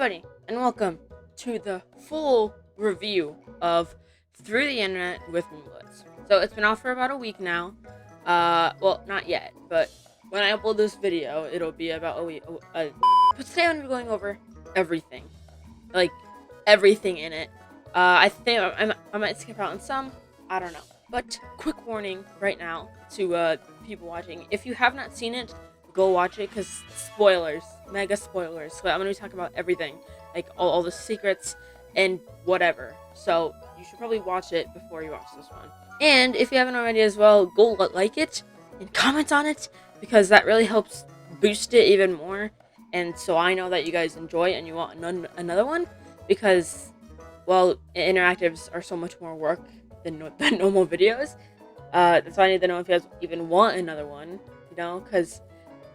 everybody, and welcome to the full review of Through the Internet with MemeBlitz. So it's been out for about a week now. Well, not yet, but when I upload this video, it'll be about a week. But today I'm going to be going over everything, like everything in it. I think I might skip out on some. I don't know. But quick warning right now to people watching: if you have not seen it, go watch it, because spoilers, mega spoilers. So I'm gonna be talking about everything, like all the secrets and whatever. So you should probably watch it before you watch this one. And if you haven't already as well, go like it and comment on it, because that really helps boost it even more. And so I know that you guys enjoy and you want another one, because, well, interactives are so much more work than normal videos. That's why I need to know if you guys even want another one, you know, because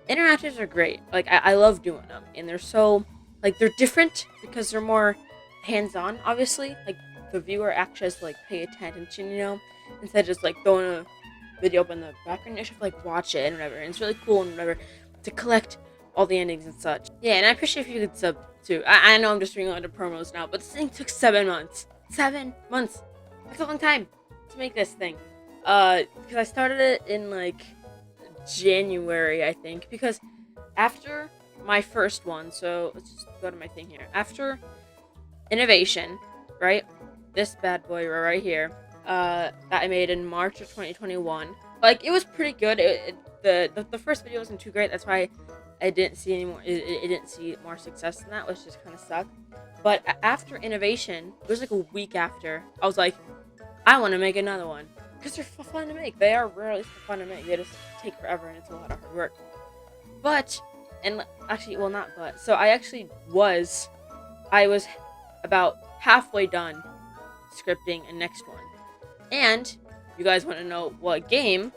interactives are great. Like, I love doing them, and they're so, like, they're different because they're more hands-on, obviously. Like, the viewer actually has to, like, pay attention, you know, instead of just, like, throwing a video up in the background. You should, like, watch it and whatever, and it's really cool and whatever to collect all the endings and such. Yeah, and I appreciate if you could sub, too. I know I'm just doing a lot of promos now, but this thing took 7 months. 7 months! That's a long time to make this thing. Because I started it in, like, January, I think, because after my first one, so let's just go to my thing here. After Innovation, right? This bad boy right here, that I made in March of 2021. Like, it was pretty good. The first video wasn't too great. That's why I didn't see any more. It didn't see more success than that, which just kind of sucked. But after Innovation, it was like a week after, I was like, I want to make another one. Because they're fun to make. They are really fun to make. They just take forever and it's a lot of hard work. But, and actually, well, not but. So I was about halfway done scripting a next one. And you guys want to know what game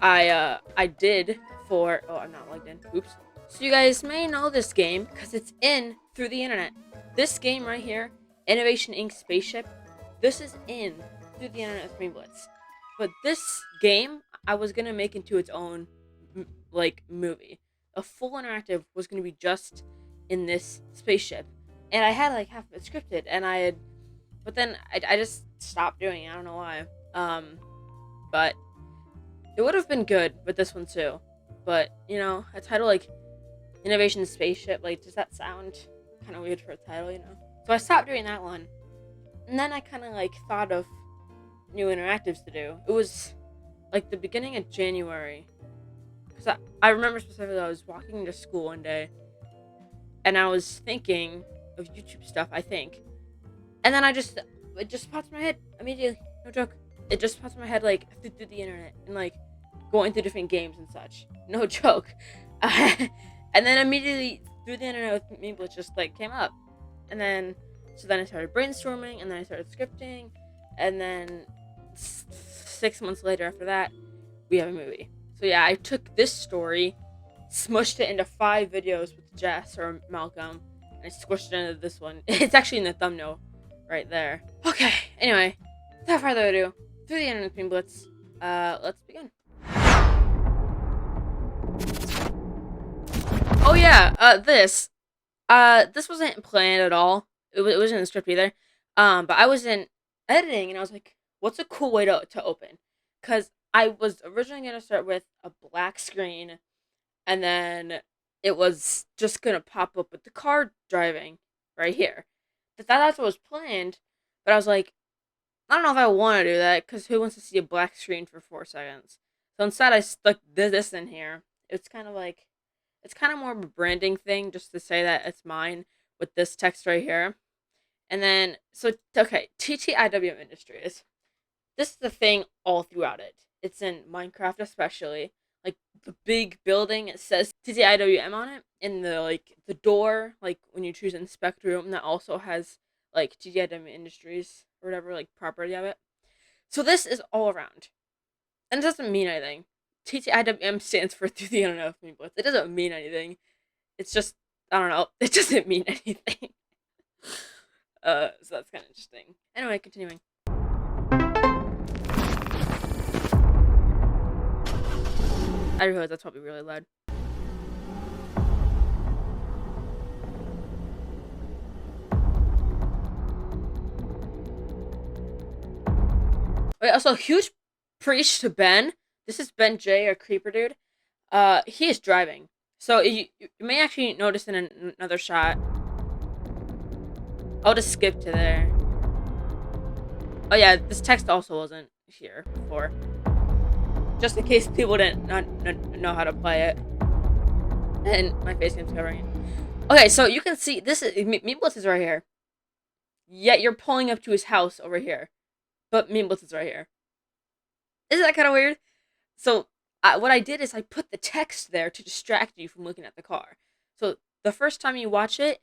I did for, oh, I'm not logged in. Oops. So you guys may know this game because it's in Through the Internet. This game right here, Innovation Inc. Spaceship, this is in Through the Internet with MemeBlitz. But this game, I was going to make into its own, like, movie. A full interactive was going to be just in this spaceship. And I had, like, half of it scripted. And but then I just stopped doing it. I don't know why. But it would have been good with this one, too. But, you know, a title like Innovation Spaceship, like, does that sound kind of weird for a title, you know? So I stopped doing that one. And then I kind of, like, thought of new interactives to do. It was like the beginning of January, because I remember specifically I was walking into school one day and I was thinking of YouTube stuff, I think, and then it just popped in my head immediately. No joke. It just popped in my head, like, through the internet and, like, going through different games and such. No joke. And then immediately Through the Internet with MemeBlitz just, like, came up, and then I started brainstorming, and then I started scripting, and then 6 months later after that, we have a movie. So yeah, I took this story, smushed it into 5 videos with Jess or Malcolm, and I squished it into this one. It's actually in the thumbnail right there. Okay, anyway, without further ado, Through the Internet with MemeBlitz. Let's begin. Oh yeah, this wasn't planned at all. It wasn't in the script either. But I was in editing and I was like, what's a cool way to open? Because I was originally going to start with a black screen, and then it was just going to pop up with the car driving right here. That's what was planned, but I was like, I don't know if I want to do that, because who wants to see a black screen for 4 seconds? So instead I stuck this in here. It's kind of more of a branding thing, just to say that it's mine with this text right here. And then, so, okay, TTIWM Industries. This is the thing all throughout it. It's in Minecraft especially. Like, the big building, it says TTIWM on it. And the door, like, when you choose Inspect Room, that also has, like, TTIWM Industries, or whatever, like, property of it. So this is all around. And it doesn't mean anything. TTIWM stands for Through the Internet with MemeBlitz. It doesn't mean anything. It's just, I don't know. It doesn't mean anything. So that's kind of interesting. Anyway, continuing. I realize that's probably really loud. Wait, also, huge preach to Ben. This is Ben J, a creeper dude. He is driving. So you may actually notice in another shot. I'll just skip to there. Oh yeah, this text also wasn't here before. Just in case people didn't not know how to play it. And my face game's covering it. Okay, so you can see this is MemeBlitz is right here. Yet you're pulling up to his house over here, but MemeBlitz is right here. Isn't that kind of weird? So what I did is I put the text there to distract you from looking at the car. So the first time you watch it,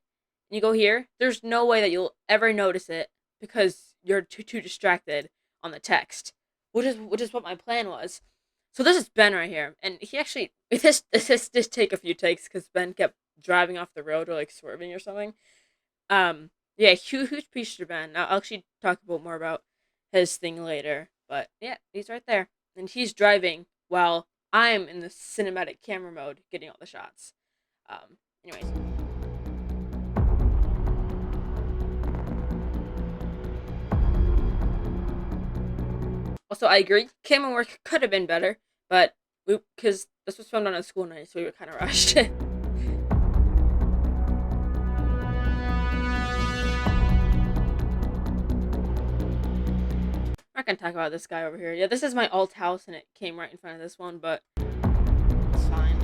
and you go here, there's no way that you'll ever notice it because you're too distracted on the text, which is what my plan was. So this is Ben right here, and he actually this take a few takes because Ben kept driving off the road or like swerving or something. Yeah, huge piece to Ben. I'll actually talk about more about his thing later, but yeah, he's right there, and he's driving while I'm in the cinematic camera mode, getting all the shots. Anyways. Also, I agree, camera work could have been better, but because this was filmed on a school night, so we were kind of rushed. I'm not gonna talk about this guy over here. Yeah, this is my alt house, and it came right in front of this one, but it's fine.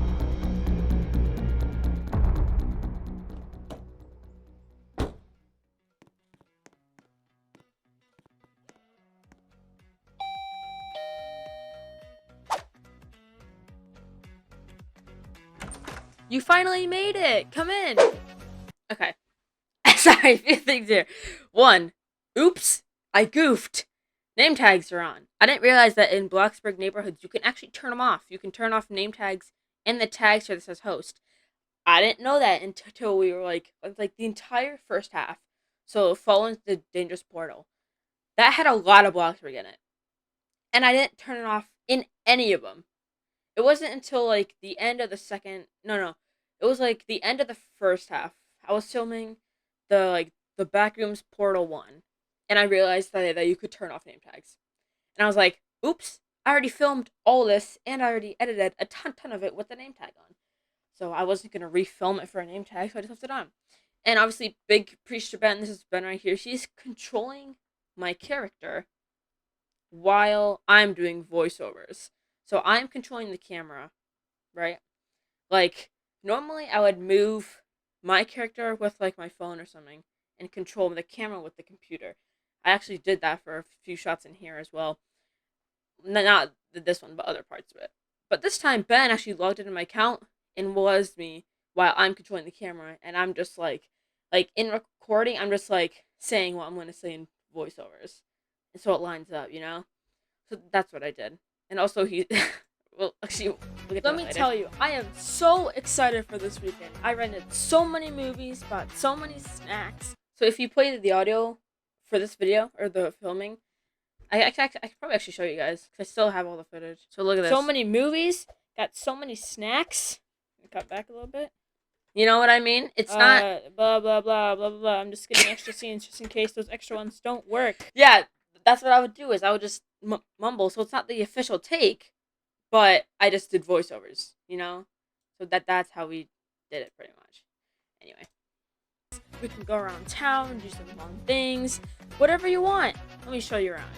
You finally made it! Come in! Okay. Sorry, a few things here. One, oops, I goofed. Name tags are on. I didn't realize that in Bloxburg neighborhoods, you can actually turn them off. You can turn off name tags and the tags here that says host. I didn't know that until we were like the entire first half. So, following the dangerous portal. That had a lot of Bloxburg in it. And I didn't turn it off in any of them. It wasn't until like the end of the second. No. It was like the end of the first half. I was filming the Backrooms Portal 1. And I realized that you could turn off name tags. And I was like, oops, I already filmed all this and I already edited a ton of it with the name tag on. So I wasn't going to refilm it for a name tag, so I just left it on. And obviously, big preacher Ben, this is Ben right here, she's controlling my character while I'm doing voiceovers. So I'm controlling the camera, right? Like, normally I would move my character with like my phone or something and control the camera with the computer. I actually did that for a few shots in here as well. Not this one, but other parts of it. But this time, Ben actually logged into my account and was me while I'm controlling the camera, and I'm just like in recording, I'm just like saying what I'm going to say in voiceovers, and so it lines up, you know. So that's what I did, and also he. Well, actually, let me tell you, I am so excited for this weekend. I rented so many movies, bought so many snacks. So if you played the audio for this video or the filming, I could probably actually show you guys because I still have all the footage. So look at this. So many movies, got so many snacks. Cut back a little bit. You know what I mean? It's not blah blah blah blah blah. I'm just getting extra scenes just in case those extra ones don't work. Yeah, that's what I would do. Is I would just mumble. So it's not the official take, but I just did voiceovers. You know, so that's how we did it pretty much. Anyway, we can go around town and do some fun things, whatever you want. Let me show you around.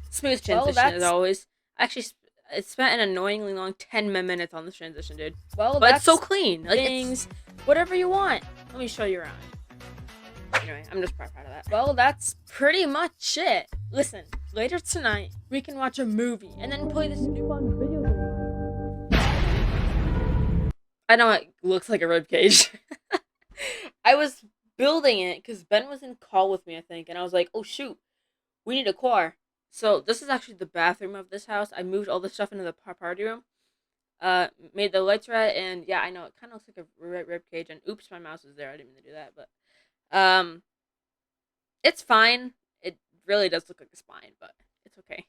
Smooth transition as always. Actually, it spent an annoyingly long 10 minutes on this transition, dude. Well, but it's so clean. Like, things, whatever you want. Let me show you around. Anyway, I'm just proud of that. Well, that's pretty much it. Listen, later tonight, we can watch a movie and then play this new fun video game. I know it looks like a ribcage. I was building it because Ben was in call with me, I think, and I was like, oh shoot, we need a car. So this is actually the bathroom of this house. I moved all the stuff into the party room. Made the lights red, and yeah, I know it kind of looks like a rib cage. And oops, my mouse is there. I didn't mean to do that, but it's fine. It really does look like a spine, but it's okay.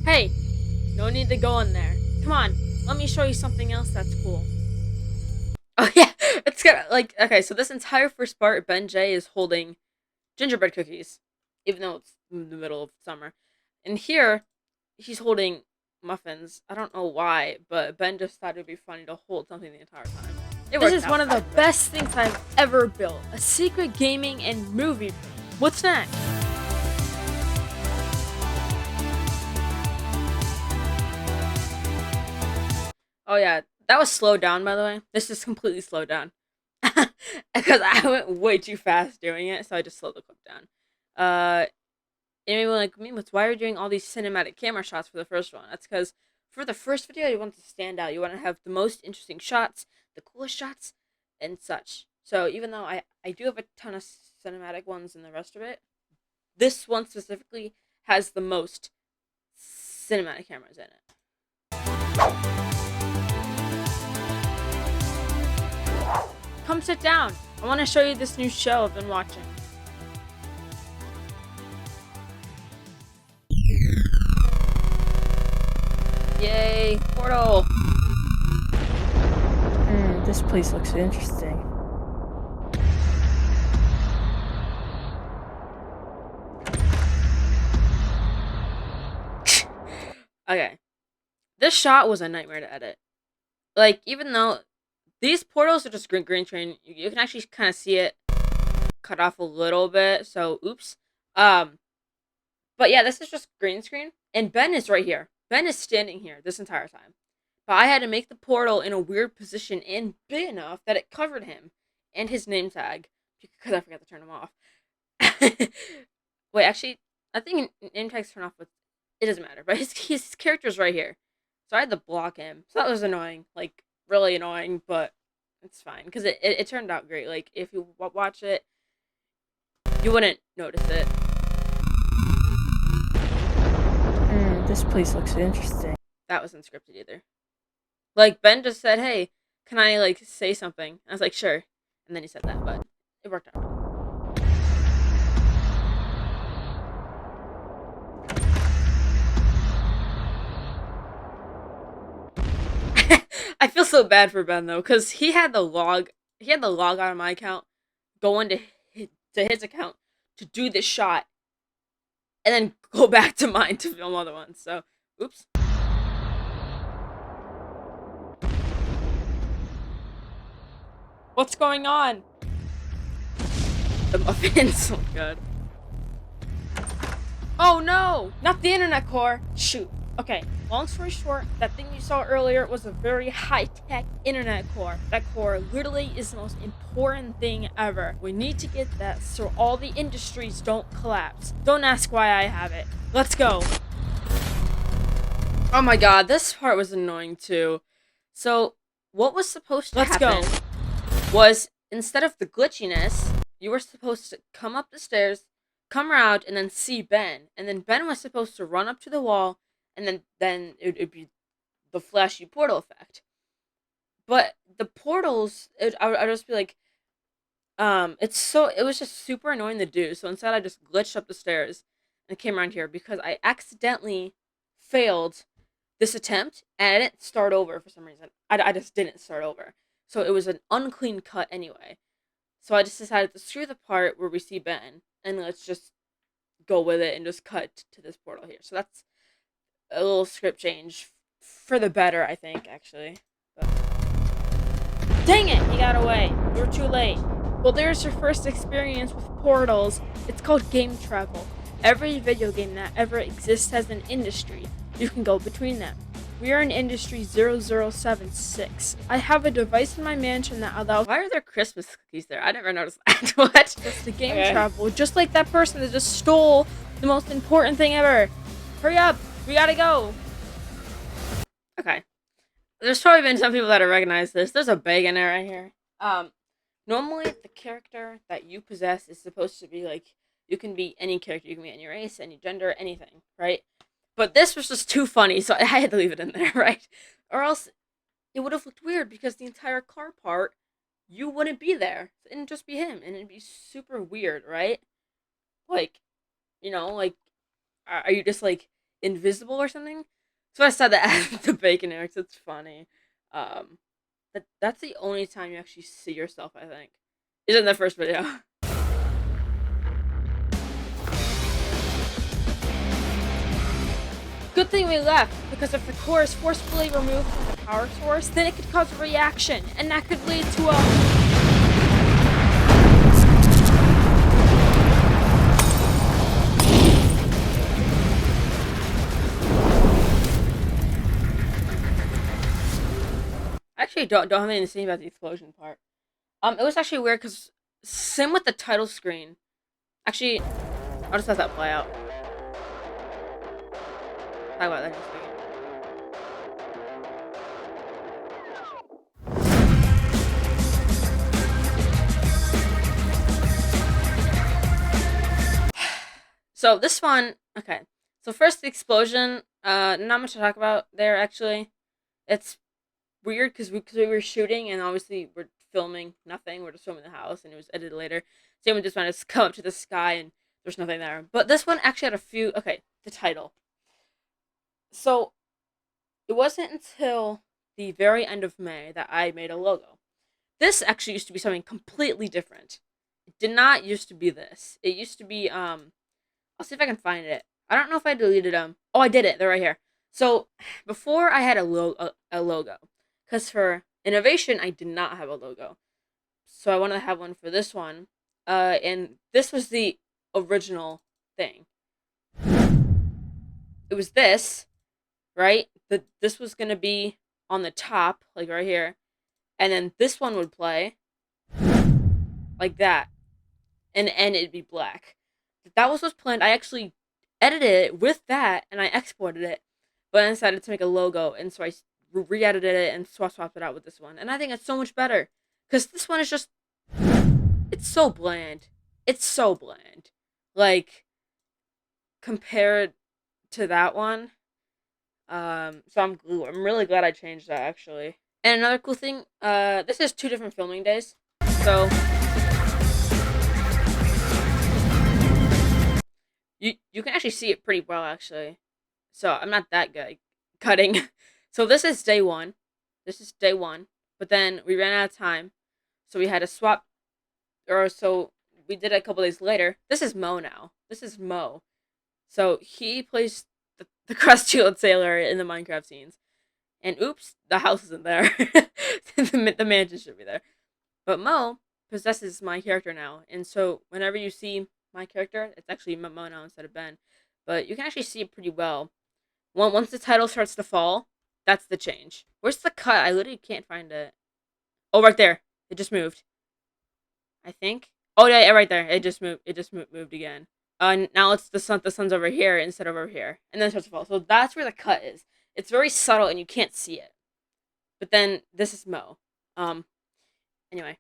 Hey, no need to go in there. Come on, let me show you something else that's cool. Oh yeah, it's got like okay. So this entire first part, Ben J is holding gingerbread cookies. even though it's in the middle of summer. And here, he's holding muffins. I don't know why, but Ben just thought it'd be funny to hold something the entire time. This is one of the best things I've ever built. A secret gaming and movie room. What's next? Oh yeah, that was slowed down, by the way. This is completely slowed down. Because I went way too fast doing it, so I just slowed the clip down. And like, MemeBlitz, why are you doing all these cinematic camera shots for the first one? That's because for the first video, you want to stand out. You want to have the most interesting shots, the coolest shots, and such. So even though I do have a ton of cinematic ones and the rest of it, this one specifically has the most cinematic cameras in it. Come sit down. I want to show you this new show I've been watching. Yay, portal. This place looks interesting. Okay. This shot was a nightmare to edit. Like, even though these portals are just green screen, you can actually kind of see it cut off a little bit, so oops. But yeah, this is just green screen, and Ben is right here. Ben is standing here this entire time. But I had to make the portal in a weird position and big enough that it covered him and his name tag, because I forgot to turn him off. Wait, actually, I think name tags turn off, but it doesn't matter. But his character's right here. So I had to block him. So that was annoying. Like, really annoying, but it's fine. Because it turned out great. Like, if you watch it, you wouldn't notice it. This place looks interesting. That wasn't scripted either. Like, Ben just said, hey, can I, like, say something? I was like, sure. And then he said that, but it worked out. I feel so bad for Ben, though, because he had the log out of my account, go into his account to do this shot, and then go back to mine to film other ones, so, oops. What's going on? The muffins, oh god. Oh no! Not the internet core! Shoot. Okay, long story short, that thing you saw earlier was a very high-tech internet core. That core literally is the most important thing ever. We need to get that so all the industries don't collapse. Don't ask why I have it. Let's go. Oh my god, this part was annoying too. So, what was supposed to happen was, instead of the glitchiness, you were supposed to come up the stairs, come around, and then see Ben. And then Ben was supposed to run up to the wall, and then it'd be the flashy portal effect. But the portals, I'd just be like, it was just super annoying to do. So instead I just glitched up the stairs and came around here because I accidentally failed this attempt and I didn't start over for some reason. I just didn't start over. So it was an unclean cut anyway. So I just decided to screw the part where we see Ben and let's just go with it and just cut to this portal here. So that's a little script change for the better, I think, actually. But... dang it! He got away. We were too late. Well, there's your first experience with portals. It's called game travel. Every video game that ever exists has an industry. You can go between them. We are in industry 0076. I have a device in my mansion that allows... why are there Christmas cookies there? I never noticed that. What? That's the game travel. Just like that person that just stole the most important thing ever. Hurry up! We gotta go! Okay. There's probably been some people that have recognized this. There's a bag in there right here. Normally the character that you possess is supposed to be like, you can be any character. You can be any race, any gender, anything, right? But this was just too funny, so I had to leave it in there, right? Or else it would have looked weird because the entire car part, you wouldn't be there. It'd just be him, and it'd be super weird, right? Like, you know, like, are you just, like, invisible or something? So I said that at the bacon eggs. It's funny. That's the only time you actually see yourself, I think. Is in the first video. Good thing we left, because if the core is forcefully removed from the power source, then it could cause a reaction, and that could lead to a... I actually don't have anything to say about the explosion part. It was actually weird, because same with the title screen. Actually, I'll just let that play out. Talk about that in a second. So this one, okay. So first, the explosion. Not much to talk about there. Actually, it's weird because we were shooting and obviously we're filming nothing. We're just filming the house and it was edited later. Someone just wanted to come up to the sky and there's nothing there. But this one actually had a few. Okay, the title. So it wasn't until the very end of May that I made a logo. This actually used to be something completely different. It did not used to be this. It used to be I'll see if I can find it. I don't know if I deleted them. Oh, I did it. They're right here. So before I had a logo, because for innovation I did not have a logo. So I wanted to have one for this one. And this was the original thing. It was this, right? This was gonna be on the top, like right here, and then this one would play like that, and it'd be black. That was what's planned. I actually edited it with that, and I exported it, but I decided to make a logo, and so I re-edited it and swapped it out with this one, and I think it's so much better, because this one is just, it's so bland. It's so bland. Like, compared to that one. So I'm really glad I changed that, actually. And another cool thing, this is 2 different filming days. So you can actually see it pretty well, actually. So I'm not that good cutting. So this is day 1. This is day 1. But then we ran out of time. So we had to swap, or so we did it a couple days later. This is Mo now. This is Mo. So he plays the crust-shield sailor in the Minecraft scenes. And oops, the house isn't there. the mansion should be there. But Mo possesses my character now. And so whenever you see my character, it's actually Mo now instead of Ben. But you can actually see it pretty well. Once the title starts to fall, that's the change. Where's the cut? I literally can't find it. Oh, right there. It just moved. I think. Oh, yeah, right there. It just moved. It just moved again. Now it's the sun's over here instead of over here, and then it starts to fall. So that's where the cut is. It's very subtle, and you can't see it. But then this is Mo. Anyway.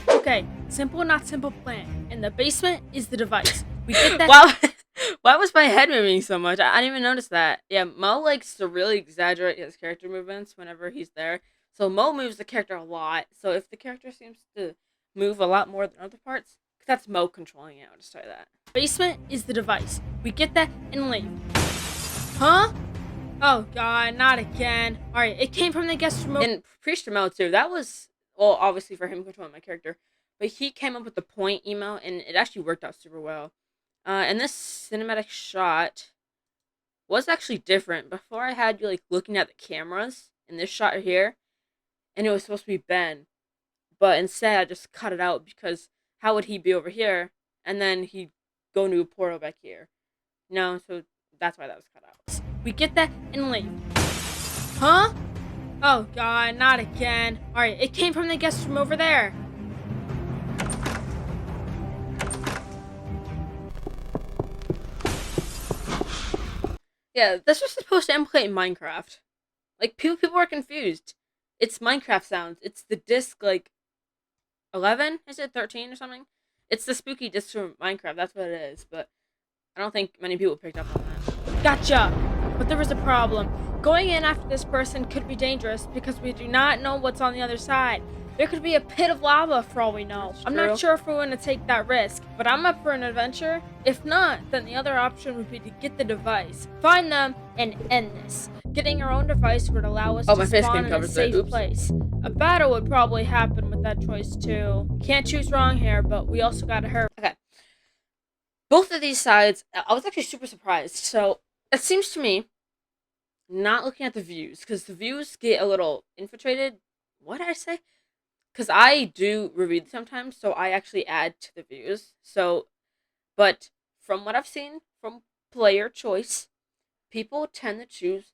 Okay, simple not simple plan. In the basement is the device. We get that. Wow, why was my head moving so much? I didn't even notice that. Yeah, Mo likes to really exaggerate his character movements whenever he's there. So Mo moves the character a lot. So if the character seems to move a lot more than other parts, that's Mo controlling it. I'll just tell you that. Basement is the device. We get that and leave. Huh? Oh god, not again. Alright, it came from the guest remote. And Priest Mo too. That was, well, obviously for him controlling my character. But he came up with the point email, and it actually worked out super well. And this cinematic shot was actually different. Before I had you, like, looking at the cameras in this shot here, and it was supposed to be Ben. But instead, I just cut it out, because how would he be over here, and then he'd go into a portal back here? No, so that's why that was cut out. We get that and leave. Huh? Oh god, not again. Alright, it came from the guest room over there. Yeah, this was supposed to emulate Minecraft. Like, people were confused. It's Minecraft sounds. It's the disc, like, 11? Is it 13 or something? It's the spooky disc from Minecraft. That's what it is. But I don't think many people picked up on that. Gotcha! But there was a problem. Going in after this person could be dangerous because we do not know what's on the other side. There could be a pit of lava for all we know. That's I'm true. not sure if we want to take that risk, but I'm up for an adventure. If not, then the other option would be to get the device, find them, and end this. Getting our own device would allow us Oh, to my face spawn cam in a covers it. safe Oops. place. A battle would probably happen with that choice too. Can't choose wrong here, but we also gotta hurry. Okay. Both of these sides, I was actually super surprised. So it seems to me, not looking at the views, because the views get a little infiltrated. What did I say? Because I do review them sometimes, so I actually add to the views. So, but from what I've seen from player choice, people tend to choose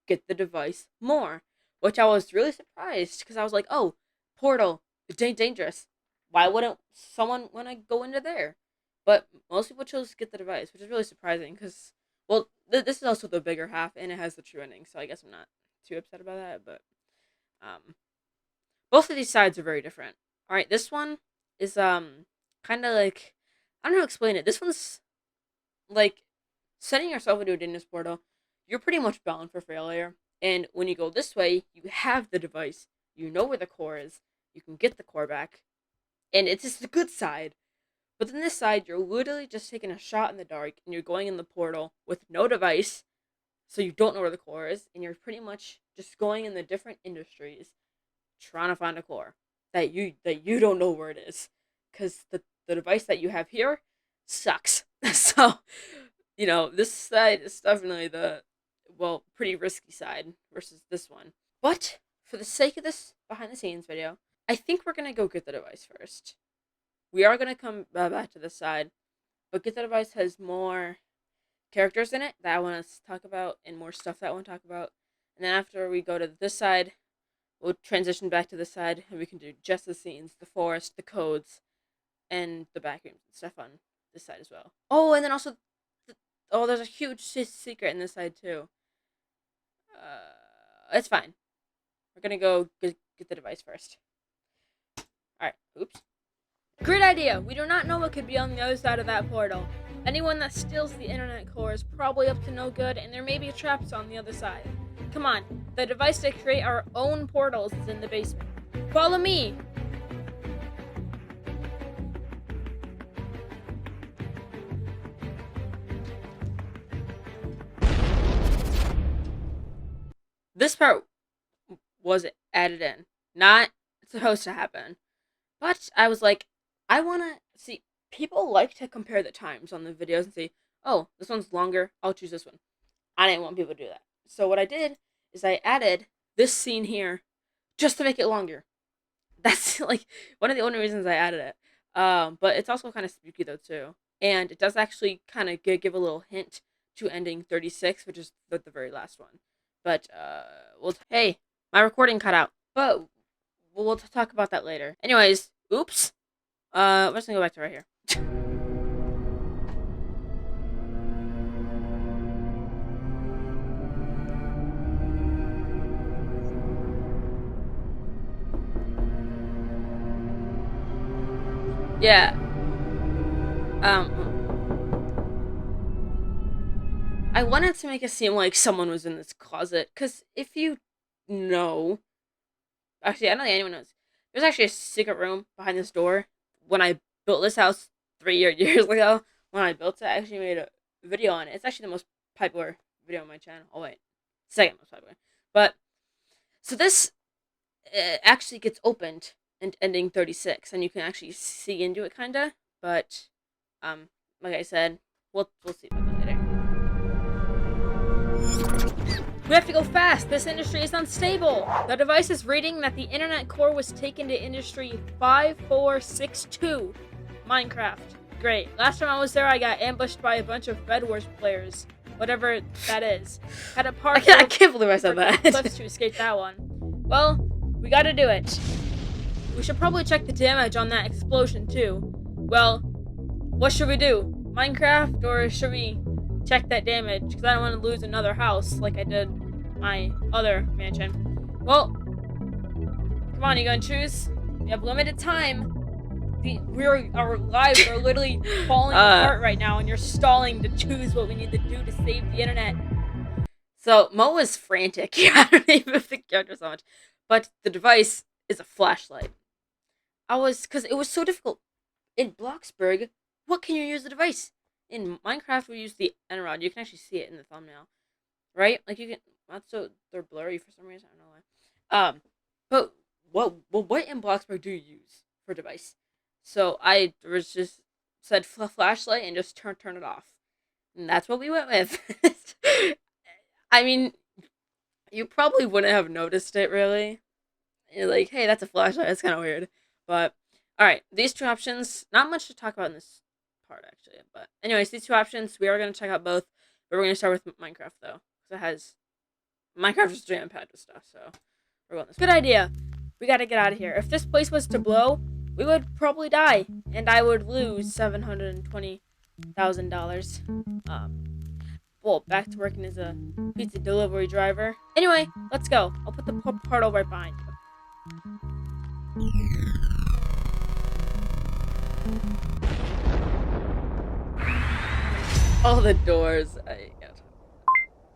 get the device more, which I was really surprised because I was like, oh, Portal, dangerous. Why wouldn't someone want to go into there? But most people chose get the device, which is really surprising because, well, this is also the bigger half and it has the true ending, so I guess I'm not too upset about that. But both of these sides are very different. All right, this one is kind of like, I don't know how to explain it. This one's like setting yourself into a dangerous portal. You're pretty much bound for failure. And when you go this way, you have the device. You know where the core is. You can get the core back. And it's just the good side. But then this side, you're literally just taking a shot in the dark and you're going in the portal with no device. So you don't know where the core is. And you're pretty much just going in the different industries trying to find a core that you don't know where it is. Because the device that you have here sucks. So, you know, this side is definitely the, well, pretty risky side versus this one. But for the sake of this behind the scenes video, I think we're going to go get the device first. We are going to come back to this side, but get the device has more characters in it that I want to talk about and more stuff that I want to talk about. And then after we go to this side, we'll transition back to this side and we can do just the scenes, the forest, the codes, and the backrooms and stuff on this side as well. Oh, and then also, there's a huge secret in this side too. It's fine. We're gonna go get the device first. Alright, oops. Great idea. We do not know what could be on the other side of that portal. Anyone that steals the internet core is probably up to no good, and there may be traps on the other side. Come on, the device to create our own portals is in the basement. Follow me! This part was added in, not supposed to happen. But I was like, I want to see, people like to compare the times on the videos and say, oh, this one's longer, I'll choose this one. I didn't want people to do that. So what I did is I added this scene here just to make it longer. That's like one of the only reasons I added it. But it's also kind of spooky though too. And it does actually kind of give a little hint to ending 36, which is the very last one. But, hey, my recording cut out. But we'll talk about that later. Anyways, oops. We're just gonna go back to right here. Yeah. I wanted to make it seem like someone was in this closet, because if you know... Actually, I don't think anyone knows. There's actually a secret room behind this door. When I built this house 3 years ago, when I built it, I actually made a video on it. It's actually the most popular video on my channel. Oh, wait. Second most popular. But, so this actually gets opened and ending 36, and you can actually see into it, kinda. But, like I said, we'll see about that later. We have to go fast. This industry is unstable. The device is reading that the internet core was taken to industry 5462. Minecraft. Great. Last time I was there, I got ambushed by a bunch of Bed Wars players. Whatever that is. Had a park. I can't believe I said that. Cliffs to escape that one. Well, we gotta do it. We should probably check the damage on that explosion too. Well, what should we do? Minecraft, or should we check that damage? Because I don't want to lose another house like I did my other mansion. Well, come on, you gonna choose? We have limited time. Our lives are literally falling apart right now, and you're stalling to choose what we need to do to save the internet. So, Mo is frantic. I don't even think character so much. But the device is a flashlight. because it was so difficult. In Bloxburg, what can you use the device? In Minecraft, we use the N rod. You can actually see it in the thumbnail, right? Like you can. That's so they're blurry for some reason. I don't know why. But what in Bloxburg do you use for device? So I was just said flashlight and just turn it off, and that's what we went with. I mean, you probably wouldn't have noticed it really. You're like, hey, that's a flashlight. That's kind of weird. But all right, these two options. Not much to talk about in this part actually. But anyways, these two options we are going to check out both. But we're going to start with Minecraft though, because it has Minecraft is jam packed with stuff. So we're going this. Good idea. We gotta get out of here. If this place was to blow, we would probably die, and I would lose $720,000. Well, back to working as a pizza delivery driver. Anyway, let's go. I'll put the portal right behind you. All the doors.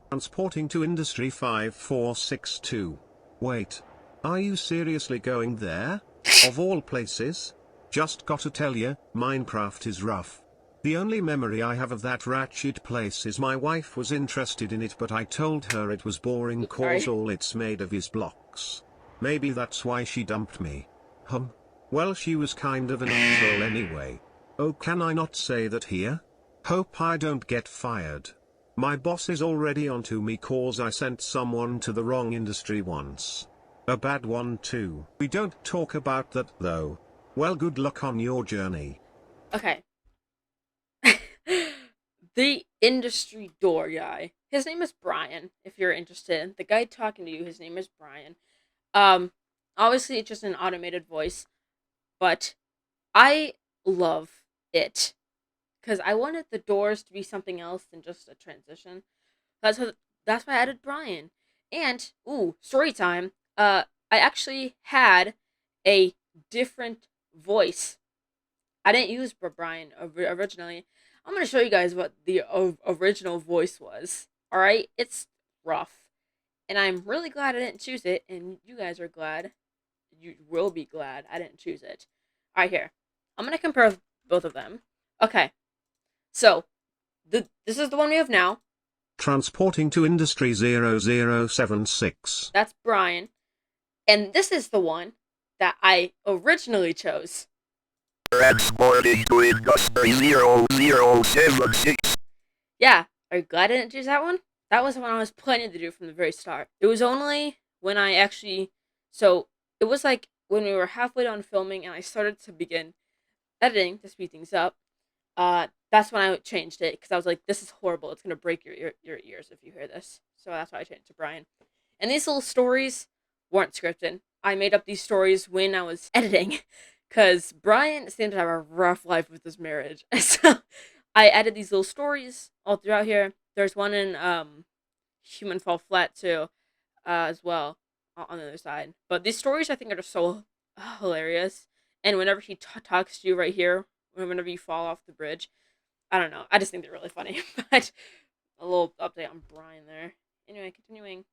Transporting to Industry 5462. Wait. Are you seriously going there? Of all places? Just gotta tell ya, Minecraft is rough. The only memory I have of that ratchet place is my wife was interested in it, but I told her it was boring cause all it's made of is blocks. Maybe that's why she dumped me. Well, she was kind of an asshole anyway. Oh, can I not say that here? Hope I don't get fired. My boss is already onto me cause I sent someone to the wrong industry once. A bad one too. We don't talk about that though. Well, good luck on your journey. Okay. The industry door guy. His name is Brian, if you're interested. The guy talking to you, his name is Brian. Obviously it's just an automated voice, but I love it. Because I wanted the doors to be something else than just a transition. That's why I added Brian. And, story time. I actually had a different voice. I didn't use Brian originally. I'm going to show you guys what the original voice was. Alright? It's rough. And I'm really glad I didn't choose it. And you guys are glad. You will be glad I didn't choose it. Alright, here. I'm going to compare both of them. Okay. So, this is the one we have now. Transporting to Industry 0076. That's Brian. And this is the one that I originally chose. Transporting to Industry 0076. Yeah, are you glad I didn't choose that one? That was the one I was planning to do from the very start. It was only when I actually... So, it was like when we were halfway done filming and I started to begin editing to speed things up. That's when I changed it, because I was like, this is horrible. It's going to break your ears if you hear this. So that's why I changed it to Brian. And these little stories weren't scripted. I made up these stories when I was editing, because Brian seemed to have a rough life with his marriage. So I added these little stories all throughout here. There's one in Human Fall Flat, too, as well, on the other side. But these stories, I think, are just so hilarious. And whenever he talks to you right here, whenever you fall off the bridge, I don't know. I just think they're really funny. But a little update on Brian there. Anyway, continuing.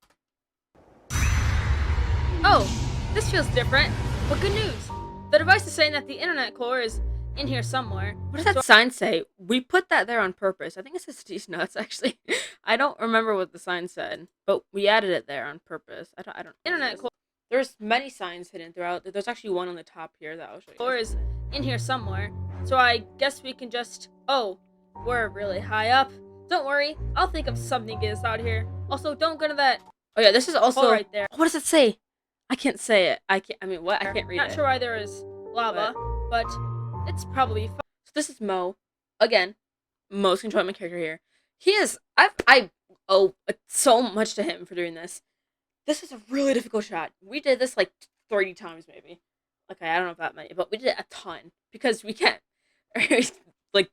Oh, this feels different. But good news. The device is saying that the internet core is in here somewhere. What does that sign say? We put that there on purpose. I think it says These Nuts, actually. I don't remember what the sign said, but we added it there on purpose. I don't. Internet core. There's many signs hidden throughout. There's actually one on the top here that I'll show you. Core is in here somewhere. So I guess we can just... Oh, we're really high up. Don't worry, I'll think of something to get us out of here. Also, don't go to that... Oh yeah, this is also... right there. What does it say? I can't say it. I mean, what? I can't read it. Not sure why there is lava, but it's probably fine. So this is Mo. Again, most enjoyment character here. He is... I owe so much to him for doing this. This is a really difficult shot. We did this like 30 times maybe. Okay, I don't know if that many, but we did it a ton. Because we can't... like,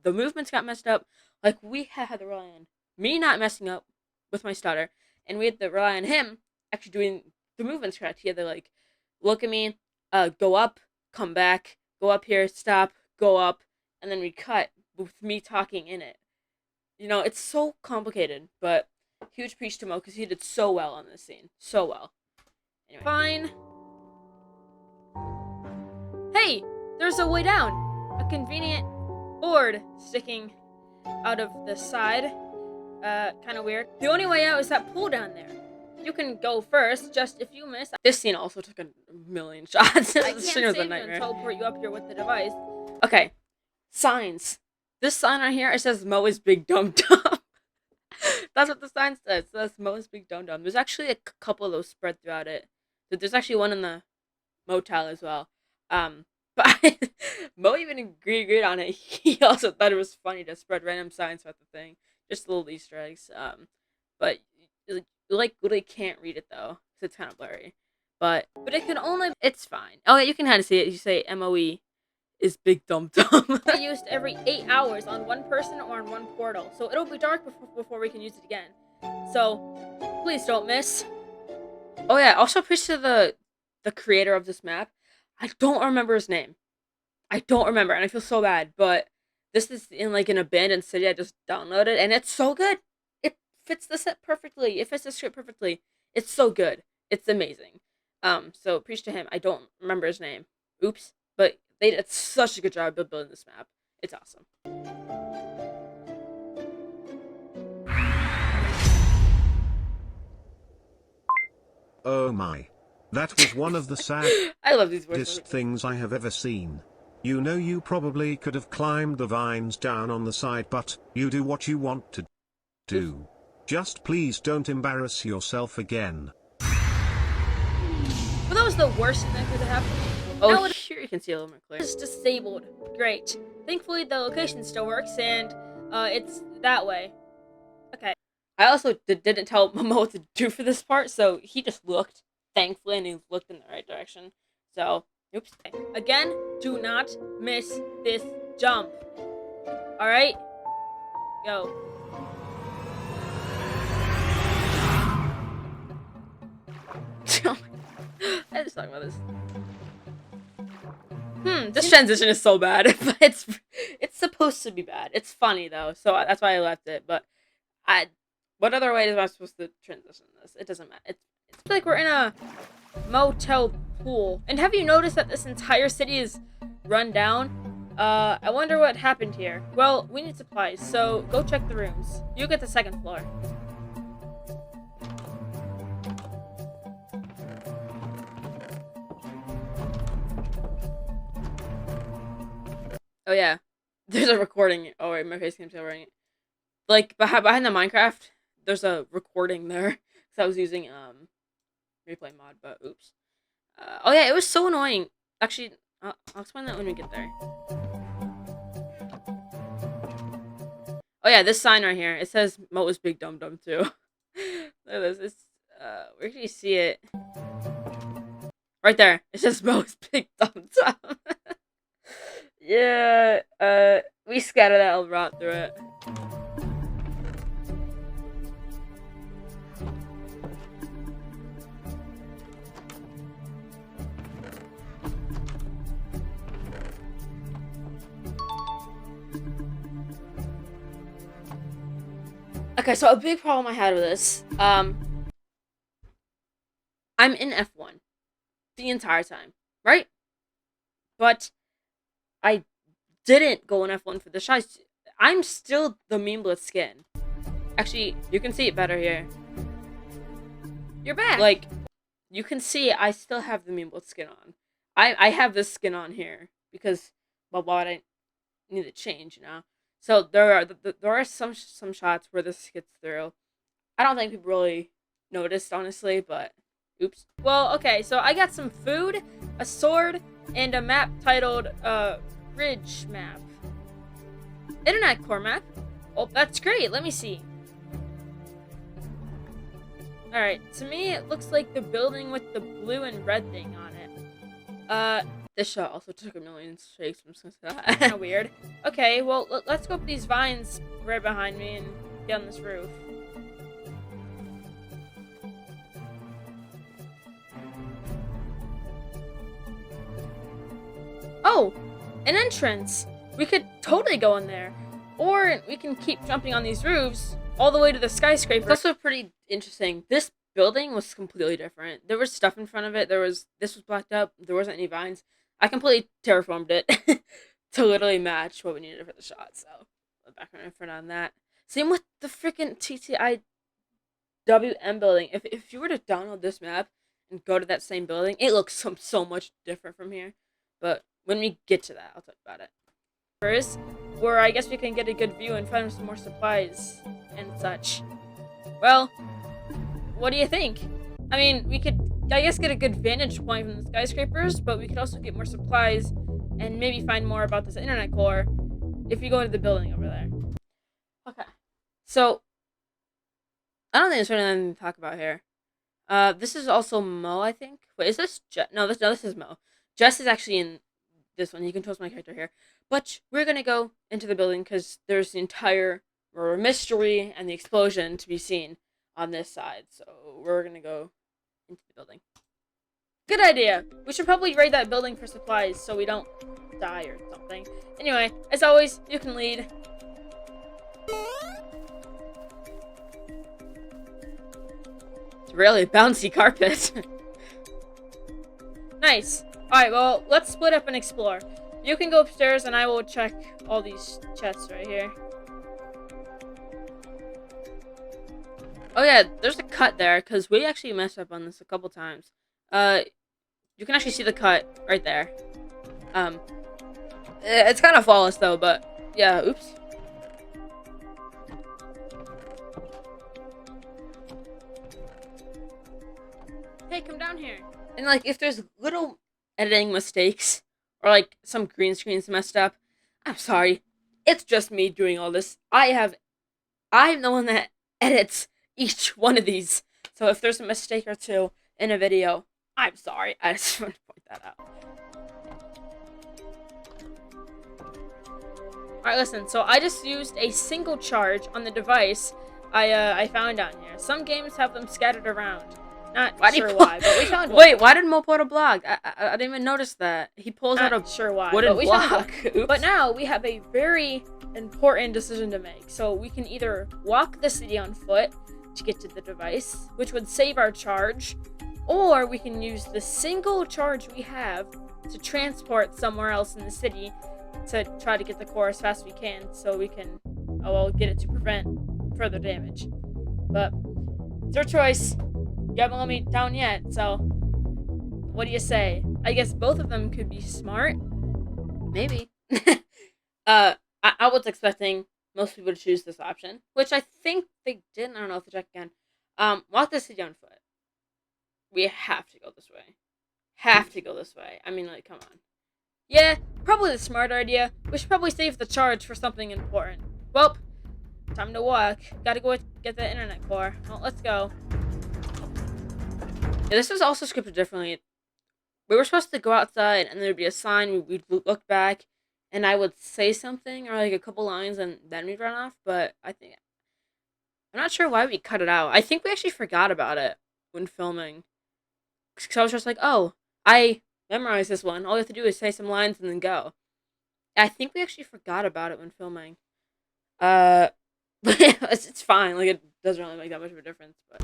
the movements got messed up. Like, we had to rely on me not messing up with my stutter. And we had to rely on him actually doing the movements correct. He had to, like, look at me, go up, come back, go up here, stop, go up, and then we cut with me talking in it. You know, it's so complicated, but huge preach to Mo because he did so well on this scene. So well. Anyway. Fine. Hey, there's a way down. A convenient board sticking out of the side. Kind of weird. The only way out is that pool down there. You can go first, just if you miss. This scene also took a million shots. I can't This save scene was you a and nightmare. teleport you up here with the device. Okay, signs. This sign right here, it says Mo is Big Dum Dum. That's what the sign says. It says Mo is Big Dum Dum. There's actually a couple of those spread throughout it. There's actually one in the motel as well. But Mo even agreed on it. He also thought it was funny to spread random signs throughout the thing. Just little Easter eggs. But you like really can't read it though, because it's kind of blurry. But it can only. It's fine. Oh yeah, you can kind of see it. You say MOE is Big Dum Dum. Be used every 8 hours on one person or on one portal, so it'll be dark before we can use it again. So please don't miss. Oh yeah, also preach to the creator of this map. I don't remember his name. I don't remember, and I feel so bad. But this is in like an abandoned city. I just downloaded, and it's so good. It fits the set perfectly. It fits the script perfectly. It's so good. It's amazing. So preach to him. I don't remember his name. Oops. But they did such a good job of building this map. It's awesome. Oh my. That was one of the I love these voices. saddest things I have ever seen. You know, you probably could have climbed the vines down on the side, but you do what you want to do. Just please don't embarrass yourself again. Well, that was the worst thing that could have happened. Oh, Now here you can see a little more clear. it's disabled. Great. Thankfully, the location still works, and it's that way. Okay. I also didn't tell Momo what to do for this part, so he just looked, thankfully, and he looked in the right direction. So, oops. Again, do not miss this jump. Alright? Go. I just talk about this. This transition is so bad, but it's supposed to be bad. It's funny though, so that's why I left it. But what other way am I supposed to transition this? It doesn't matter. It's like we're in a motel pool. And have you noticed that this entire city is run down? I wonder what happened here. Well, we need supplies, so go check the rooms. You get the second floor. Oh yeah, there's a recording. Oh wait, my face came covering it. Like behind the Minecraft, there's a recording there because I was using replay mod. But oops. Oh yeah, it was so annoying. Actually, I'll explain that when we get there. Oh yeah, this sign right here. It says Mo is Big Dum Dum too. Look at this. It's where can you see it? Right there. It says Mo is Big Dum Dum. Yeah, we scattered that old rot through it. Okay, so a big problem I had with this, I'm in F1 the entire time, right? But I didn't go in F1 for the shots. I'm still the MemeBlitz skin. Actually, you can see it better here. You're back. Like, you can see I still have the MemeBlitz skin on. I have this skin on here because, well, why I need to change, you know? So there are some shots where this gets through. I don't think people really noticed, honestly, but oops. Well, okay, so I got some food, a sword, and a map titled, Bridge Map. Internet core map? Oh, that's great. Let me see. Alright, to me, it looks like the building with the blue and red thing on it. This shot also took a million shakes from that. Kind of weird. Okay, well, let's go up these vines right behind me and get on this roof. Oh, an entrance! We could totally go in there. Or we can keep jumping on these roofs all the way to the skyscraper. It's also pretty interesting. This building was completely different. There was stuff in front of it. This was blacked up. There wasn't any vines. I completely terraformed it to literally match what we needed for the shot. So the background info on that. Same with the freaking TTIWM building. If you were to download this map and go to that same building, it looks so much different from here. But when we get to that, I'll talk about it. First, where I guess we can get a good view and find some more supplies and such. Well, what do you think? I mean, we could, I guess, get a good vantage point from the skyscrapers, but we could also get more supplies and maybe find more about this internet core if we go into the building over there. Okay. So, I don't think there's really anything to talk about here. This is also Mo, I think. Wait, is this Jess? No, this is Mo. Jess is actually in this one. You can toast my character here. But we're gonna go into the building because there's the entire murder mystery and the explosion to be seen on this side. So we're gonna go into the building. Good idea. We should probably raid that building for supplies so we don't die or something. Anyway, as always, you can lead. It's really a bouncy carpet. Nice. Alright, well, let's split up and explore. You can go upstairs and I will check all these chests right here. Oh yeah, there's a cut there, because we actually messed up on this a couple times. You can actually see the cut right there. It's kind of flawless though, but yeah, oops. Hey, come down here. And like, if there's little editing mistakes, or like some green screen's messed up, I'm sorry. It's just me doing all this. I'm the one that edits each one of these. So if there's a mistake or two in a video, I'm sorry. I just want to point that out. Alright, listen. So I just used a single charge on the device I found down here. Some games have them scattered around. Not sure why, but we found one. Wait, why did Mo put a block? I didn't even notice that. He pulls out a sure why, wooden but we block. Oops. But now we have a very important decision to make. So we can either walk the city on foot to get to the device, which would save our charge, or we can use the single charge we have to transport somewhere else in the city to try to get the core as fast as we can so we can, get it to prevent further damage. But it's your choice. You haven't let me down yet, so what do you say? I guess both of them could be smart. Maybe. I was expecting most people to choose this option, which I think they didn't. I don't know if they check again. Walk the city on foot. We have to go this way. Have to go this way. I mean, like, come on. Yeah, probably the smarter idea. We should probably save the charge for something important. Well, time to walk. Gotta go get the internet core. Well, let's go. Yeah, this was also scripted differently. We were supposed to go outside and there'd be a sign, we'd look back, and I would say something or like a couple lines and then we'd run off, but I'm not sure why we cut it out. I think we actually forgot about it when filming. Because I was just like, oh, I memorized this one. All we have to do is say some lines and then go. I think we actually forgot about it when filming. It's fine. Like, it doesn't really make that much of a difference, but...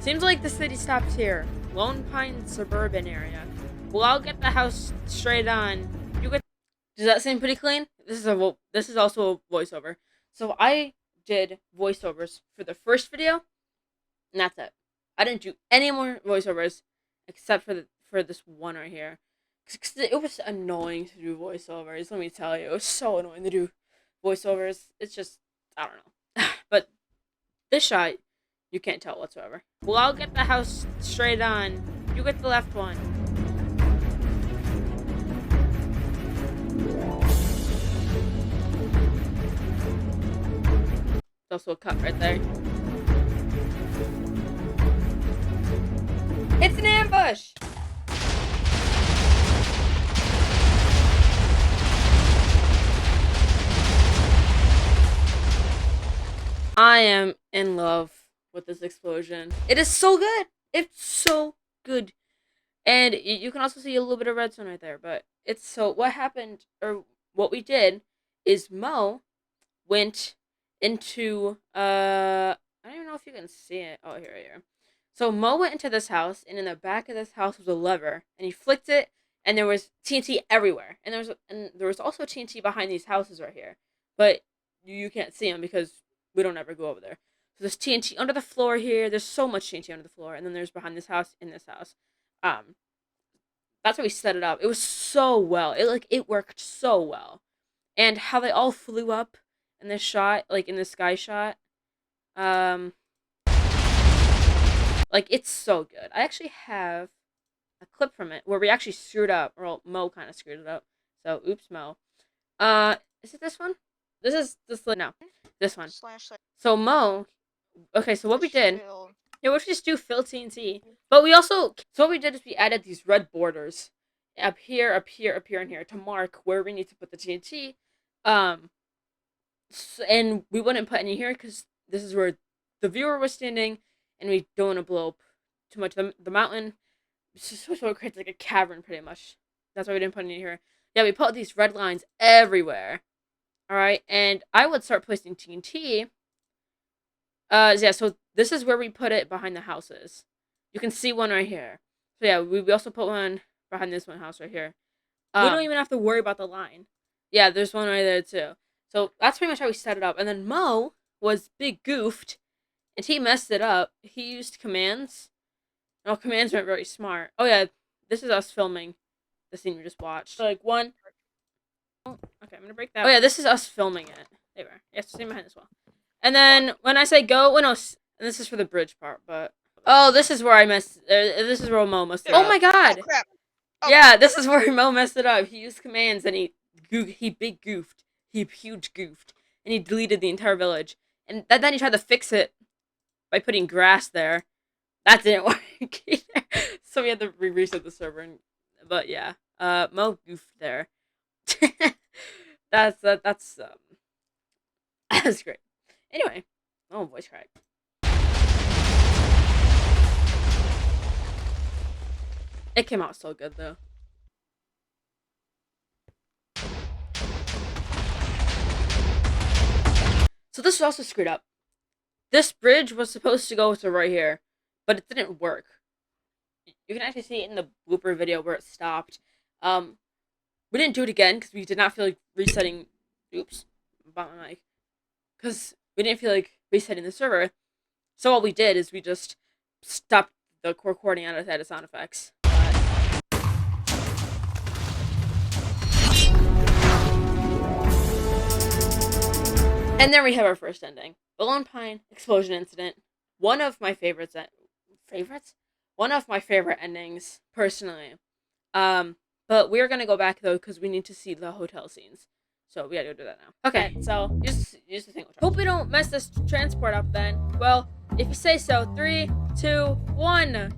Seems like the city stops here. Lone Pine suburban area. Well, I'll get the house straight on. You get. Does that seem pretty clean? This is also a voiceover. So I did voiceovers for the first video, and that's it. I didn't do any more voiceovers except for this one right here. 'Cause it was annoying to do voiceovers. Let me tell you, it was so annoying to do voiceovers. It's just, I don't know. But this shot, you can't tell whatsoever. Well, I'll get the house straight on. You get the left one. There's also a cut right there. It's an ambush! I am in love with this explosion. It is so good. It's so good. good. And you can also see a little bit of redstone right there. But it's so what happened or what we did is Mo went into I don't even know if you can see it. Oh, here. So Mo went into this house, and in the back of this house was a lever, and he flicked it, and there was TNT everywhere, and there was also TNT behind these houses right here, but you can't see them because we don't ever go over there. So there's TNT under the floor here. There's so much TNT under the floor, and then there's behind this house, in this house. That's how we set it up. It was so well. It worked so well, and how they all flew up in this shot, like in the sky shot. Like, it's so good. I actually have a clip from it where we actually screwed up. Well, Mo kind of screwed it up. So, oops, Mo. Is it this one? This one. So, Mo, okay, so what we did, yeah, we'll just do fill TNT. But we also, so what we did is we added these red borders up here, and here to mark where we need to put the TNT. And we wouldn't put any here because this is where the viewer was standing, and we don't want to blow up too much. The mountain, so it creates like a cavern pretty much. That's why we didn't put any here. Yeah, we put these red lines everywhere. All right, and I would start placing TNT. Yeah, so this is where we put it behind the houses. You can see one right here. So yeah, we also put one behind this one house right here. We don't even have to worry about the line. Yeah, there's one right there too. So that's pretty much how we set it up. And then Mo was big goofed, and he messed it up. He used commands. No, commands weren't very smart. Oh yeah, this is us filming the scene we just watched. So, like one. Oh, okay, I'm gonna break that. Oh yeah, this is us filming it. There we are. Yes, stay behind this wall. And then when I say go, well, no, and this is for the bridge part, but oh, this is where I messed. This is where Mo messed it up. Oh my god! Oh, crap. Oh. Yeah, this is where Mo messed it up. He used commands and he big goofed. He huge goofed, and he deleted the entire village. And then he tried to fix it by putting grass there. That didn't work either. So we had to reset the server. But yeah, Mo goofed there. that's that's great. Anyway, oh, voice crack. It came out so good though. So this was also screwed up. This bridge was supposed to go to right here, but it didn't work. You can actually see it in the blooper video where it stopped. We didn't do it again because we did not feel like resetting. Oops, about my mic. Because we didn't feel like resetting the server. So what we did is we just stopped the recording out of sound effects. And then we have our first ending. The Lone Pine Explosion Incident. One of my favorites? One of my favorite endings, personally. But we're gonna go back, though, because we need to see the hotel scenes. So we gotta go do that now. Okay, so use the thing. Hope we don't mess this transport up then. Well, if you say so. 3, 2, 1.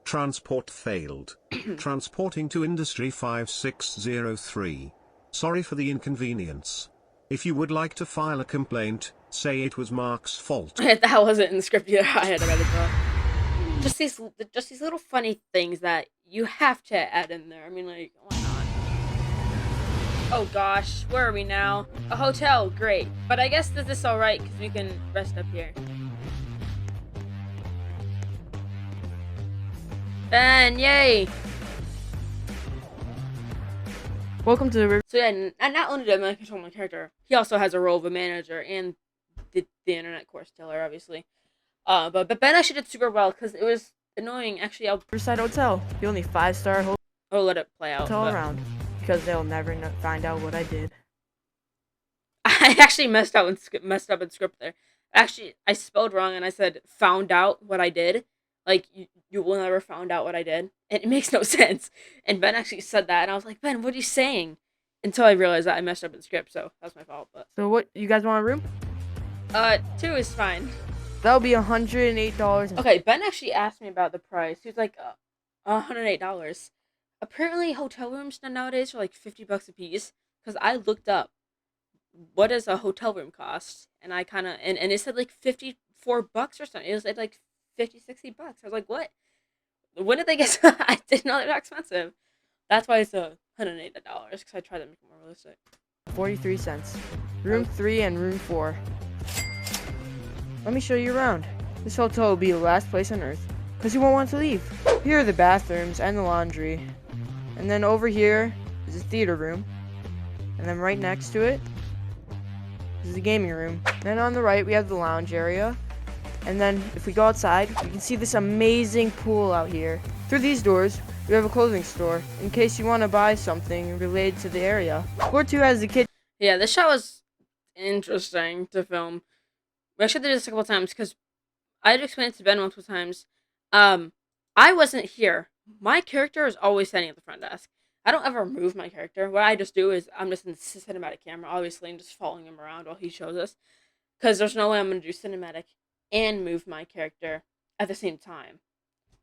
Transport failed. Transporting to Industry 5603. Sorry for the inconvenience. If you would like to file a complaint, say it was Mark's fault. That wasn't in the script either. I had to write it down. Just these little funny things that you have to add in there. I mean, like, why not? Oh gosh, where are we now? A hotel, great. But I guess this is alright because we can rest up here. Ben, yay! Welcome to the river. So yeah, and not only did I control my character, he also has a role of a manager and the internet course teller, obviously. But Ben actually did super well because it was annoying. Actually, I'll Riverside Hotel. The only 5-star let it play out. hotel But around. Because they'll never find out what I did. I actually messed up in script there. Actually, I spelled wrong and I said found out what I did. Like, you will never found out what I did. And it makes no sense. And Ben actually said that, and I was like, Ben, what are you saying? Until I realized that I messed up in script, so that's my fault. But So what, you guys want a room? 2 is fine. That'll be $108. Okay, Ben actually asked me about the price. He was like, $108. Apparently, hotel rooms nowadays are like $50 a piece. Because I looked up, what does a hotel room cost? and I kind of and it said like $54 or something. It was at like 50, $60. I was like, what? When did they get? I didn't know they're that expensive. That's why it's $180 because I tried to make it more realistic. 43 cents. Room 3 and room 4. Let me show you around. This hotel will be the last place on earth because you won't want to leave. Here are the bathrooms and the laundry. And then over here is the theater room. And then right next to it is the gaming room. Then on the right we have the lounge area. And then if we go outside, you can see this amazing pool out here. Through these doors, we have a clothing store in case you want to buy something related to the area. Floor 2 has the kitchen. Yeah, this shot was interesting to film. We actually did this a couple times because I had explained it to Ben multiple times. I wasn't here. My character is always standing at the front desk. I don't ever move my character. What I just do is I'm just in the cinematic camera, obviously, and just following him around while he shows us. Because there's no way I'm going to do cinematic and move my character at the same time.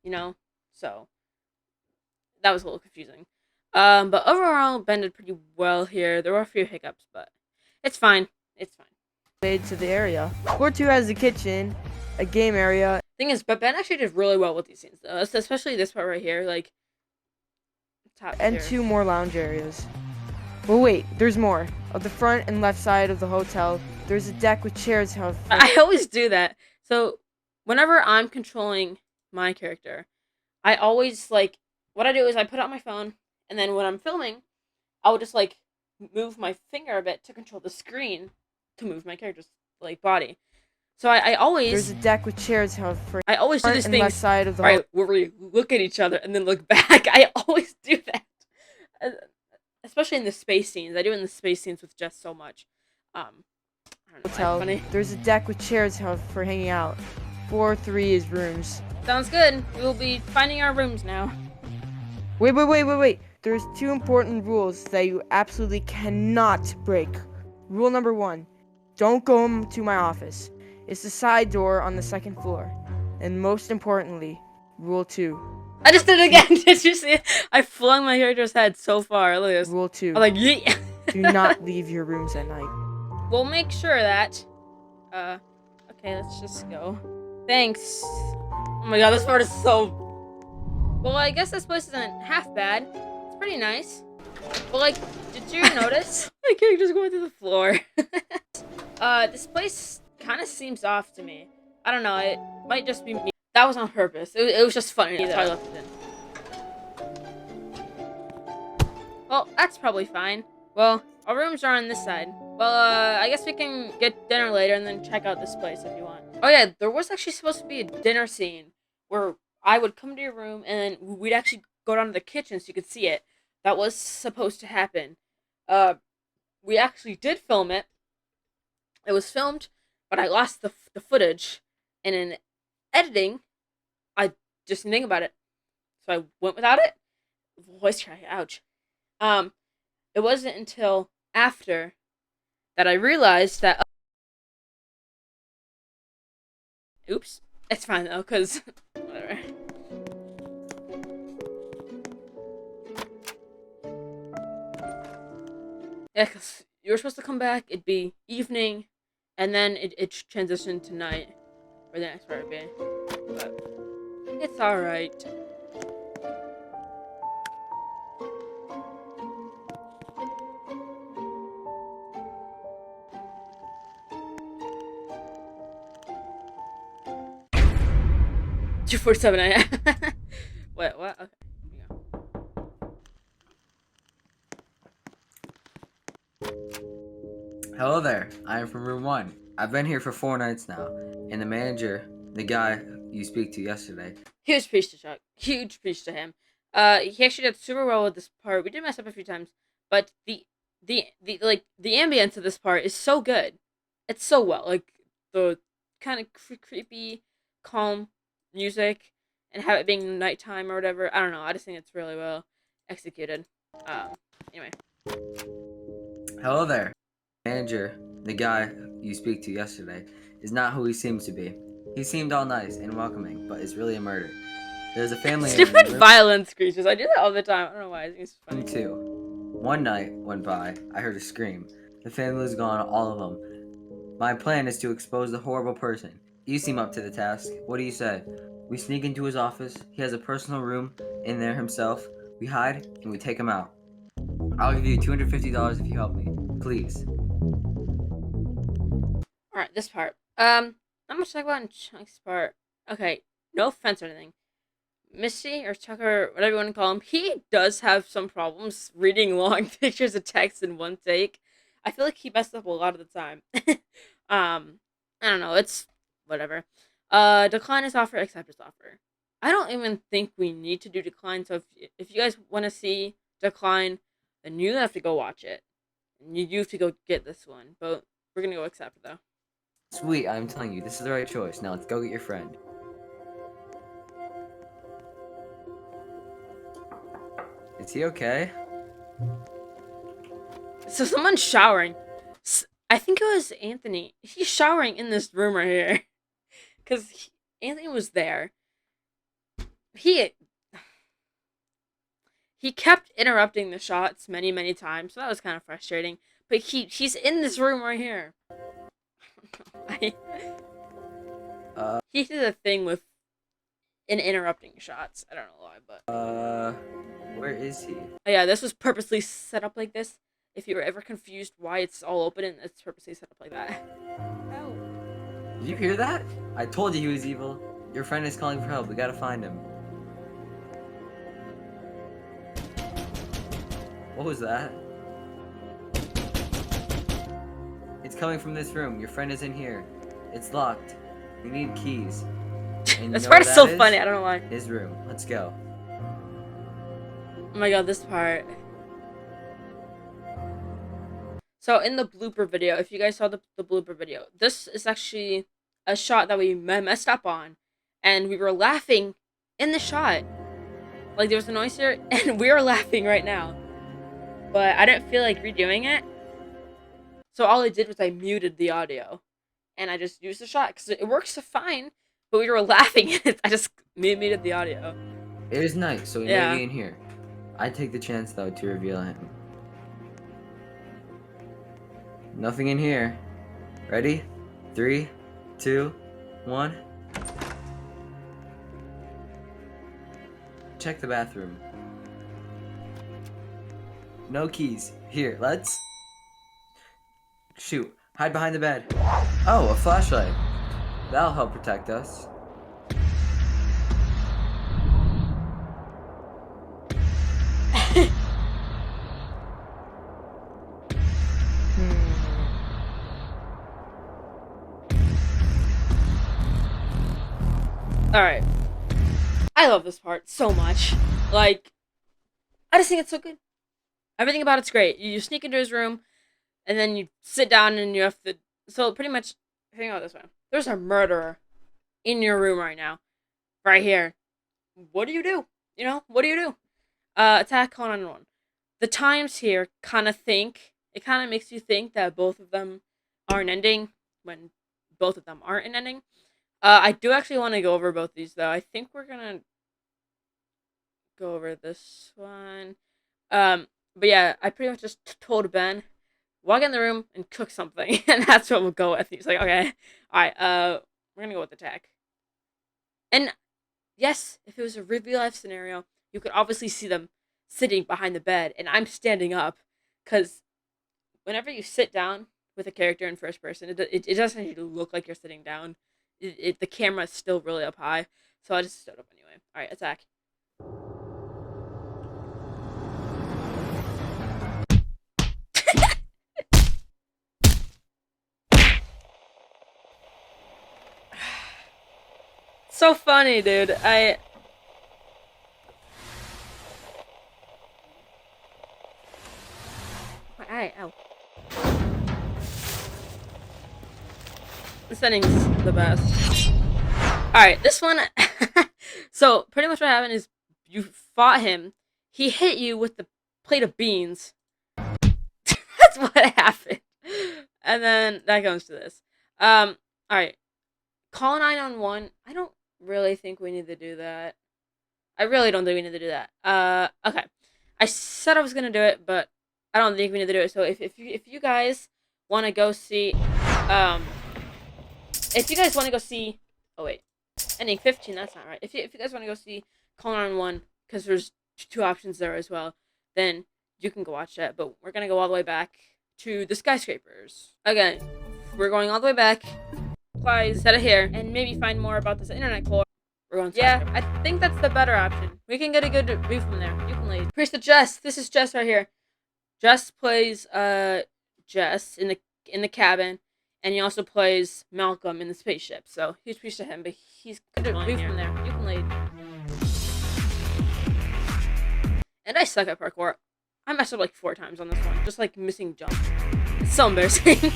You know? So, that was a little confusing. But overall, Ben did pretty well here. There were a few hiccups, but it's fine. It's fine. Related to the area. Floor 2 has the kitchen, a game area. Thing is, but Ben actually did really well with these scenes, though. Especially this part right here, like top And tier. 2 more lounge areas. Well, wait, there's more. At the front and left side of the hotel, there's a deck with chairs. I always do that. So, whenever I'm controlling my character, I always, like, what I do is I put out my phone, and then when I'm filming, I will just, like, move my finger a bit to control the screen to move my character's, like, body. So I always... There's a deck with chairs. I always do front this and thing, left side of the right, where we look at each other and then look back. I always do that. Especially in the space scenes. I do it in the space scenes with Jess so much. I don't know, hotel. funny. There's a deck with chairs for hanging out. Floor 3 is rooms. Sounds good. We will be finding our rooms now. Wait. There's 2 important rules that you absolutely cannot break. Rule number 1, don't go to my office. It's the side door on the 2nd floor. And most importantly, rule 2. I just did it again. Did you see it? I flung my character's head so far. Look at this. Rule 2. I'm like, yeah. Do not leave your rooms at night. We'll make sure that. Okay, let's just go. Thanks. Oh my god, this part is so. Well, I guess this place isn't half bad. It's pretty nice. But, like, did you notice? My character's going through the floor. This place kind of seems off to me. I don't know, it might just be me. That was on purpose. It was just funny. That's why I left it in. Well, that's probably fine. Well, our rooms are on this side. Well, I guess we can get dinner later and then check out this place if you want. Oh yeah, there was actually supposed to be a dinner scene where I would come to your room and then we'd actually go down to the kitchen so you could see it. That was supposed to happen. We actually did film it. It was filmed, but I lost the footage. And in editing, I just didn't think about it. So I went without it. Voice crack, ouch. It wasn't until after that I realized that... Oops. It's fine though, because... whatever. Yeah, because you were supposed to come back, it'd be evening, and then it transitioned to night, where the next part would be. But it's alright. $2:47 a.m. Wait, what? Okay. Here we go. Hello there, I am from room 1. I've been here for 4 nights now, and the manager, the guy you speak to yesterday. Huge preach to Chuck. Huge preach to him. He actually did super well with this part. We did mess up a few times, but the ambience of this part is so good. It's so well, like the kind of creepy, calm music, and have it being nighttime or whatever. I don't know. I just think it's really well executed. Anyway. Hello there. Manager, the guy you speak to yesterday, is not who he seems to be. He seemed all nice and welcoming, but it's really a murder. There's a family Stupid in room violence creatures. I do that all the time. I don't know why. I think it's funny. 2. One night went by, I heard a scream. The family was gone, all of them. My plan is to expose the horrible person. You seem up to the task. What do you say? We sneak into his office. He has a personal room in there himself. We hide and we take him out. I'll give you $250 if you help me. Please. Alright, this part. Not much to talk about in Chunk's part. Okay, no offense or anything. Misty, or Chucker, whatever you want to call him, he does have some problems reading long pictures of text in one take. I feel like he messed up a lot of the time. I don't know, it's whatever. Decline his offer, accept his offer. I don't even think we need to do decline, so if you guys want to see decline, then you have to go watch it. And you have to go get this one, but we're gonna go accept, though. Sweet, I'm telling you, this is the right choice. Now let's go get your friend. Is he okay? So someone's showering. I think it was Anthony. He's showering in this room right here. Because Anthony was there. He kept interrupting the shots many, many times. So that was kind of frustrating. But he's in this room right here. He did a thing with interrupting shots. I don't know why, but... Where is he? Oh, yeah, this was purposely set up like this. If you were ever confused why it's all open, and it's purposely set up like that. Oh. Did you hear that? I told you he was evil. Your friend is calling for help. We gotta find him. What was that? It's coming from this room. Your friend is in here. It's locked. We need keys. And This part is that so funny, I don't know why. His room. Let's go. Oh my god, this part. So in the blooper video, if you guys saw the blooper video, this is actually a shot that we messed up on. And we were laughing in the shot. Like, there was a noise here, and we were laughing right now. But I didn't feel like redoing it. So all I did was I muted the audio. And I just used the shot, because it works fine. But we were laughing at it. I just muted the audio. It is night, so he may be in here. I take the chance, though, to reveal him. Nothing in here. Ready? 3, 2, 1. Check the bathroom. No keys. Here, let's... Shoot. Hide behind the bed. Oh, a flashlight. That'll help protect us. Alright. I love this part so much. Like, I just think it's so good. Everything about it's great. You sneak into his room, and then you sit down and you have to... So, pretty much, think about it this way. There's a murderer in your room right now. Right here. What do you do? You know, what do you do? Attack call 911. The times here kind of think... It kind of makes you think that both of them are an ending, when both of them aren't an ending. I do actually want to go over both these, though. I think we're gonna go over this one. But yeah, I pretty much just told Ben, walk in the room and cook something, and that's what we'll go with. He's like, okay, alright, we're gonna go with attack. And yes, if it was a real life scenario, you could obviously see them sitting behind the bed, and I'm standing up, because whenever you sit down with a character in first person, it doesn't need to look like you're sitting down. The camera is still really up high, so I just stood up anyway. Alright, attack. So funny, dude. Ow. This ending's the best. Alright, this one... So, pretty much what happened is you fought him. He hit you with the plate of beans. That's what happened. And then that comes to this. Alright. Call 911. I don't really think we need to do that. I really don't think we need to do that. Okay. I said I was gonna do it, but I don't think we need to do it. So if you guys want to go see... if you guys want to go see, oh wait, ending 15, that's not right. If you guys want to go see Call 911, because there's 2 options there as well, then you can go watch that. But we're gonna go all the way back to the skyscrapers. Again, we're going all the way back. Supplies, set it here, and maybe find more about this internet core. We're going. Yeah, I think that's the better option. We can get a good view from there. You can lead. Here's the Jess. This is Jess right here. Jess plays Jess in the cabin, and he also plays Malcolm in the spaceship. So huge piece to him, but he's good at view from there. You can lead. And I suck at parkour. I messed up like 4 times on this one, just like missing jump. It's so embarrassing.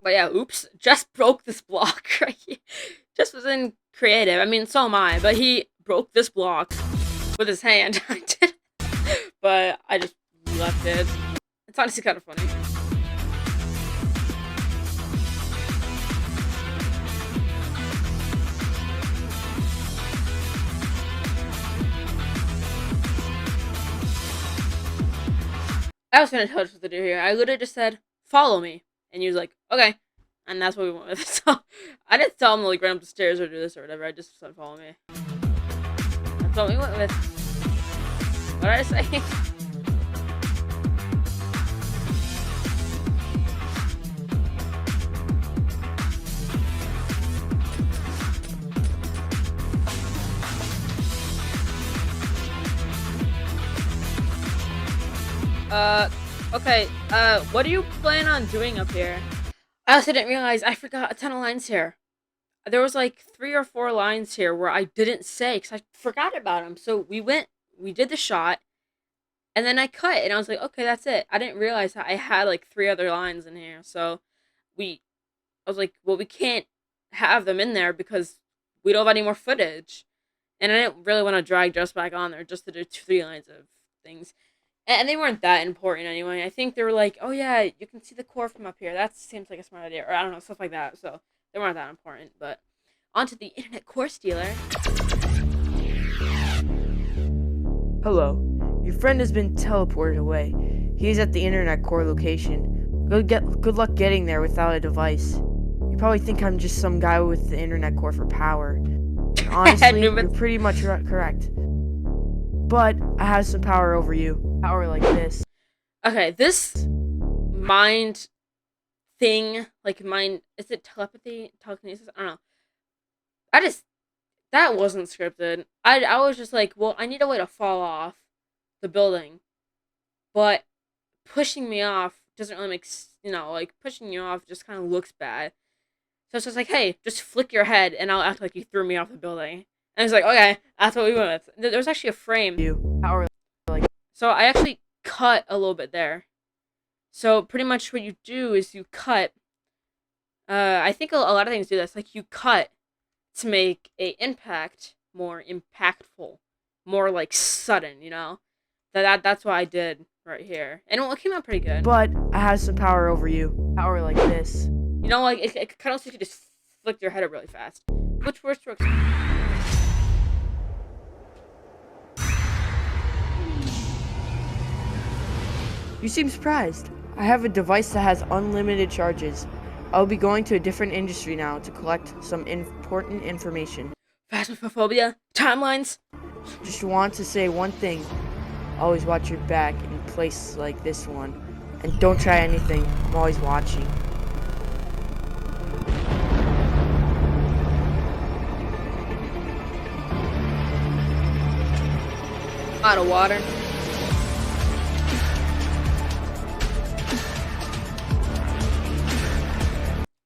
But yeah, oops, just broke this block right here. Just was in creative. I mean, so am I, but he broke this block with his hand. I did, but I just left it. It's honestly kind of funny. I was gonna tell us what to do here. I literally just said, "Follow me." And he was like, okay. And that's what we went with. So I didn't tell him to like run up the stairs or do this or whatever. I just said follow me. That's what we went with. What did I say? Okay, what do you plan on doing up here? I also didn't realize I forgot a ton of lines here. There was like 3 or 4 lines here where I didn't say because I forgot about them. So we did the shot, and then I cut, and I was like, okay, that's it. I didn't realize that I had like 3 other lines in here. So I was like, well, we can't have them in there because we don't have any more footage. And I didn't really want to drag Just back on there just to do 3 lines of things. And they weren't that important anyway. I think they were like, oh yeah, you can see the core from up here. That seems like a smart idea. Or I don't know, stuff like that. So they weren't that important. But onto the internet core stealer. Hello. Your friend has been teleported away. He's at the internet core location. Good luck getting there without a device. You probably think I'm just some guy with the internet core for power. Honestly, you're pretty much correct. But I have some power over you. Power like this. Okay, this mind thing, like mind, is it telepathy, telekinesis? I don't know. That wasn't scripted. I was just like, well, I need a way to fall off the building, but pushing me off doesn't really make, like pushing you off just kind of looks bad. So it's just like, hey, just flick your head and I'll act like you threw me off the building. And it's like, okay, that's what we went with. There was actually a frame. Power like. So I actually cut a little bit there. So pretty much what you do is you cut. I think a lot of things do this. Like you cut to make a impact more impactful, more like sudden. That's what I did right here, and it came out pretty good. But I have some power over you. Power like this. Like it kind of looks like you just flicked your head up really fast. Which works. You seem surprised. I have a device that has unlimited charges. I'll be going to a different industry now to collect some important information. Phasmophobia? Timelines? Just want to say one thing. Always watch your back in places like this one. And don't try anything. I'm always watching. Out of water.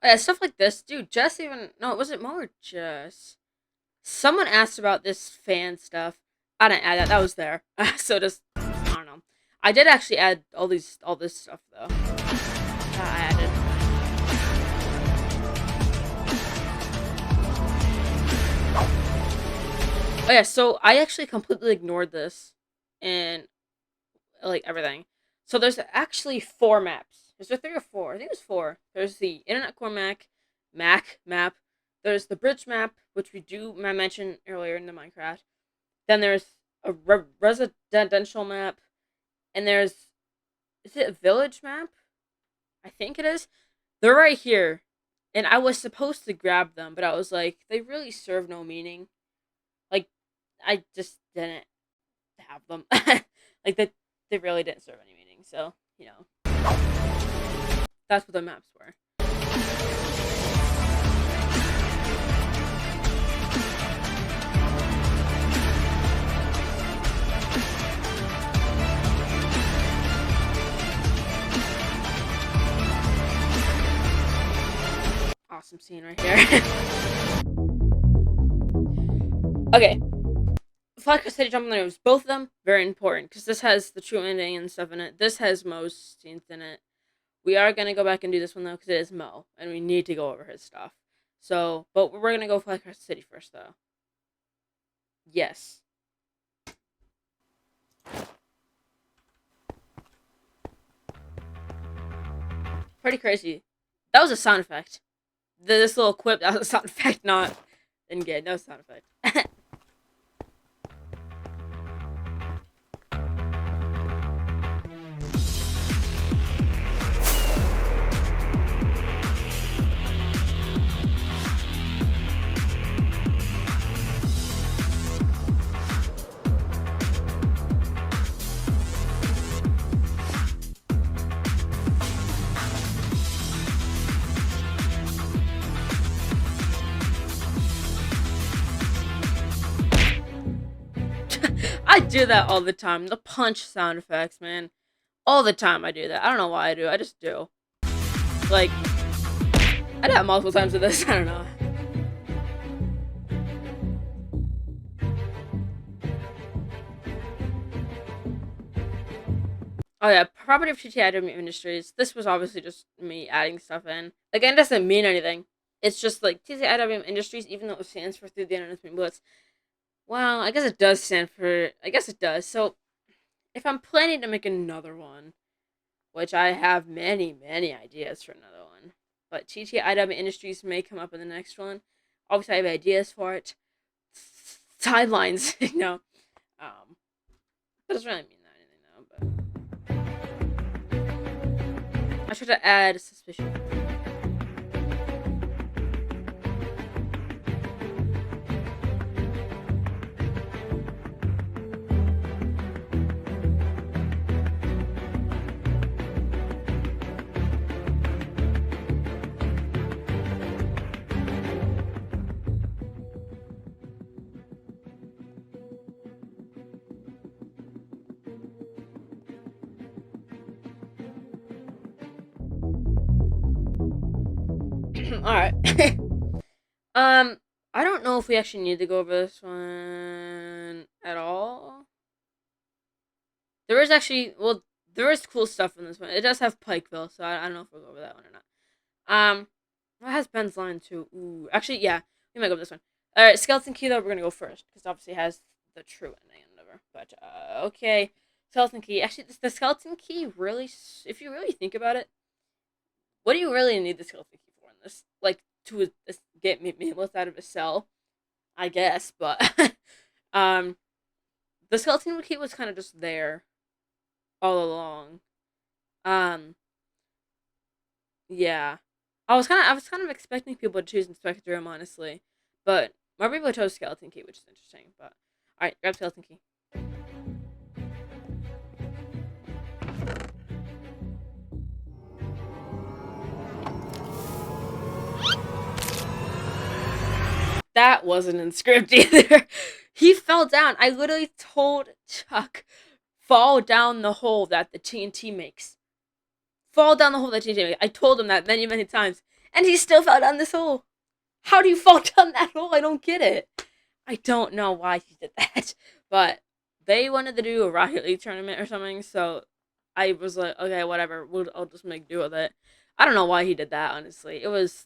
Yeah, stuff like this. Dude, Jess even... No, it wasn't more Jess. Someone asked about this fan stuff. I didn't add that. That was there. So just... I don't know. I did actually add all this stuff, though. I added. Oh, yeah, so I actually completely ignored this. And... like, everything. So there's actually 4 maps. Is there 3 or 4? I think it was 4. There's the Internet Core Mac map. There's the bridge map, which I mentioned earlier in the Minecraft. Then there's a residential map, and is it a village map? I think it is. They're right here, and I was supposed to grab them, but I was like, they really serve no meaning. Like, I just didn't have them. Like, they really didn't serve any meaning, so, you know. That's what the maps were. Awesome scene right here. Okay. Flash City Jump on the Roofs. Both of them, very important, because this has the true ending and stuff in it. This has Mo's scenes in it. We are going to go back and do this one, though, because it is Mo, and we need to go over his stuff. So, but we're going to go Flash City first, though. Yes. Pretty crazy. That was a sound effect. This little quip, that was a sound effect, not in-game. No sound effect. I do that all the time. The punch sound effects, man. All the time I do that. I don't know why I do. I just do. Like, I did that multiple times with this. I don't know. Oh yeah, property of TTI Industries. This was obviously just me adding stuff in. Again, it doesn't mean anything. It's just like TTI Industries, even though it stands for Through the Internet with MemeBlitz. Well, I guess it does stand for... I guess it does. So, if I'm planning to make another one, which I have many, many ideas for another one, but TTIW Industries may come up in the next one. Obviously, I have ideas for it. Sidelines, you know. Doesn't really mean that anything, though, but... I try to add suspicion. Alright. I don't know if we actually need to go over this one at all. There is actually, well, there is cool stuff in this one. It does have Pikeville, so I don't know if we'll go over that one or not. It has Ben's line too. Ooh, actually, yeah, we might go over this one. Alright, Skeleton Key, though, we're gonna go first, because obviously it has the true ending and whatever. But, okay. Skeleton Key. Actually, the Skeleton Key really, if you really think about it, what do you really need the Skeleton Key for in this? Like, to get MemeBlitz out of his cell, I guess, but, the Skeleton Key was kind of just there all along. Yeah. I was kind of expecting people to choose Inspector Room, honestly, but more people chose Skeleton Key, which is interesting, but, alright, grab Skeleton Key. That wasn't in script either. He fell down. I literally told Chuck, fall down the hole that the TNT makes. Fall down the hole that TNT makes. I told him that many, many times. And he still fell down this hole. How do you fall down that hole? I don't get it. I don't know why he did that. But they wanted to do a Rocket League tournament or something. So I was like, okay, whatever. I'll just make do with it. I don't know why he did that, honestly. It was...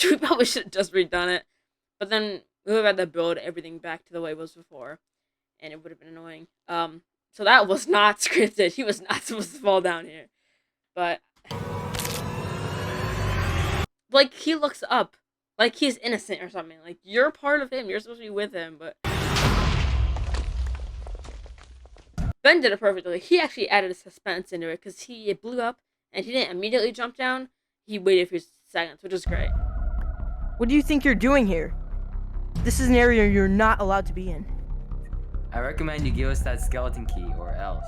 We probably should have just redone it. But then we would have had to build everything back to the way it was before. And it would have been annoying. So that was not scripted. He was not supposed to fall down here. But Like, he looks up. Like, he's innocent or something. Like, you're part of him. You're supposed to be with him, but... Ben did it perfectly. He actually added a suspense into it, because it blew up, and he didn't immediately jump down. He waited a few seconds, which is great. What do you think you're doing here? This is an area you're not allowed to be in. I recommend you give us that skeleton key, or else.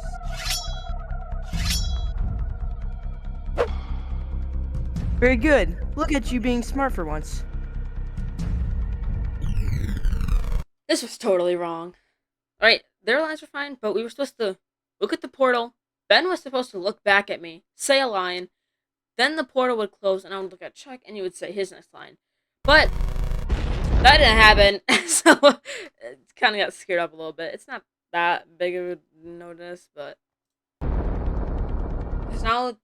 Very good. Look at you being smart for once. This was totally wrong. Alright, their lines were fine, but we were supposed to look at the portal. Ben was supposed to look back at me, say a line, then the portal would close, and I would look at Chuck, and he would say his next line. But that didn't happen, so it kind of got scared up a little bit. It's not that big of a notice, but... Because now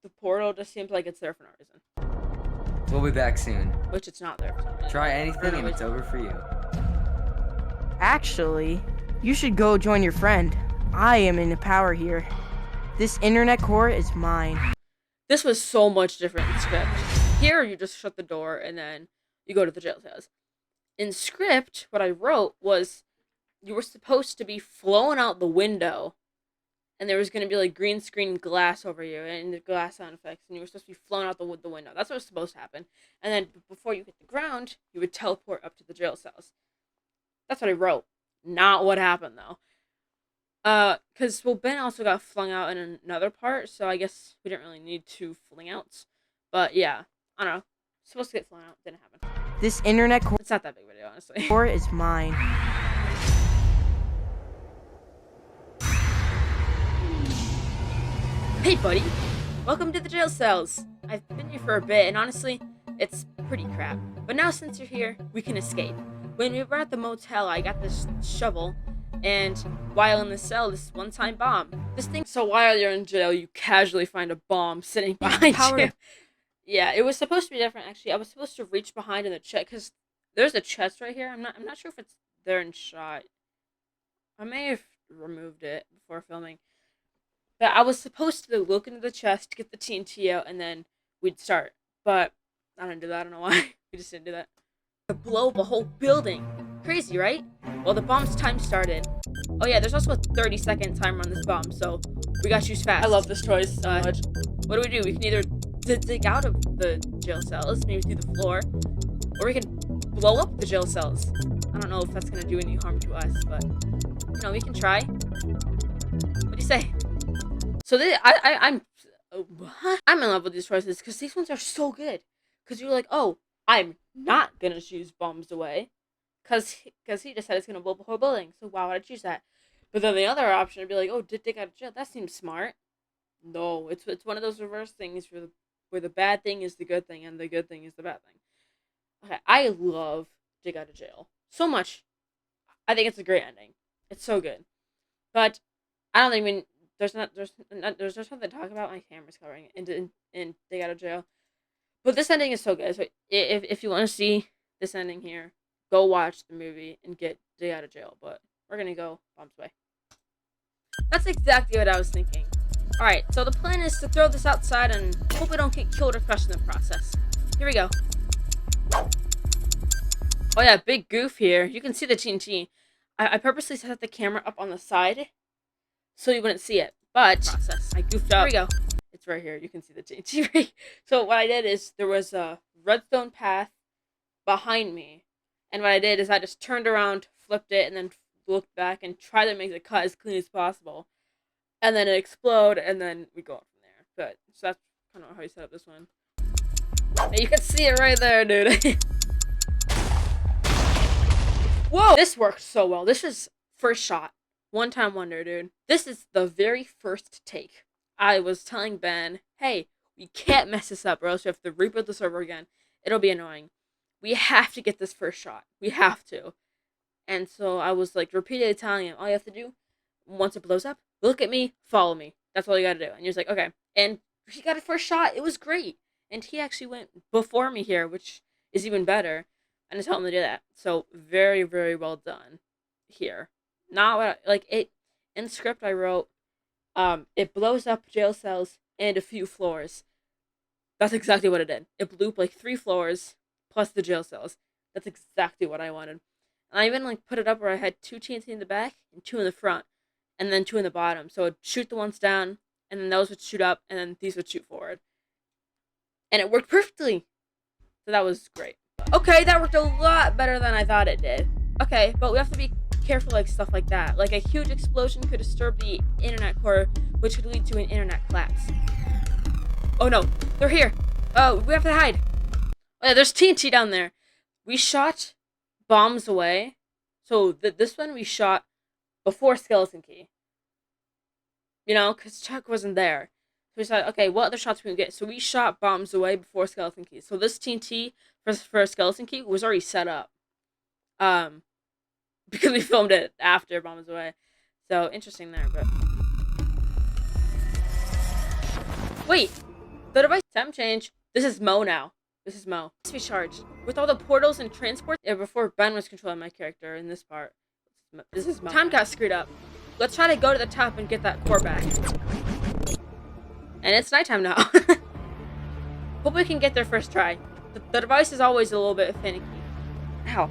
the portal just seems like it's there for no reason. We'll be back soon. Which it's not there for some reason. Try anything and it's over for you. Actually, you should go join your friend. I am in the power here. This internet core is mine. This was so much different in script. Here, you just shut the door and then you go to the jail cells. In script, what I wrote was you were supposed to be flown out the window, and there was going to be like green screen glass over you and the glass sound effects, and you were supposed to be flown out the window. That's what was supposed to happen. And then before you hit the ground, you would teleport up to the jail cells. That's what I wrote. Not what happened, though. Because, well, Ben also got flung out in another part, so I guess we didn't really need 2 fling outs. But, yeah. I don't know. Supposed to get flown out. Didn't happen. This internet core It's not that big of a deal, honestly. is mine. Hey, buddy. Welcome to the jail cells. I've been here for a bit, and honestly, it's pretty crap. But now since you're here, we can escape. When we were at the motel, I got this shovel, and while in the cell, this one-time bomb. So while you're in jail, you casually find a bomb sitting behind you. Yeah, it was supposed to be different, actually. I was supposed to reach behind in the chest, because there's a chest right here. I'm not sure if it's there in shot. I may have removed it before filming. But I was supposed to look into the chest, get the TNT out, and then we'd start. But I didn't do that. I don't know why. We just didn't do that. To blow up a whole building. Crazy, right? Well, the bomb's time started. Oh yeah, there's also a 30-second timer on this bomb, so we gotta choose fast. I love this choice so much. What do? We can either dig out of the jail cells, maybe through the floor, or we can blow up the jail cells. I don't know if that's gonna do any harm to us, but you know, we can try. What do you say? So I'm in love with these choices because these ones are so good. Because you're like, oh, I'm not gonna choose bombs away, because he just said it's gonna blow up a whole building. So why would I choose that? But then the other option would be like, oh, did dig out of jail? That seems smart. No, it's one of those reverse things where the bad thing is the good thing and the good thing is the bad thing. Okay, I love dig out of jail so much. I think it's a great ending. It's so good, but I don't even. There's nothing to talk about. My camera's covering it and dig out of jail. But this ending is so good. So if you want to see this ending here, go watch the movie and get dig out of jail. But we're gonna go bombs away. That's exactly what I was thinking. All right, so the plan is to throw this outside and hope we don't get killed or crushed in the process. Here we go. Oh yeah, big goof here. You can see the TNT. I purposely set the camera up on the side so you wouldn't see it, but I goofed up. Here we go. It's right here. You can see the TNT. So what I did is there was a redstone path behind me, and what I did is I just turned around, flipped it, and then looked back and tried to make the cut as clean as possible, and then it exploded, and then we go up from there. But so that's kind of how you set up this one. And you can see it right there, dude. Whoa! This worked so well. This is first shot. One-time wonder, dude. This is the very first take. I was telling Ben, hey, we can't mess this up or else we have to reboot the server again. It'll be annoying. We have to get this first shot. We have to. And so I was like repeatedly telling him, all you have to do, once it blows up, look at me, follow me. That's all you gotta do. And he was like, okay. And he got a first shot. It was great. And he actually went before me here, which is even better. And I told him to do that. So very, very well done here. Not what like it in the script I wrote, it blows up jail cells and a few floors. That's exactly what it did. It blew up like 3 floors plus the jail cells. That's exactly what I wanted. And I even like put it up where I had 2 TNT in the back and 2 in the front, and then 2 in the bottom. So it'd shoot the ones down, and then those would shoot up, and then these would shoot forward. And it worked perfectly. So that was great. Okay, that worked a lot better than I thought it did. Okay, but we have to be careful like stuff like that. Like a huge explosion could disturb the internet core, which could lead to an internet collapse. Oh no, they're here. Oh, we have to hide. Oh yeah, there's TNT down there. We shot bombs away. So this one we shot before Skeleton Key. You know, because Chuck wasn't there. So we said, okay, what other shots can we get? So we shot bombs away before Skeleton Key. So this TNT for Skeleton Key was already set up. Because we filmed it after bombs away. So interesting there, but wait, the device temp change. This is Mo now. This is Mo. Let's be charged with all the portals and transport. Yeah, before Ben was controlling my character in this part. This is Mo. Time got screwed up. Let's try to go to the top and get that core back. And it's nighttime now. Hope we can get there first try. The device is always a little bit finicky. Ow.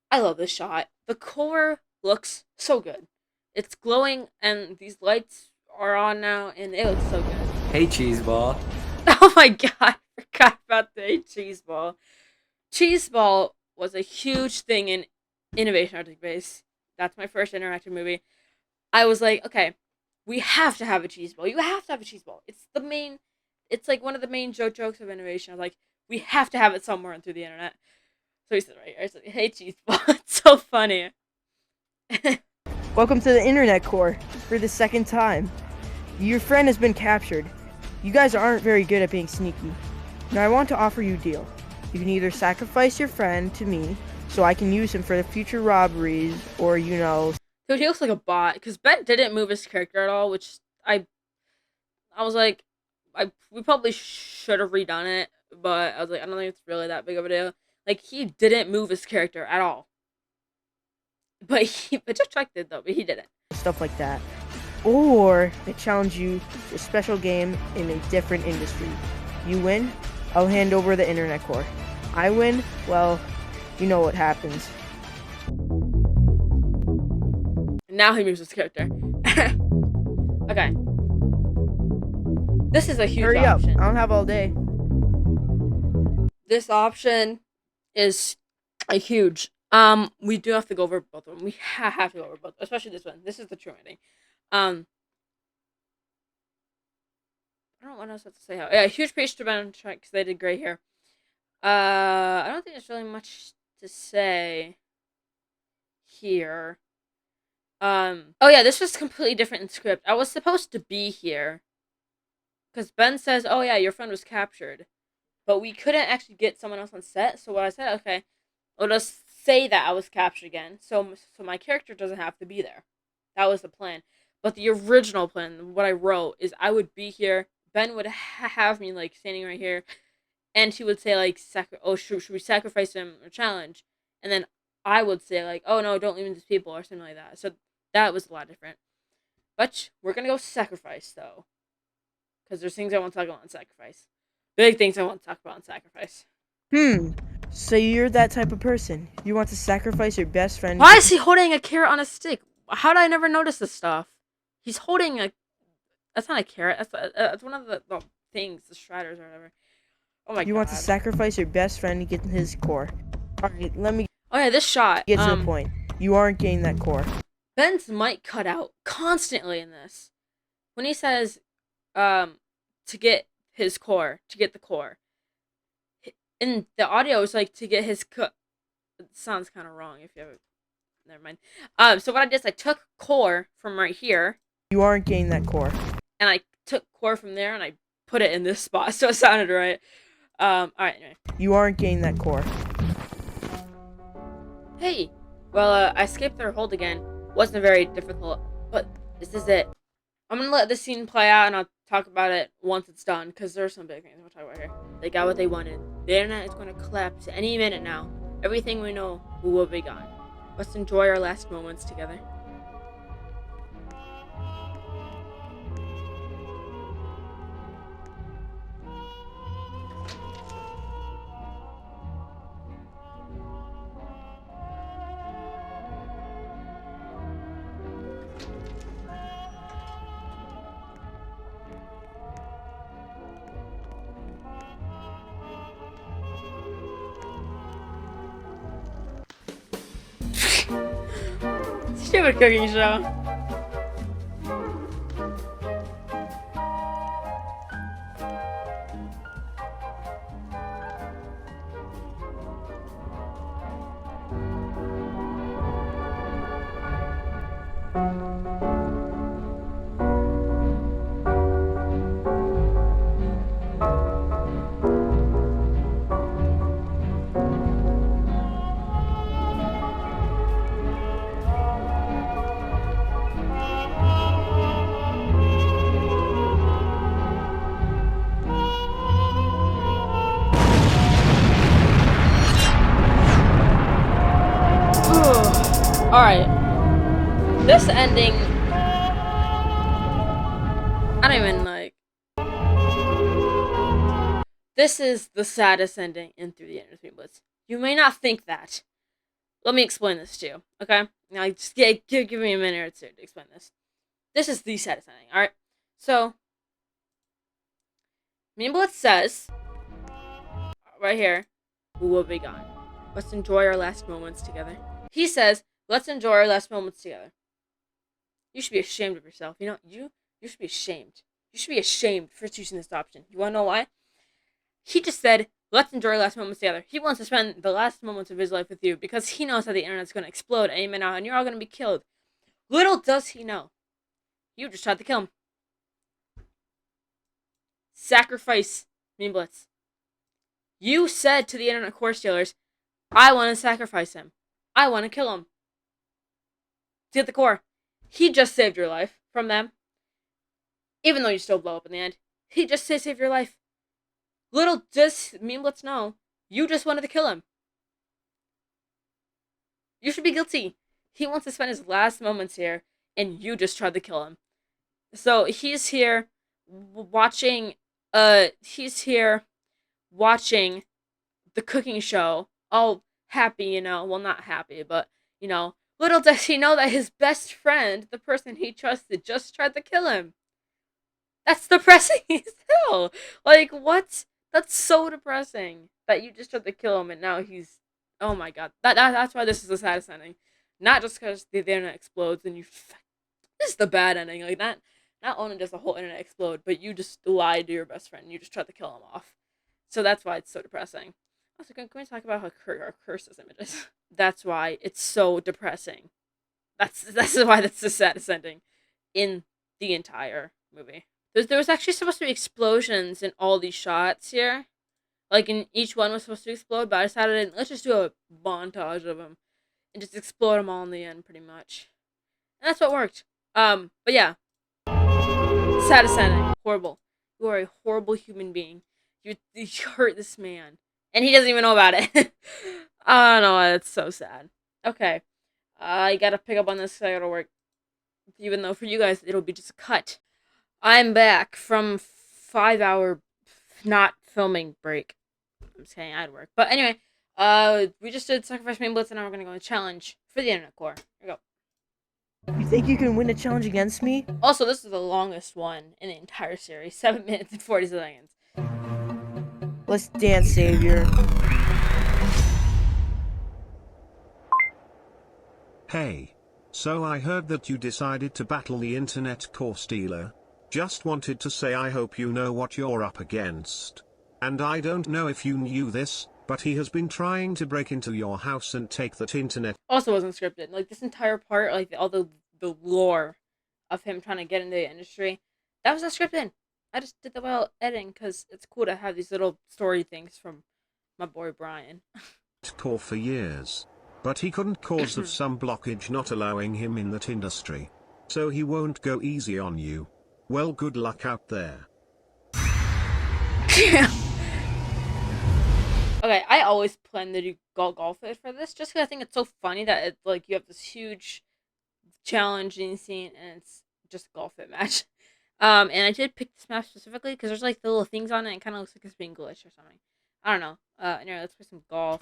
I love this shot. The core looks so good. It's glowing, and these lights are on now, and it looks so good. Hey, Cheeseball. Oh my god, I forgot about the Cheeseball. Cheeseball was a huge thing in Innovation Arctic Base. That's my first interactive movie. I was like, okay, we have to have a Cheeseball. You have to have a Cheeseball. It's like one of the main jokes of Innovation. I was like, we have to have it somewhere through the internet. So he said right here, I said, hey, Cheeseball. It's so funny. Welcome to the internet core for the second time. Your friend has been captured. You guys aren't very good at being sneaky. Now I want to offer you a deal. You can either sacrifice your friend to me so I can use him for the future robberies, or Dude, he looks like a bot, because Ben didn't move his character at all, which I was like, we probably should have redone it, but I was like, I don't think it's really that big of a deal. Like, he didn't move his character at all. But Chuck did, though, but he didn't. stuff like that. Or they challenge you to a special game in a different industry. You win, I'll hand over the internet core. I win, well, you know what happens. Now he moves his character. Okay. This is a huge Hurry option. up, I don't have all day. This option is a huge. We do have to go over both of them. We have to go over both, especially this one. This is the true ending. I don't know what else I have to say. Yeah, huge praise to Ben because they did great here. I don't think there's really much to say here. Oh yeah, this was completely different in script. I was supposed to be here because Ben says, "Oh yeah, your friend was captured," but we couldn't actually get someone else on set. So what I said, okay, I'll just say that I was captured again, so my character doesn't have to be there. That was the plan. But the original plan, what I wrote, is I would be here. Ben would have me like standing right here, and he would say like, should we sacrifice him or challenge? And then I would say like, oh no, don't leave these people or something like that. So that was a lot different. But we're gonna go sacrifice though, because there's things I want to talk about on sacrifice. Big things I want to talk about on sacrifice. So you're that type of person. You want to sacrifice your best friend. Why is he holding a carrot on a stick? How did I never notice this stuff? He's holding a. That's not a carrot. That's one of the things, the Striders or whatever. Oh my god. You want to sacrifice your best friend to get his core. Alright, let me Oh yeah, this shot. get to the point. You aren't getting that core. Ben's mic cut out constantly in this. When he says, to get his core, to get the core. In the audio, it's like to get his It sounds kind of wrong if you have it. Never mind. So what I did is I took core from right here. You aren't getting that core. And I took core from there and I put it in this spot, so it sounded right. Alright, anyway. You aren't getting that core. Hey! Well, I escaped their hold again. Wasn't very difficult, but this is it. I'm gonna let this scene play out and I'll talk about it once it's done, because there's some big things we'll talk about here. They got what they wanted. The internet is gonna collapse any minute now. Everything we know will be gone. Let's enjoy our last moments together. Stupid cooking show. Alright. This ending... I don't even like... This is the saddest ending in Through the End with MemeBlitz. You may not think that. Let me explain this to you, okay? Now, just give me a minute or two to explain this. This is the saddest ending, alright? So, MemeBlitz says, right here, we will be gone. Let's enjoy our last moments together. He says, let's enjoy our last moments together. You should be ashamed of yourself. You know, you should be ashamed. You should be ashamed for choosing this option. You wanna know why? He just said, let's enjoy our last moments together. He wants to spend the last moments of his life with you because he knows that the internet's gonna explode any minute now and you're all gonna be killed. Little does he know. You just tried to kill him. Sacrifice, MemeBlitz. You said to the internet core stealers, I want to sacrifice him. I want to kill him. To get the core. He just saved your life from them. Even though you still blow up in the end. He just saved your life. Little does MemeBlitz know, you just wanted to kill him. You should be guilty. He wants to spend his last moments here, and you just tried to kill him. So he's here watching, he's here watching the cooking show, all happy, you know, well, not happy, but, you know, little does he know that his best friend, the person he trusted, just tried to kill him. That's depressing as hell. Like, what? That's so depressing that you just tried to kill him and now he's, oh my god. That's why this is the saddest ending. Not just because the internet explodes and you, this is the bad ending. Like, not only does the whole internet explode, but you just lied to your best friend and you just tried to kill him off. So that's why it's so depressing. Also, can we talk about how our curses images? That's why it's so depressing. That's why that's the saddest ending in the entire movie. There was actually supposed to be explosions in all these shots here. Like, in each one was supposed to explode, but I decided, let's just do a montage of them. And just explode them all in the end, pretty much. And that's what worked. But yeah. Saddest ending. Horrible. You are a horrible human being. You hurt this man. And he doesn't even know about it. Oh, no, it's so sad. Okay. I gotta pick up on this, I gotta work. Even though for you guys, it'll be just a cut. I'm back from 5-hour not filming break. I'm just kidding, I had work. But anyway, we just did Sacrifice MemeBlitz and now we're gonna go on a challenge for the internet core. Here we go. You think you can win a challenge against me? Also, this is the longest one in the entire series. 7 minutes and 40 seconds. Let's dance, Savior. Hey. So I heard that you decided to battle the internet core stealer. Just wanted to say I hope you know what you're up against. And I don't know if you knew this, but he has been trying to break into your house and take that internet. Also wasn't scripted. Like, this entire part, like, all the lore of him trying to get into the industry, that was not scripted. I just did that while editing, because it's cool to have these little story things from my boy Brian. Core for years. But he couldn't cause of some blockage not allowing him in that industry. So he won't go easy on you. Well, good luck out there. Okay, I always plan to do golf it for this, just because I think it's so funny that it, like, you have this huge challenging scene and it's just a golf it match. And I did pick this map specifically because there's like the little things on it and it kind of looks like it's being glitched or something. I don't know. Anyway, let's play some golf.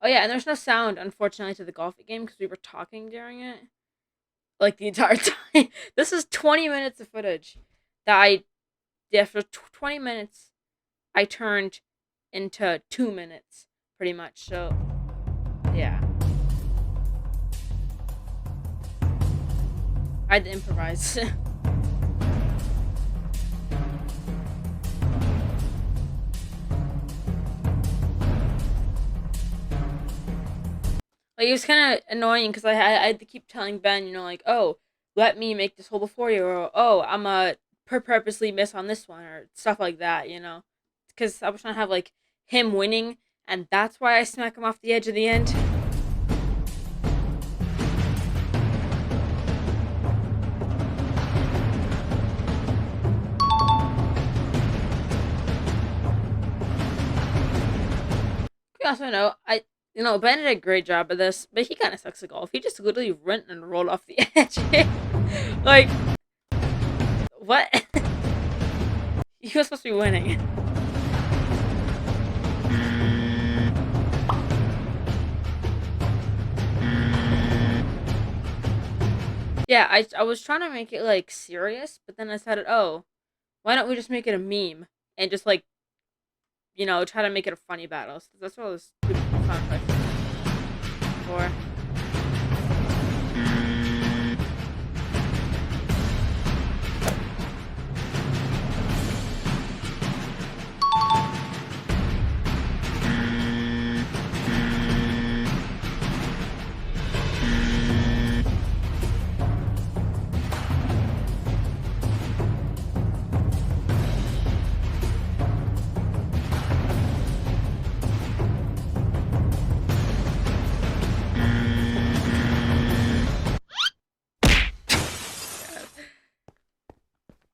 Oh yeah, and there's no sound, unfortunately, to the golf game because we were talking during it. Like, the entire time. This is 20 minutes of footage that after 20 minutes, I turned into 2 minutes, pretty much. So, yeah. I had to improvise. Like, it was kind of annoying because I had to keep telling Ben, you know, like, oh, let me make this hole before you, or oh, I'm purposely miss on this one, or stuff like that, you know, because I was trying to have like him winning, and that's why I smack him off the edge of the end. You also know, Ben did a great job of this, but he kind of sucks at golf. He just literally went and rolled off the edge. Like, what? He was supposed to be winning. Yeah, I was trying to make it, like, serious, but then I said, oh, why don't we just make it a meme? And just, like, you know, try to make it a funny battle. So that's what I was stupid sound effects for.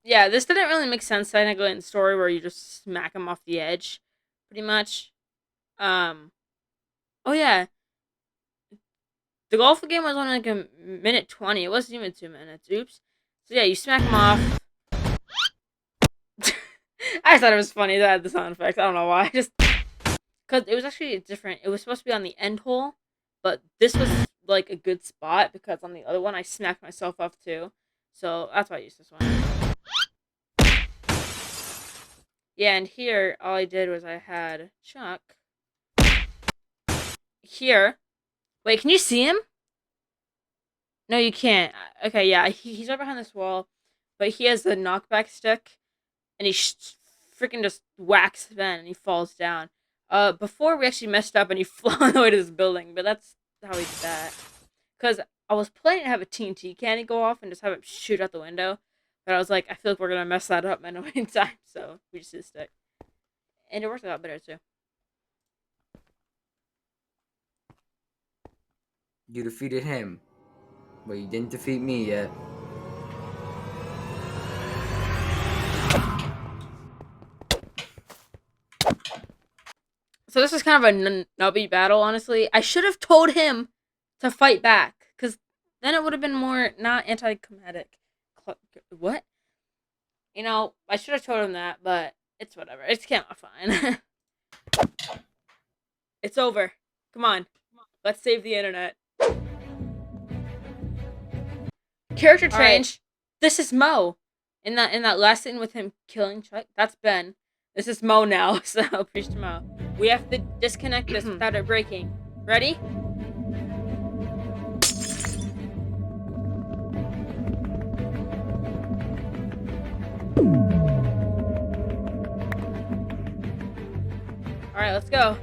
Yeah, this didn't really make sense technically in the story where you just smack him off the edge, pretty much. Oh yeah, the golf game was only like a minute 20. It wasn't even 2 minutes. Oops. So yeah, you smack him off. I just thought it was funny that I had the sound effects. I don't know why. Just because it was actually different. It was supposed to be on the end hole, but this was like a good spot because on the other one I smacked myself off too. So that's why I used this one. Yeah, and here, all I did was I had Chuck here. Wait, can you see him? No, you can't. Okay, yeah, he's right behind this wall, but he has the knockback stick, and he freaking just whacks Ben, and he falls down. Before we actually messed up, and he flew all the way to this building, but that's how he did that. Because I was planning to have a TNT cannon go off and just have it shoot out the window. But I was like, I feel like we're going to mess that up in a time, so we just did a stick. And it worked out better, too. You defeated him, but you didn't defeat me yet. So this is kind of a nubby battle, honestly. I should have told him to fight back, because then it would have been more not anti-comedic. What? You know, I should have told him that, but it's whatever. It's came out fine. It's over. Come on. Let's save the internet. Character change. Right. This is Mo. In that last scene with him killing Chuck, that's Ben. This is Mo now, so preach to Mo. We have to disconnect this without it breaking. Ready? Alright, let's go.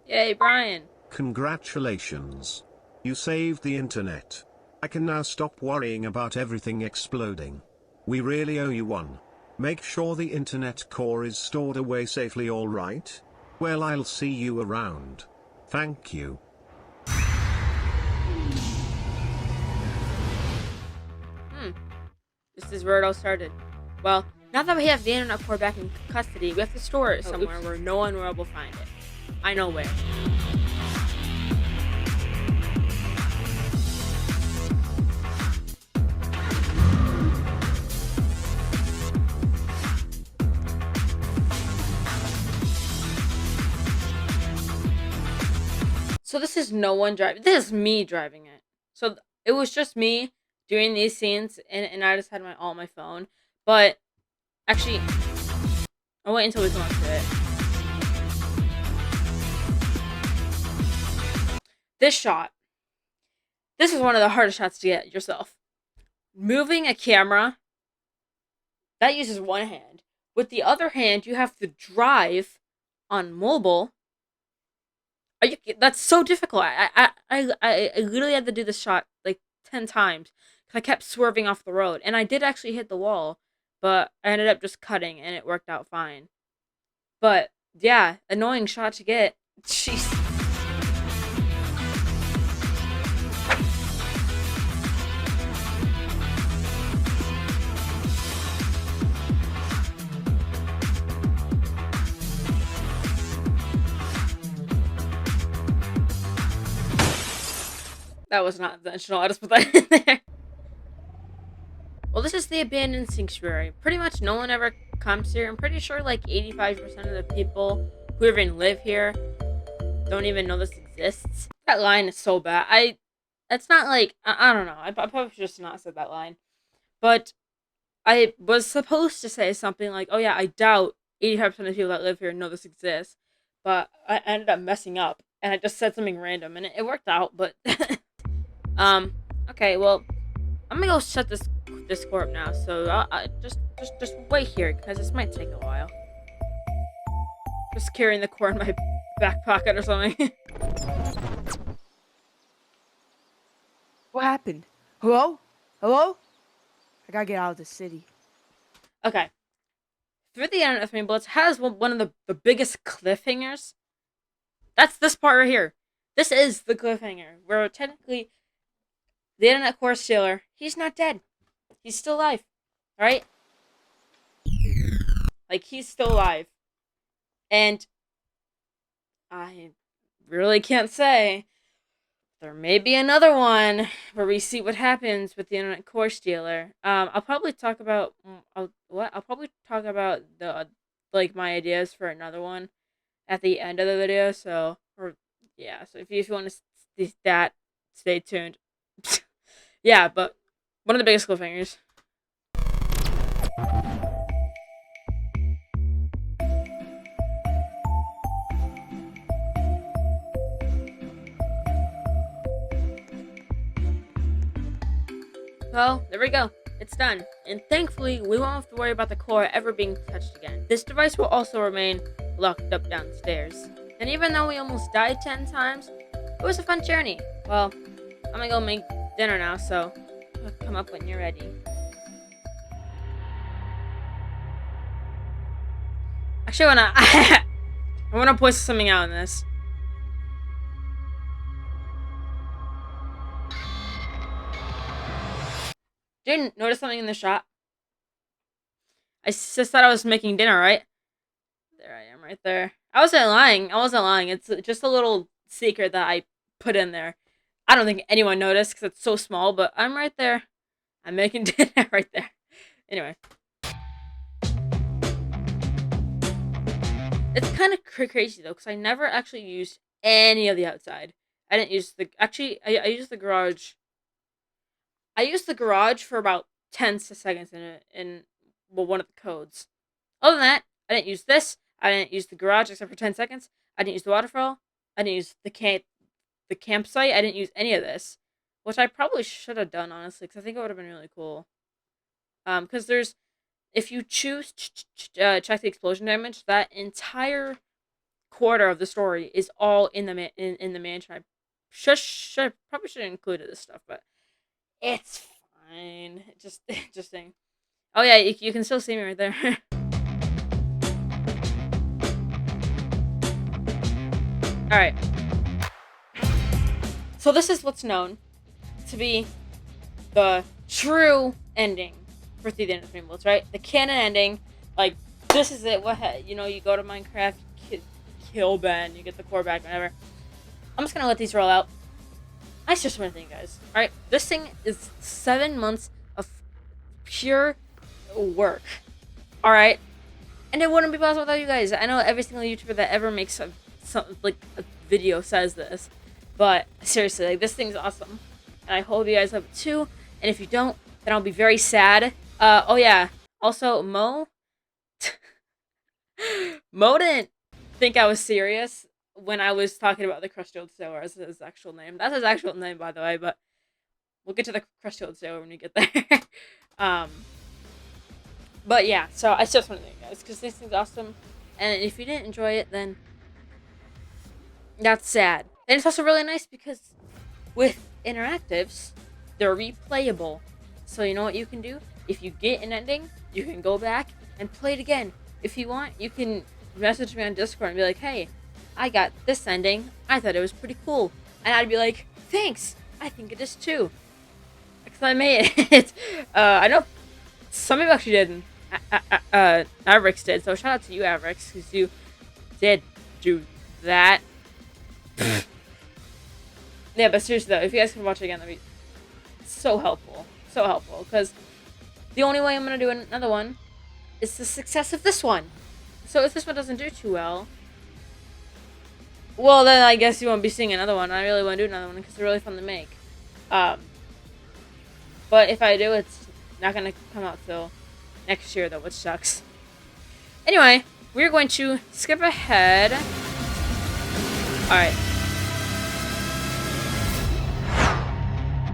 Yay, Brian. Congratulations. You saved the internet. I can now stop worrying about everything exploding. We really owe you one. Make sure the internet core is stored away safely, alright? Well, I'll see you around. Thank you. This is where it all started. Well, now that we have the internet core back in custody, we have to store it somewhere where no one will ever find it. I know where. So this is no one driving. This is me driving it. So it was just me doing these scenes, and I just had all my phone. But actually, I'll wait until we come up to it. This shot. This is one of the hardest shots to get yourself. Moving a camera, that uses one hand. With the other hand, you have to drive on mobile. That's so difficult. I literally had to do this shot like 10 times because I kept swerving off the road, and I did actually hit the wall, but I ended up just cutting, and it worked out fine. But yeah, annoying shot to get. Jeez. That was not intentional. I just put that in there. Well, this is the abandoned sanctuary. Pretty much no one ever comes here. I'm pretty sure like 85% of the people who even live here don't even know this exists. That line is so bad. It's not like, I don't know. I probably should just not said that line. But I was supposed to say something like, oh yeah, I doubt 85% of the people that live here know this exists. But I ended up messing up. And I just said something random. And it worked out, but... okay, well, I'm gonna go shut this core up now, so I just wait here, because this might take a while. Just carrying the core in my back pocket or something. What happened? Hello? Hello? I gotta get out of the city. Okay. Through the Internet with MemeBlitz has one of the biggest cliffhangers. That's this part right here. This is the cliffhanger, where technically the Internet core stealer, he's not dead. He's still alive. Alright? Like, he's still alive. And I really can't say. There may be another one where we see what happens with the Internet core stealer. I'll probably talk about the like my ideas for another one at the end of the video. So yeah. So if you want to see that, stay tuned. Yeah, but one of the biggest cliffhangers. Well, there we go. It's done. And thankfully, we won't have to worry about the core ever being touched again. This device will also remain locked up downstairs. And even though we almost died 10 times, it was a fun journey. Well, I'm gonna go make dinner now, so come up when you're ready. Actually, I wanna point something out in this. Didn't notice something in the shot? I just thought I was making dinner, right? There I am, right there. I wasn't lying. It's just a little secret that I put in there. I don't think anyone noticed because it's so small, but I'm right there. I'm making dinner right there. Anyway. It's kind of crazy, though, because I never actually used any of the outside. I didn't use the... Actually, I used the garage. I used the garage for about 10 seconds in one of the codes. Other than that, I didn't use this. I didn't use the garage except for 10 seconds. I didn't use the waterfall. I didn't use the campsite. I didn't use any of this, which I probably should have done, honestly, because I think it would have been really cool. Because if you choose check the explosion damage, that entire quarter of the story is all in the mansion. I probably should have included this stuff, but it's fine. Just interesting. Oh yeah, you can still see me right there. Alright. So this is what's known to be the true ending for Through the End of MemeBlitz, right? The canon ending. Like, this is it. You go to Minecraft, kill Ben, you get the core back, whatever. I'm just gonna let these roll out. I just want to thank you guys. Alright, this thing is 7 months of pure work. Alright? And it wouldn't be possible without you guys. I know every single YouTuber that ever makes a video says this. But seriously, like, this thing's awesome. And I hope you guys love it too. And if you don't, then I'll be very sad. Oh yeah. Also, Mo didn't think I was serious when I was talking about the crusty old sailor as his actual name. That's his actual name, by the way, but we'll get to the crusty old sailor when we get there. But yeah, so I just want to thank you guys because this thing's awesome. And if you didn't enjoy it, then that's sad. And it's also really nice because with interactives, they're replayable. So you know what you can do? If you get an ending, you can go back and play it again. If you want, you can message me on Discord and be like, hey, I got this ending. I thought it was pretty cool. And I'd be like, thanks. I think it is too. Because I made it. I know some people actually didn't. Avrix did. So shout out to you, Avrix, because you did do that. Yeah, but seriously though, if you guys can watch it again, that'd be so helpful. So helpful. Because the only way I'm going to do another one is the success of this one. So if this one doesn't do too well, well then I guess you won't be seeing another one. I really want to do another one because they're really fun to make. But if I do, it's not going to come out till next year though, which sucks. Anyway, we're going to skip ahead. Alright.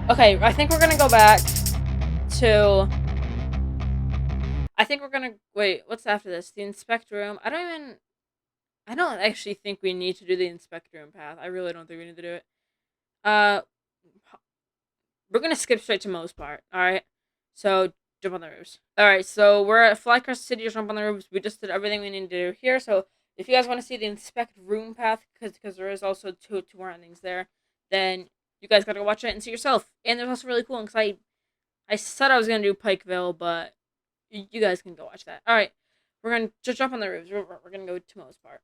Okay, I think we're going to go back to... Wait, what's after this? The inspect room. I don't actually think we need to do the inspect room path. I really don't think we need to do it. We're gonna skip straight to Mo's part, alright? So, jump on the roofs. Alright, so we're at Fly Across the City, jump on the roofs. We just did everything we need to do here, so if you guys want to see the inspect room path, because there is also two more endings there, then you guys gotta go watch it and see yourself. And there's also really cool, because I said I was gonna do Pikeville, but you guys can go watch that. Alright, we're gonna just jump on the roofs. We're gonna go to Mo's part.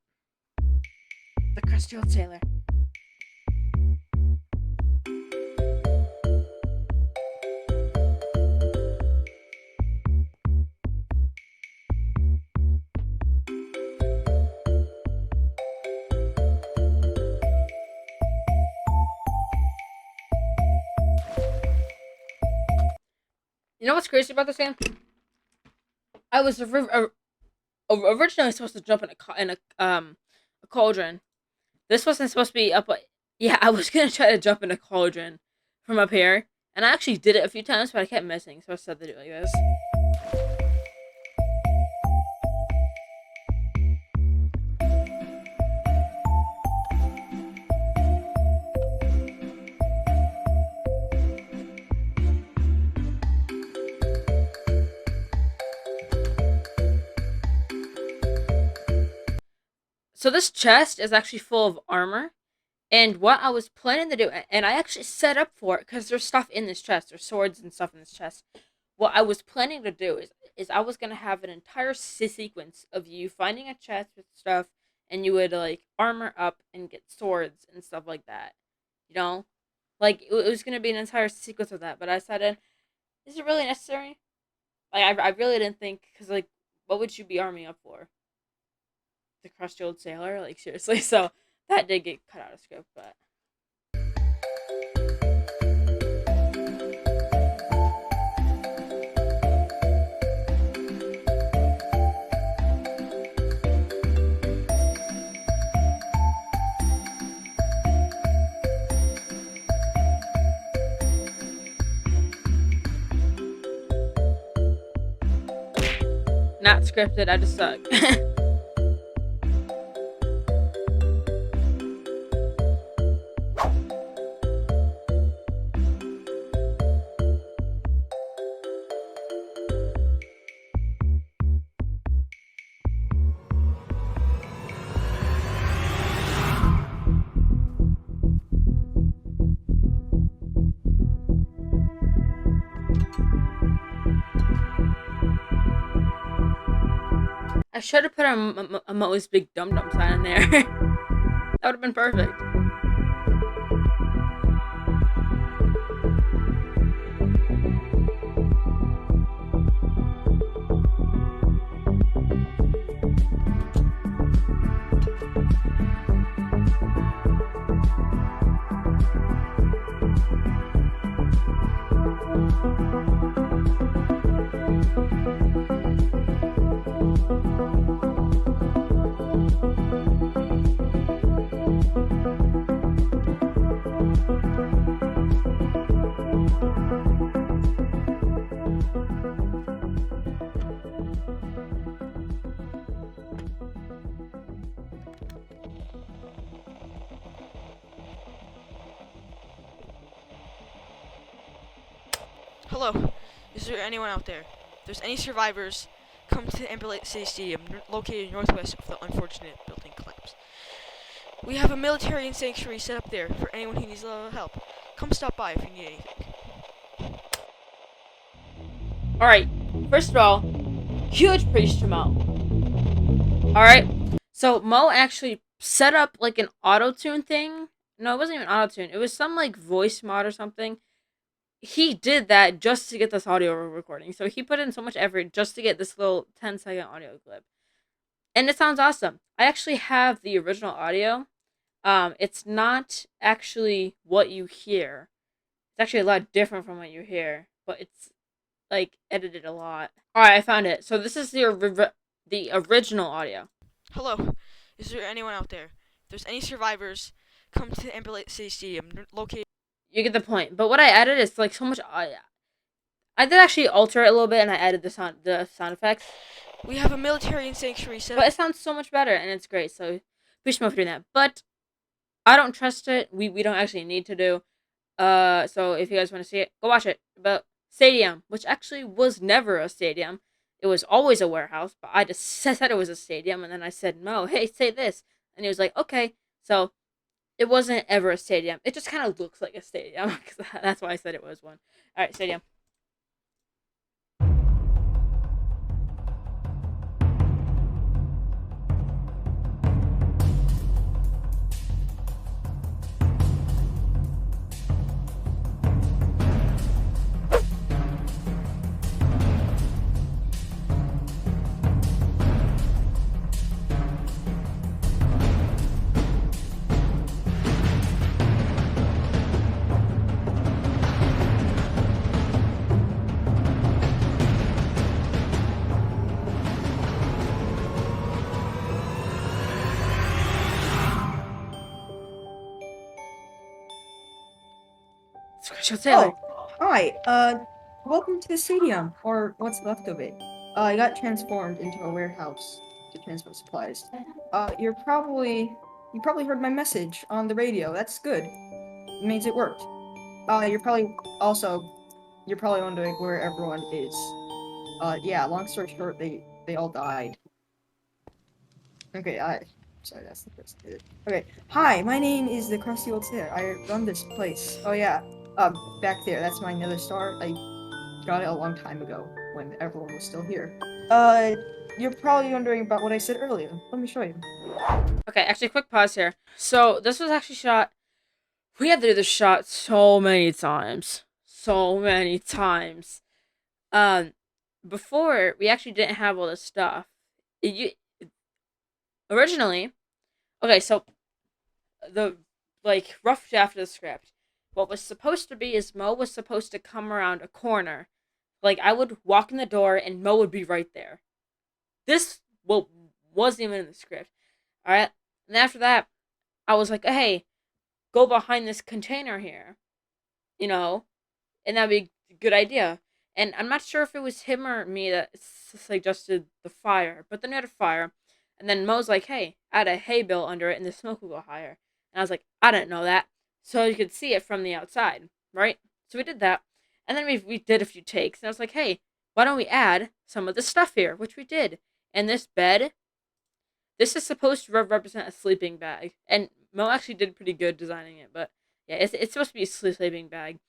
The crusty old sailor. You know what's crazy about this game? I was originally supposed to jump in a cauldron. This wasn't supposed to be up. Yeah, I was gonna try to jump in a cauldron from up here, and I actually did it a few times, but I kept missing, so I decided to do it like this. So this chest is actually full of armor, and what I was planning to do, and I actually set up for it, because there's stuff in this chest, there's swords and stuff in this chest. What I was planning to do is I was going to have an entire sequence of you finding a chest with stuff, and you would, like, armor up and get swords and stuff like that. You know? Like, it was going to be an entire sequence of that, but I decided, is it really necessary? Like, I really didn't think, because, like, what would you be arming up for? The crusty old sailor? Like, seriously? So, that did get cut out of scope, but... Not scripted, I just suck. I should have put a Mo's big dum-dum sign in there. That would have been perfect. Hello, is there anyone out there? If there's any survivors, come to the MemeBlitz City Stadium, located northwest of the unfortunate building collapse. We have a military and sanctuary set up there for anyone who needs a little help. Come stop by if you need anything. Alright, first of all, huge praise to Mo. Alright, so Mo actually set up like an auto-tune thing. No, it wasn't even auto-tune. It was some like voice mod or something. He did that just to get this audio recording. So he put in so much effort just to get this little 10-second audio clip. And it sounds awesome. I actually have the original audio. It's not actually what you hear. It's actually a lot different from what you hear, but it's like edited a lot. All right, I found it. So this is the original audio. Hello, is there anyone out there? If there's any survivors, come to the MemeBlitz City Stadium, located. You get the point. But what I added is like so much. I did actually alter it a little bit, and I added the sound effects. We have a military and sanctuary set But up. it sounds so much better, and it's great. So appreciate for doing that. But I don't trust it. We don't actually need to do. So if you guys want to see it, go watch it. But stadium, which actually was never a stadium. It was always a warehouse, but I just said it was a stadium, and then I said, Mo, hey, say this. And he was like, okay. So it wasn't ever a stadium. It just kind of looks like a stadium. Cause that's why I said it was one. All right, stadium. Special Taylor. Oh, hi. Welcome to the stadium, or what's left of it. I got transformed into a warehouse to transport supplies. You probably heard my message on the radio. That's good. It means it worked. You're probably wondering where everyone is. Yeah, long story short, they all died. Okay, sorry, that's the first. Okay, hi, my name is the Crusty Old Sailor. I run this place. Oh yeah, back there, that's my nether star. I got it a long time ago when everyone was still here. You're probably wondering about what I said earlier. Let me show you. Okay, actually, quick pause here. So this was actually shot. We had to do this shot so many times. So many times. Before we actually didn't have all this stuff. Originally, okay, so the like rough draft of the script. What was supposed to be is Mo was supposed to come around a corner. Like I would walk in the door and Mo would be right there. This wasn't even in the script. Alright? And after that, I was like, hey, go behind this container here. You know? And that'd be a good idea. And I'm not sure if it was him or me that suggested the fire. But then we had a fire. And then Mo's like, hey, add a hay bale under it and the smoke will go higher. And I was like, I didn't know that. So you could see it from the outside, right? So we did that. And then we did a few takes. And I was like, hey, why don't we add some of the stuff here? Which we did. And this bed, this is supposed to represent a sleeping bag. And Mo actually did pretty good designing it. But yeah, it's supposed to be a sleeping bag.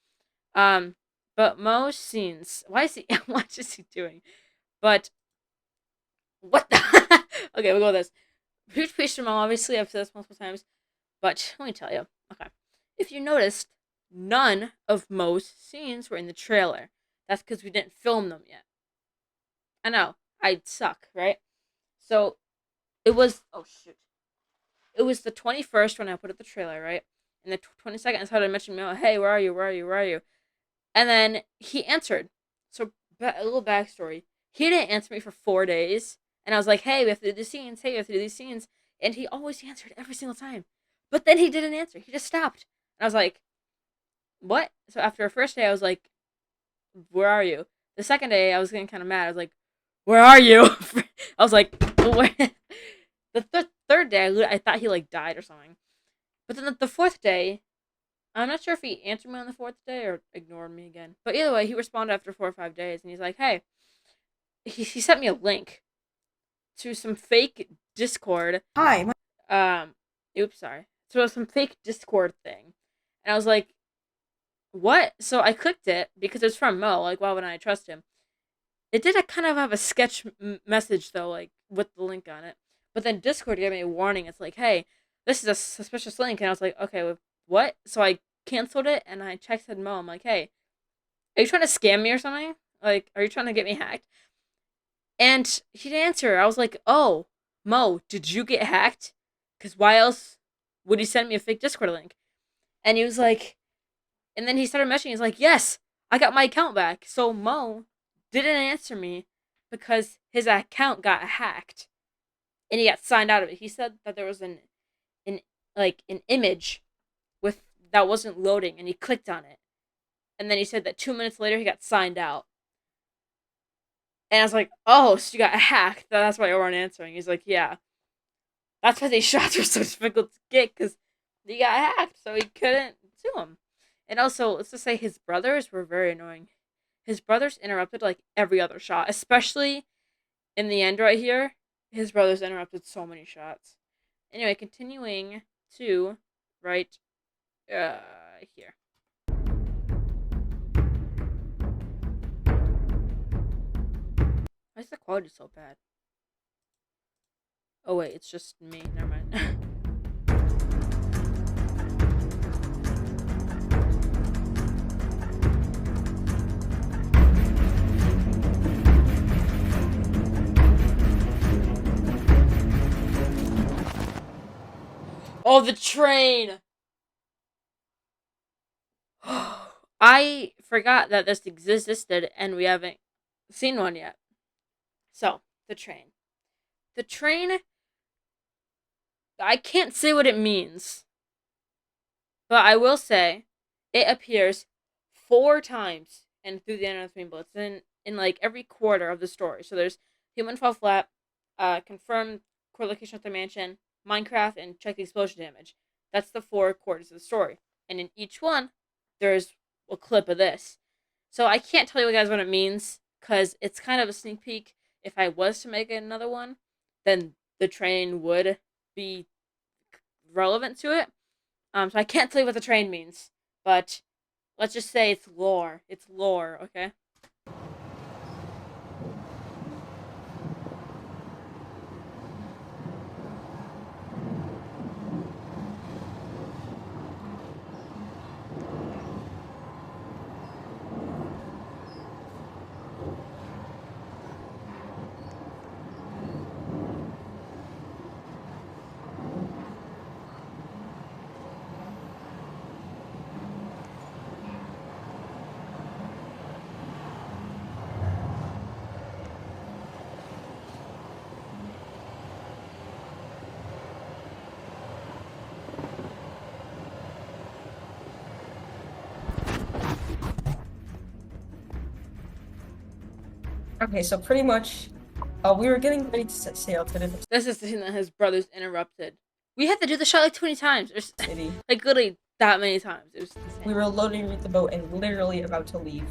But Mo's scenes, what is he doing? But what the okay, we'll go with this. Huge piece from Mo, obviously, I've said this multiple times. But let me tell you. Okay. If you noticed, none of Mo's scenes were in the trailer. That's because we didn't film them yet. I know. I suck, right? So, it was... Oh, shoot. It was the 21st when I put up the trailer, right? And the 22nd, I started mentioning Mo, hey, where are you? Where are you? Where are you? And then he answered. So, a little backstory. He didn't answer me for 4 days. And I was like, hey, we have to do these scenes. Hey, we have to do these scenes. And he always answered every single time. But then he didn't answer. He just stopped. And I was like, what? So after the first day, I was like, where are you? The second day, I was getting kind of mad. I was like, where are you? I was like, where? The third day, I thought he like died or something. But then the fourth day, I'm not sure if he answered me on the 4th day or ignored me again. But either way, he responded after 4 or 5 days, and he's like, hey, he sent me a link to some fake Discord. Hi, Oops, sorry. So some fake Discord thing. And I was like, what? So I clicked it because it's from Mo. Like, why wouldn't I trust him? It did kind of have a sketch message, though, like, with the link on it. But then Discord gave me a warning. It's like, hey, this is a suspicious link. And I was like, okay, what? So I canceled it, and I texted Mo. I'm like, hey, are you trying to scam me or something? Like, are you trying to get me hacked? And he didn't answer. I was like, oh, Mo, did you get hacked? Because why else would he send me a fake Discord link? And he was like, and then he started messaging. He's like, yes, I got my account back. So Mo didn't answer me because his account got hacked and he got signed out of it. He said that there was an image with that wasn't loading, and he clicked on it. And then he said that 2 minutes later he got signed out. And I was like, oh, so you got hacked. That's why you weren't answering. He's like, yeah. That's why these shots were so difficult to get, because he got hacked, so he couldn't sue him. And also, let's just say his brothers were very annoying. His brothers interrupted like every other shot, especially in the end right here. His brothers interrupted so many shots. Anyway, continuing to right here. Why is the quality so bad? Oh wait, it's just me. Never mind. Oh, the train! I forgot that this existed and we haven't seen one yet. So, the train. The train, I can't say what it means. But I will say, it appears 4 times in Through the End of MemeBlitz in like every quarter of the story. So there's Human Fall Flat, Confirmed Core Location of the Mansion, Minecraft, and Check the Explosion Damage. That's the 4 quarters of the story. And in each one, there's a clip of this. So I can't tell you guys what it means, because it's kind of a sneak peek. If I was to make another one, then the train would be relevant to it. So I can't tell you what the train means, but let's just say it's lore. It's lore, okay? Okay, so pretty much, we were getting ready to set sail to the This is the thing that his brothers interrupted. We had to do the shot like 20 times. city. Like literally that many times. It was insane. We were loading the boat and literally about to leave.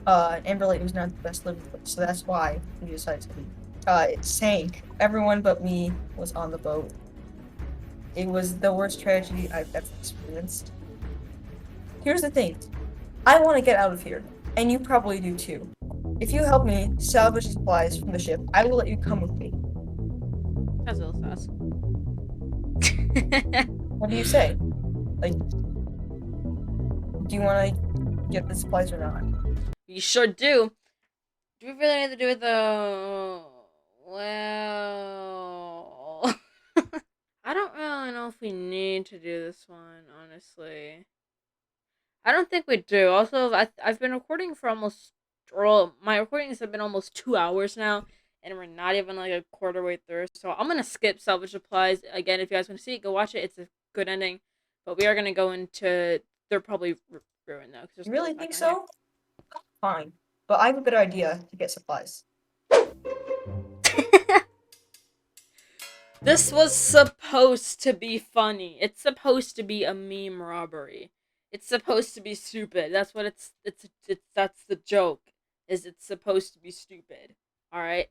Amber Lake was not the best living place, so that's why we decided to leave. It sank. Everyone but me was on the boat. It was the worst tragedy I've ever experienced. Here's the thing. I want to get out of here, and you probably do too. If you help me salvage supplies from the ship, I will let you come with me. That's a little sus. What do you say? Like, do you want to get the supplies or not? You sure do. Do we really need to do it though? Well, I don't really know if we need to do this one, honestly. I don't think we do. Also, I've been recording for almost, well, my recordings have been almost 2 hours now, and we're not even like a quarter way through. So I'm gonna skip salvage supplies again. If you guys want to see it, go watch it. It's a good ending. But we are gonna go into. They're probably ruined though. You really think so? Fine, but I have a better idea to get supplies. This was supposed to be funny. It's supposed to be a meme robbery. It's supposed to be stupid. That's what it's that's the joke. Is it's supposed to be stupid. All right.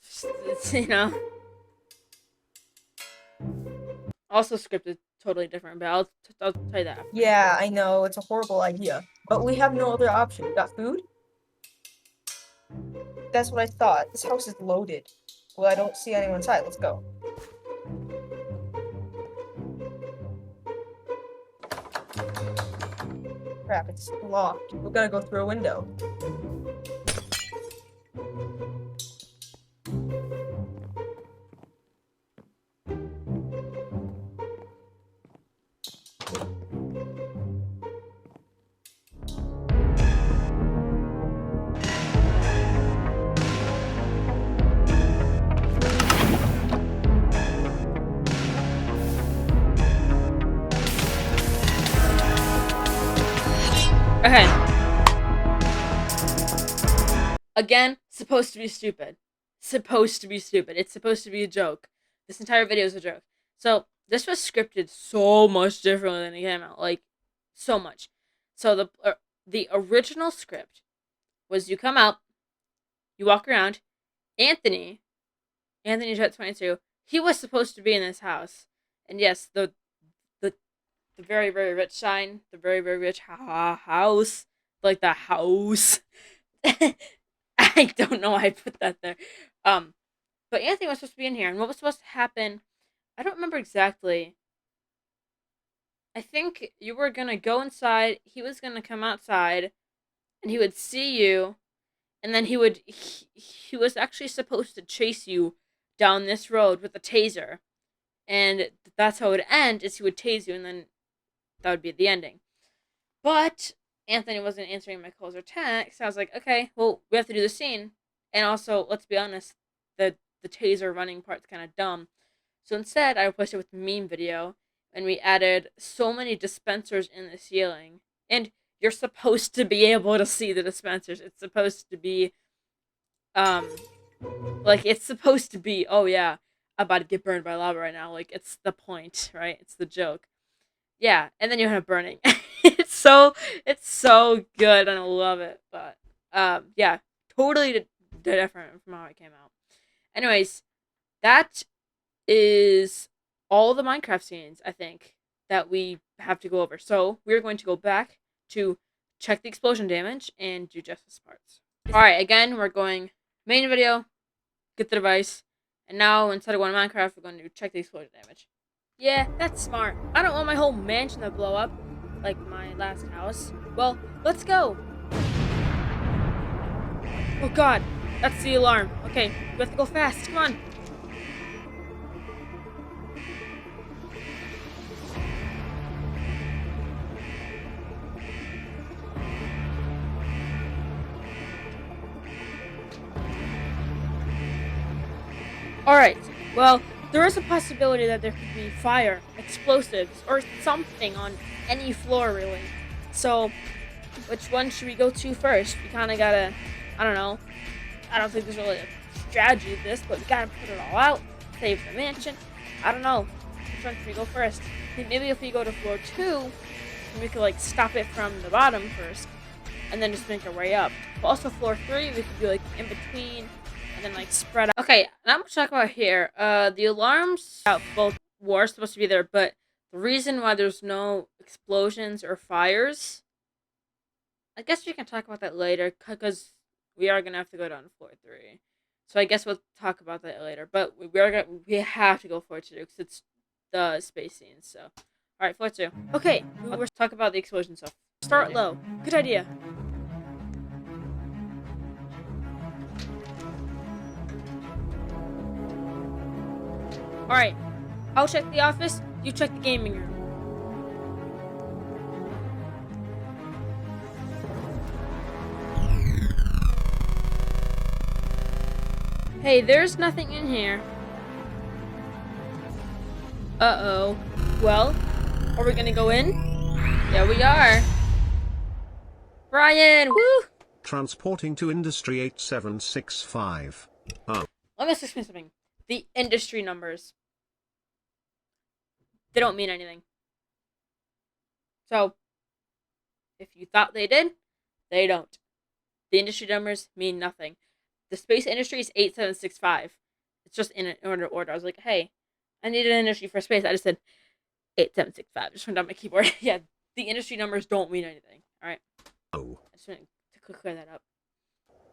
It's, you know. Also scripted totally different, but I'll tell you that after. Yeah, I know, it's a horrible idea. But we have no other option. Got food? That's what I thought. This house is loaded. Well, I don't see anyone inside. Let's go. Crap, it's locked. We're gonna go through a window. Okay. Again, supposed to be stupid. Supposed to be stupid. It's supposed to be a joke. This entire video is a joke. So, this was scripted so much differently than it came out. Like, so much. So, the original script was you come out, you walk around, Anthony's at 22, he was supposed to be in this house. And yes, the very, very rich sign, the very, very rich house, like the house. I don't know why I put that there. But Anthony was supposed to be in here, and what was supposed to happen, I don't remember exactly. I think you were gonna go inside, he was gonna come outside, and he would see you, and then he was actually supposed to chase you down this road with a taser. And that's how it would end, is he would tase you, and then that would be the ending. But Anthony wasn't answering my calls or texts. So I was like, okay, well, we have to do the scene. And also, let's be honest, the taser running part's kind of dumb. So instead, I replaced it with a meme video, and we added so many dispensers in the ceiling. And you're supposed to be able to see the dispensers. It's supposed to be, like, it's supposed to be, oh yeah, I'm about to get burned by lava right now. Like, it's the point, right? It's the joke. Yeah, and then you have burning. it's so good, and I love it. But yeah, totally different from how it came out. Anyways, that is all the Minecraft scenes, I think, that we have to go over. So we're going to go back to check the explosion damage and do justice parts. All right, again, we're going main video, get the device, and now instead of going to Minecraft, we're going to check the explosion damage. Yeah, that's smart. I don't want my whole mansion to blow up, like my last house. Well, let's go. Oh god, that's the alarm. Okay, we have to go fast. Come on. Alright, well, there is a possibility that there could be fire, explosives, or something on any floor, really. So, which one should we go to first? We kind of gotta, I don't know. I don't think there's really a strategy to this, but we gotta put it all out, save the mansion. I don't know. Which one should we go first? I think maybe if we go to floor 2, we could, like, stop it from the bottom first, and then just make our way up. But also floor 3, we could be, like, in between, and then, like, spread out. Okay, not much to talk about here. The alarms out both were supposed to be there, but the reason why there's no explosions or fires, I guess we can talk about that later, because we are gonna have to go down to floor 3. So I guess we'll talk about that later. But we have to go floor 2 because it's the space scene. So, all right, floor 2. Okay, we'll talk about the explosion stuff. Start low. Good idea. Alright, I'll check the office, you check the gaming room. Hey, there's nothing in here. Uh-oh. Well, are we gonna go in? Yeah, we are. Brian, woo! Transporting to Industry 8765. Let me explain something. The industry numbers. They don't mean anything. So, If you thought they did, they don't. The industry numbers mean nothing. The space industry is 8765. It's just in an order. I was like, hey, I need an industry for space. I just said 8765. Just turned on my keyboard. Yeah, the industry numbers don't mean anything. All right. Oh. I just wanted to clear that up.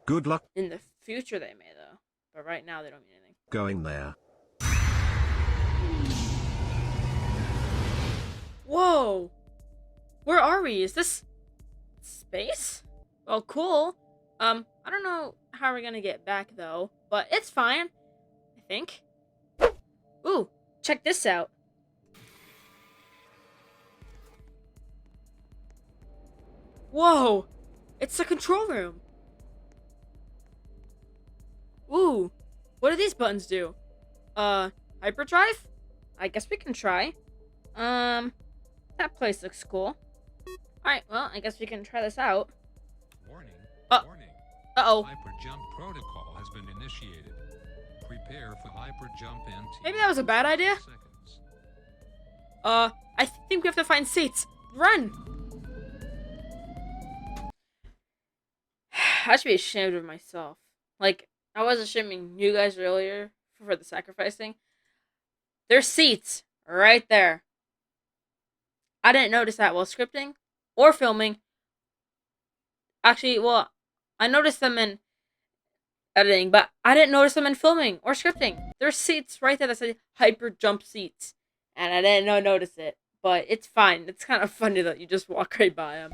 Good luck In the future, they may though, but right now they don't mean anything. going there. Whoa! Where are we? Is this space? Well, cool. I don't know how we're gonna get back though, but it's fine. I think. Ooh, check this out. Whoa! It's the control room. Ooh, what do these buttons do? Hyperdrive? I guess we can try. That place looks cool. Alright, well, I guess we can try this out. Warning. Warning. Uh-oh. Hyperjump protocol has been initiated. Prepare for hyperjump NT. Maybe that was a bad idea? Seconds. I think we have to find seats. Run! I should be ashamed of myself. Like, I was ashaming you guys earlier for the sacrificing. There's seats right there. I didn't notice that while scripting or filming. Actually, well, I noticed them in editing, but I didn't notice them in filming or scripting. There's seats right there that say hyper jump seats, and I didn't notice it. But it's fine. It's kind of funny that you just walk right by them.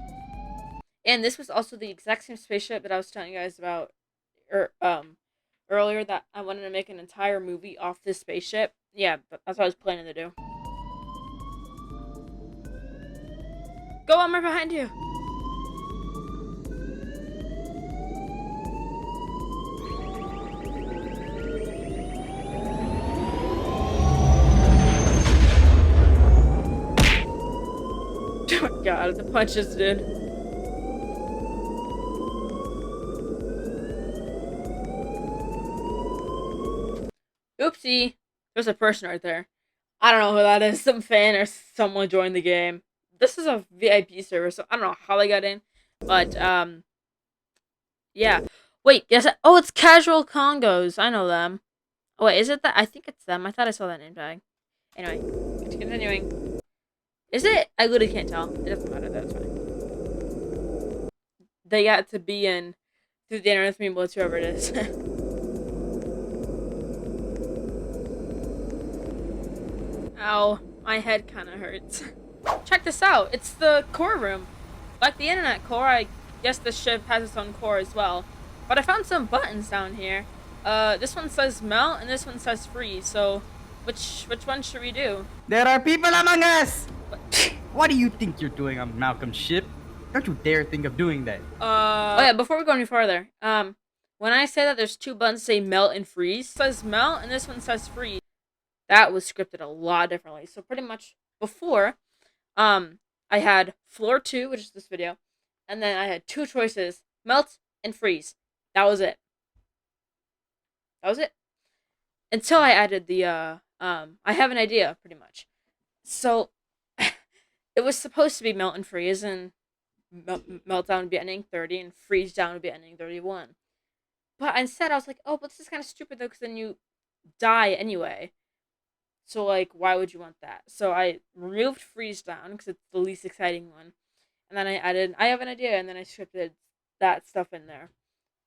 And this was also the exact same spaceship that I was telling you guys about earlier, that I wanted to make an entire movie off this spaceship. Yeah, that's what I was planning to do. Go, I'm right behind you. Oh my god, the punches, dude. Oopsie. There's a person right there. I don't know who that is. Some fan or someone joined the game. This is a VIP server, so I don't know how they got in. But, yeah. Wait, yes. Oh, it's Casual Congos. I know them. Oh, wait, is it that? I think it's them. I thought I saw that name tag. Anyway, continuing. Is it? I literally can't tell. It doesn't matter. That's fine. They got to be in through the internet with MemeBlitz, whoever it is. Ow, my head kind of hurts. Check this out. It's the core room. Like the internet core, I guess this ship has its own core as well. But I found some buttons down here. This one says melt and this one says freeze. So, which one should we do? There are people among us! What do you think you're doing on Malcolm's ship? Don't you dare think of doing that. Oh yeah, before we go any farther, when I say that there's two buttons say melt and freeze, it says melt and this one says freeze. That was scripted a lot differently. So pretty much before, I had floor 2, which is this video, and then I had two choices, melt and freeze. That was it. That was it. Until I added the, I have an idea, pretty much. So, it was supposed to be melt and freeze, and meltdown would be ending 30, and freeze down would be ending 31. But instead, I was like, oh, but this is kind of stupid, though, because then you die anyway. So, like, why would you want that? So I removed freeze down, because it's the least exciting one. And then I added, I have an idea, and then I scripted that stuff in there.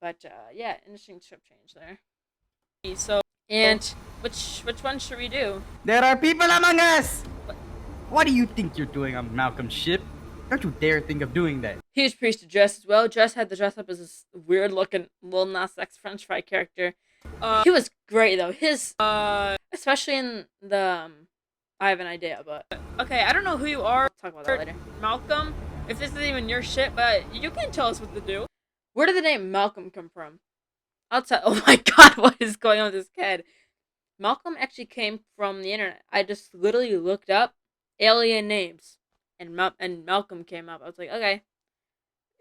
But, yeah, interesting script change there. So, and which one should we do? There are people among us! What do you think you're doing on Malcolm's ship? Don't you dare think of doing that. Huge priest to Jess as well. Jess had to dress up as this weird-looking Lil Nas X French fry character. He was great, though. His, especially in the, I have an idea, but... Okay, I don't know who you are. We'll talk about that later. Malcolm, if this isn't even your shit, but you can tell us what to do. Where did the name Malcolm come from? I'll tell... Oh my god, what is going on with this kid? Malcolm actually came from the internet. I just literally looked up alien names, and Malcolm came up. I was like, okay.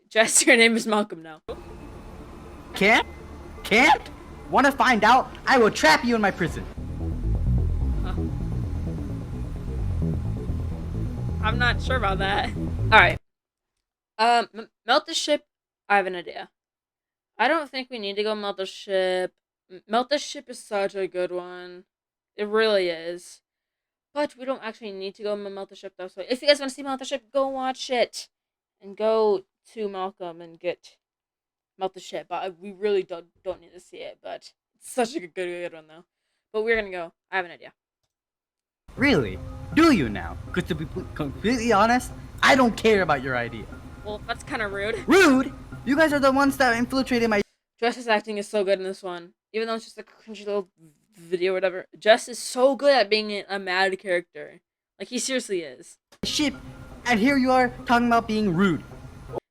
Jess, your name is Malcolm now. Can't? Can't? Want to find out? I will trap you in my prison. Huh. I'm not sure about that. Alright. Melt the ship. I have an idea. I don't think we need to go melt the ship. Melt the ship is such a good one. It really is. But we don't actually need to go melt the ship though. So if you guys want to see melt the ship, go watch it, and go to Malcolm and get melt the ship. But we really don't need to see it. But it's such a good one though. But we're gonna go. I have an idea. Really? Do you now? Because to be completely honest, I don't care about your idea. Well, that's kind of rude. Rude? You guys are the ones that infiltrated my. Jess's acting is so good in this one. Even though it's just a cringy little video or whatever. Jess is so good at being a mad character. Like, he seriously is. Ship, and here you are talking about being rude.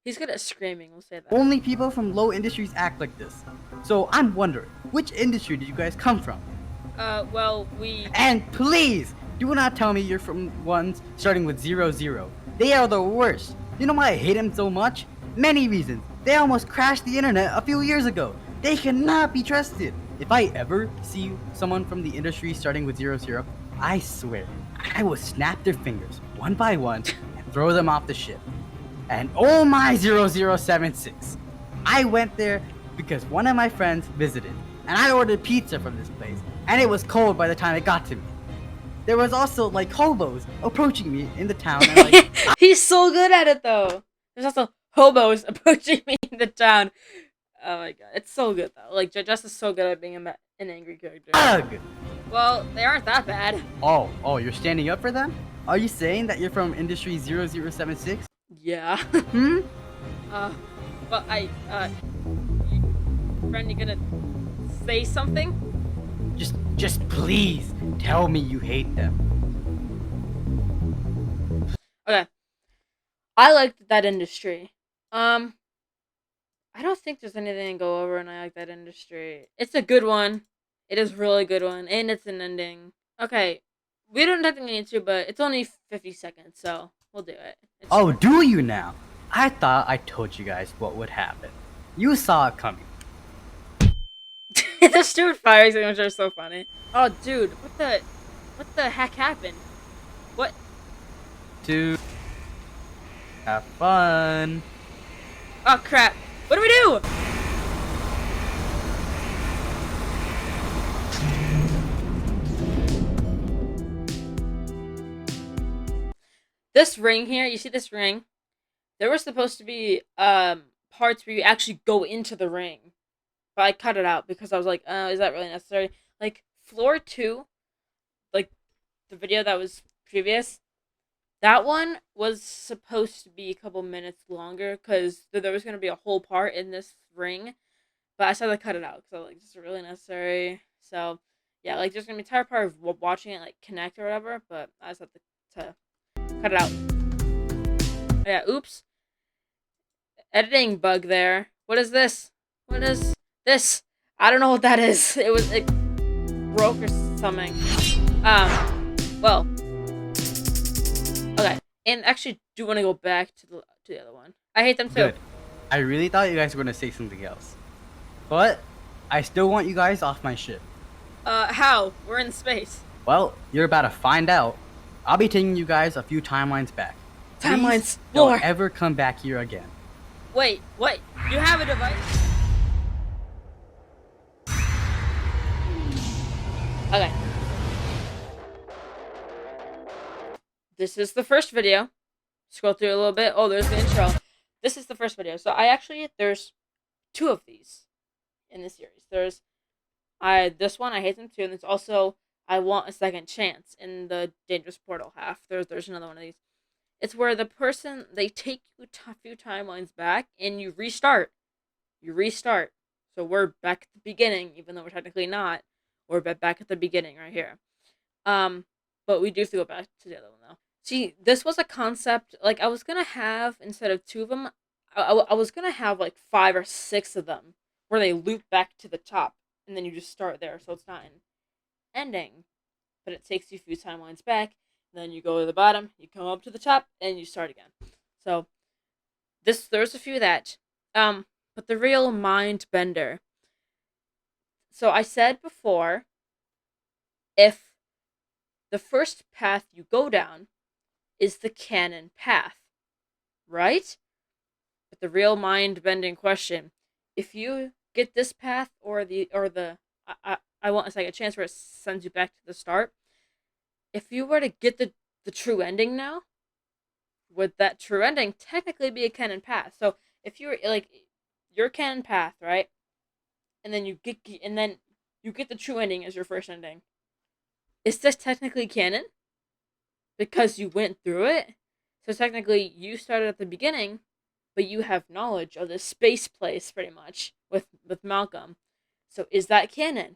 He's good at screaming, we'll say that. Only people from low industries act like this. So I'm wondering, which industry did you guys come from? Well, we... And please, do not tell me you're from ones starting with 00. They are the worst. You know why I hate them so much? Many reasons. They almost crashed the internet a few years ago. They cannot be trusted. If I ever see someone from the industry starting with 00, I swear, I will snap their fingers one by one and throw them off the ship. And oh my 0076, I went there because one of my friends visited, and I ordered pizza from this place, and it was cold by the time it got to me. There was also like hobos approaching me in the town. And, like, He's so good at it though. There's also hobos approaching me in the town. Oh my god, it's so good though. Like, Jess is so good at being an angry character. Ugh! Well, they aren't that bad. Oh, you're standing up for them? Are you saying that you're from industry 0076? Yeah. Hmm? But friend, you gonna say something? Just please tell me you hate them. Okay. I liked that industry. I don't think there's anything to go over, and I like that industry. It's a good one. It is a really good one, and it's an ending. Okay, we don't technically need to, but it's only 50 seconds, so we'll do it. Oh, do you now? I thought I told you guys what would happen. You saw it coming. The stupid fire extinguisher is so funny. Oh, dude, what the heck happened? What? To have fun. Oh crap! What do we do? This ring here, you see this ring? There was supposed to be parts where you actually go into the ring. But I cut it out because I was like, is that really necessary? Like, floor 2, like, the video that was previous, that one was supposed to be a couple minutes longer because there was going to be a whole part in this ring. But I decided to cut it out because I was like, this is really necessary. So, yeah, like, there's going to be an entire part of watching it, like, connect or whatever, but I decided to cut it out. Oh, yeah, oops. Editing bug there. What is this? What is this? I don't know what that is. It broke or something. Well. Okay. And actually do want to go back to the other one. I hate them too. Good. I really thought you guys were gonna say something else. But I still want you guys off my ship. How? We're in space. Well, you're about to find out. I'll be taking you guys a few timelines back. Timelines. Please don't Lore. ever come back here again. Wait, what? You have a device? Okay. This is the first video. Scroll through a little bit. Oh, there's the intro. This is the first video. So there's 2 of these in this series. There's this one, I hate them too, and there's also I Want a Second Chance in the Dangerous Portal half. There's another one of these. It's where they take you a few timelines back and you restart. So we're back at the beginning, even though we're technically not. We're back at the beginning right here. But we do have to go back to the other one though. See, this was a concept, like, I was gonna have, instead of 2 of them, I was gonna have like 5 or 6 of them where they loop back to the top and then you just start there, so it's not an ending, but it takes you a few timelines back. Then you go to the bottom, you come up to the top, and you start again. So there's a few of that. But the real mind bender. So I said before, if the first path you go down is the canon path, right? But the real mind-bending question: if you get this path or the I want it's like a chance where it sends you back to the start. If you were to get the true ending now, would that true ending technically be a canon path? So if you were like your canon path, right, and then you get the true ending as your first ending, is this technically canon? Because you went through it. So technically, you started at the beginning, but you have knowledge of this space place, pretty much, with Malcolm. So is that canon?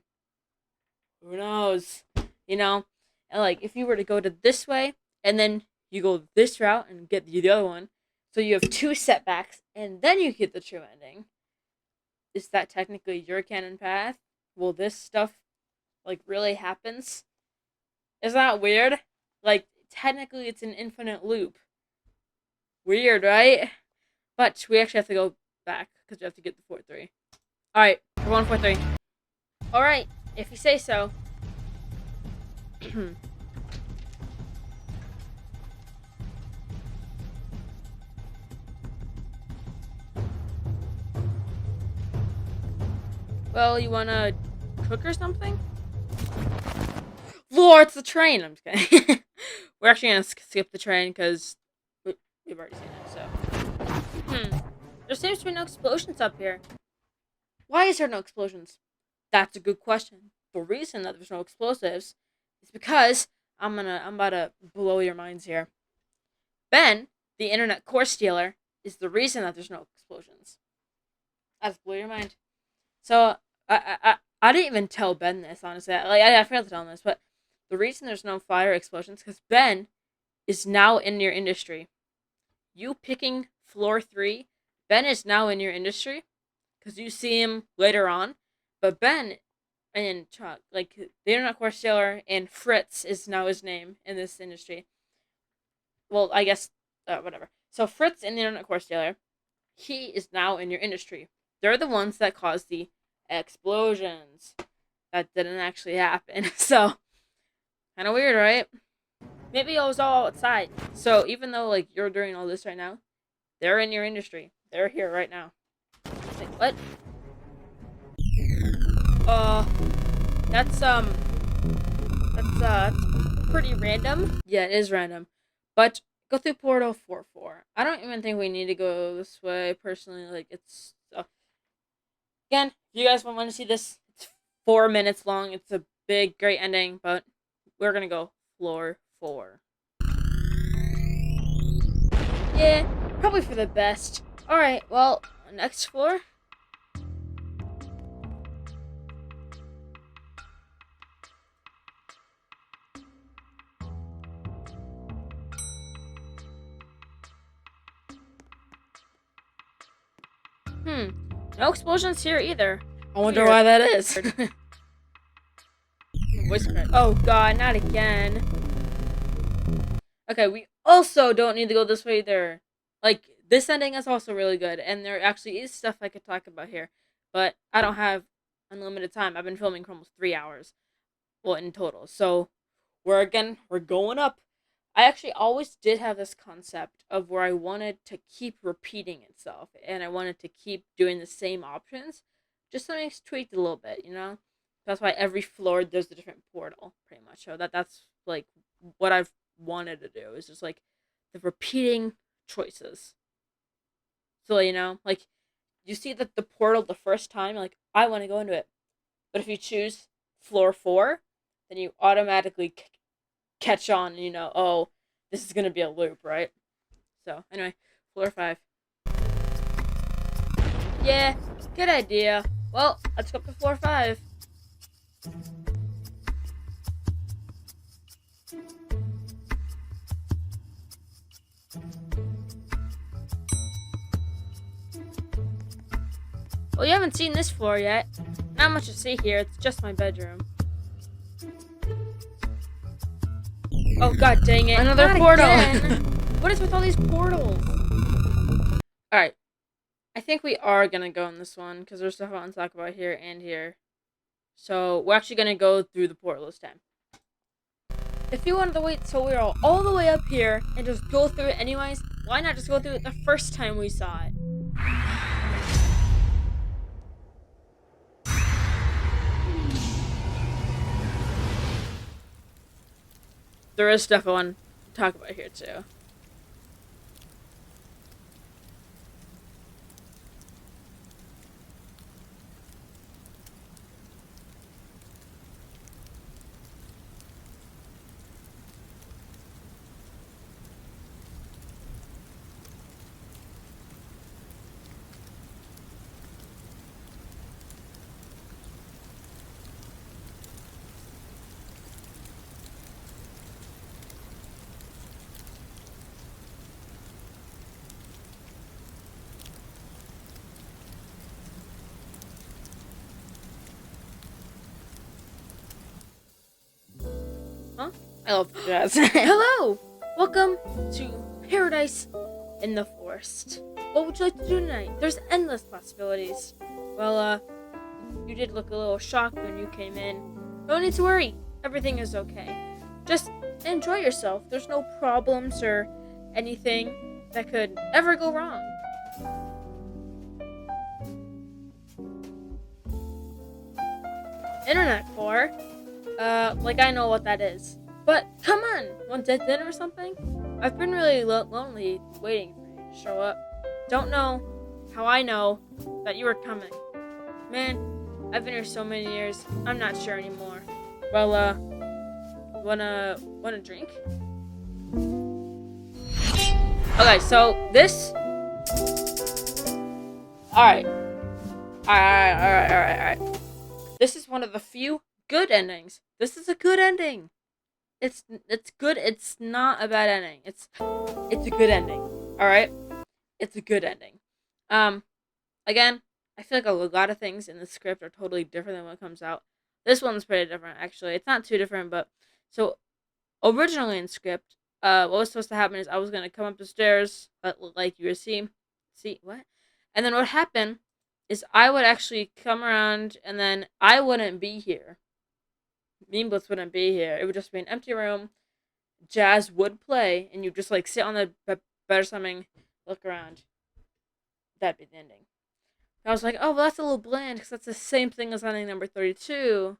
Who knows? You know? And like, if you were to go to this way, and then you go this route and get the other one, so you have 2 setbacks, and then you get the true ending. Is that technically your canon path? Will this stuff, like, really happens? Is that weird? Like, technically, it's an infinite loop. Weird, right? But we actually have to go back, because we have to get the 4-3. Alright, we're going 4-3. Alright, if you say so. Well, you wanna cook or something? Lord, it's the train! I'm just kidding. We're actually gonna skip the train, because we've already seen it, so. There seems to be no explosions up here. Why is there no explosions? That's a good question. The reason that there's no explosives is because I'm about to blow your minds here. Ben, the internet core stealer, is the reason that there's no explosions. I just blew your mind. So I didn't even tell Ben this, honestly. I forgot to tell him this, but the reason there's no fire explosions is because Ben is now in your industry. You picking floor 3, Ben is now in your industry because you see him later on. But Ben and Chuck, like the internet core stealer and Fritz is now his name in this industry. Well, I guess whatever. So Fritz and the internet core stealer, he is now in your industry. They're the ones that caused the explosions. That didn't actually happen. So kind of weird, right? Maybe it was all outside. So even though like you're doing all this right now, they're in your industry. They're here right now. Wait, what? That's pretty random. Yeah, it is random. But go through portal 4-4. I don't even think we need to go this way personally. Like it's again, if you guys want to see this, it's 4 minutes long. It's a big, great ending, but we're gonna go floor 4. Yeah, probably for the best. Alright, well, next floor. No explosions here either. I wonder why that is. Voice crack. Oh god, not again. Okay, we also don't need to go this way either. Like, this ending is also really good, and there actually is stuff I could talk about here, but I don't have unlimited time. I've been filming for almost 3 hours. Well, in total. So, we're going up. I actually always did have this concept of where I wanted to keep repeating itself, and I wanted to keep doing the same options, just something tweaked a little bit, you know? That's why every floor there's a different portal, pretty much. So that's like what I've wanted to do, is just like the repeating choices. So, you know, like you see that the portal the first time, like I want to go into it. But if you choose floor 4, then you automatically catch on and you know, oh, this is going to be a loop, right? So, anyway, floor 5. Yeah, good idea. Well, let's go up to floor 5. Well, you haven't seen this floor yet. Not much to see here, it's just my bedroom. Oh god dang it. Another portal! What is with all these portals? Alright. I think we are gonna go in this one, because there's stuff I want to talk about here and here. So, we're actually gonna go through the portal this time. If you wanted to wait till we were all the way up here and just go through it anyways, why not just go through it the first time we saw it? There is stuff I want to talk about here too. Huh? I love jazz. Hello! Welcome to Paradise in the Forest. What would you like to do tonight? There's endless possibilities. Well, you did look a little shocked when you came in. No need to worry. Everything is okay. Just enjoy yourself. There's no problems or anything that could ever go wrong. Internet core? Like I know what that is. But come on, want to dinner or something? I've been really lonely waiting for you to show up. Don't know how I know that you were coming. Man, I've been here so many years, I'm not sure anymore. Well, wanna drink? Okay, so this. Alright. Alright. This is one of the few good endings. This is a good ending. It's good. It's not a bad ending. It's a good ending. Alright? It's a good ending. Again, I feel like a lot of things in the script are totally different than what comes out. This one's pretty different, actually. It's not too different, but so originally in script, what was supposed to happen is I was gonna come up the stairs, like you would see what, and then what happened is I would actually come around, and then I wouldn't be here. MemeBlitz wouldn't be here. It would just be an empty room. Jazz would play, and you just like sit on the bed or something, look around. That'd be the ending. I was like, oh, well, that's a little bland because that's the same thing as ending number 32,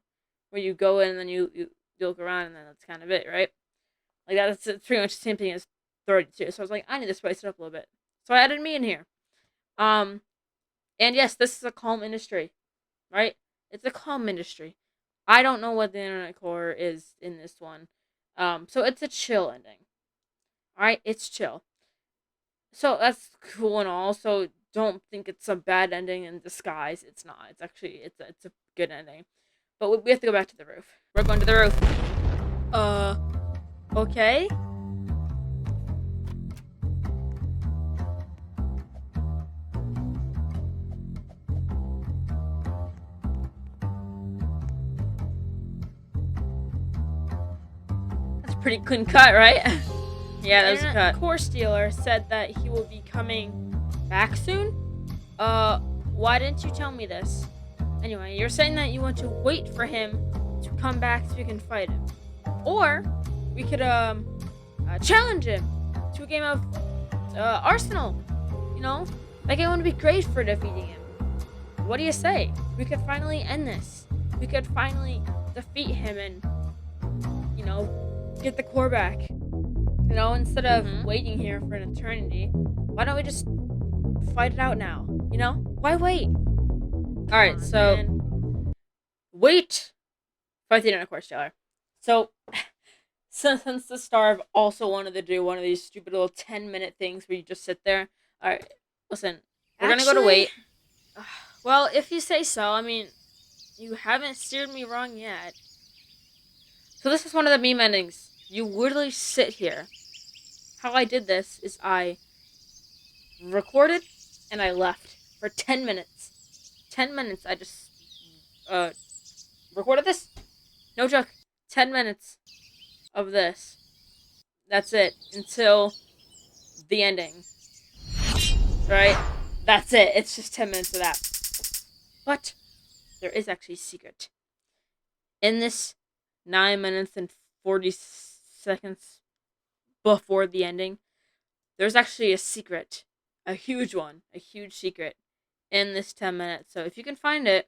where you go in and then you look around and then that's kind of it, right? Like that's pretty much the same thing as 32. So I was like, I need to spice it up a little bit. So I added me in here. And yes, this is a calm industry, right? It's a calm industry. I don't know what the internet core is in this one. So it's a chill ending. Alright, it's chill. So that's cool and all. So don't think it's a bad ending in disguise. It's not. It's actually it's a good ending. But we have to go back to the roof. We're going to the roof. Okay? That's a pretty clean cut, right? Yeah, that was a Internet cut. Course dealer said that he will be coming back soon. Why didn't you tell me this? Anyway, you're saying that you want to wait for him to come back so you can fight him, or we could challenge him to a game of Arsenal. You know, that game would be great for defeating him. What do you say? We could finally end this. We could finally defeat him and, you know, get the core back. You know, instead of waiting here for an eternity, why don't we just fight it out now? You know? Why wait? Alright, so wait. Fight the internet course dealer. So since the star, I've also wanted to do one of these stupid little 10-minute things where you just sit there. Alright, listen. We're gonna go to wait. Well, if you say so. I mean, you haven't steered me wrong yet. So this is one of the meme endings. You literally sit here. How I did this is I recorded and I left for 10 minutes. 10 minutes I just recorded this. No joke. 10 minutes of this. That's it. Until the ending. Right? That's it. It's just 10 minutes of that. But there is actually a secret. In this 9 minutes and 40 seconds before the ending, there's actually a secret a huge one, a huge secret in this 10 minutes. So if you can find it,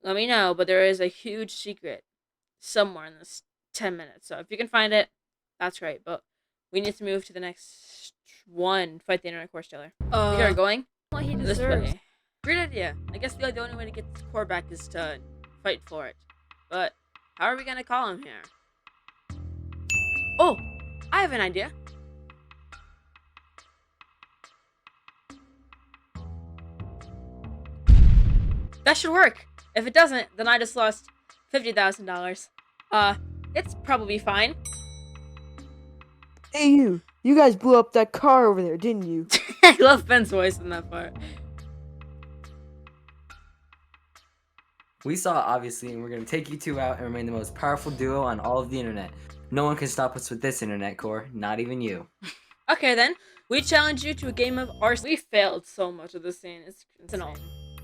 let me know. But there is a huge secret somewhere in this 10 minutes. So if you can find it, that's great. But we need to move to the next one. Fight the internet core stealer. We are going. What he This deserves. way. Great idea. I guess the only way to get this core back is to fight for it. But how are we gonna call him here? Oh, I have an idea. That should work. If it doesn't, then I just lost $50,000. It's probably fine. Hey, you guys blew up that car over there, didn't you? I love Ben's voice in that part. We saw it, obviously, and we're going to take you two out and remain the most powerful duo on all of the internet. No one can stop us with this internet core, not even you. Okay then, we challenge you to a game of arson. We failed so much of this scene. It's insane.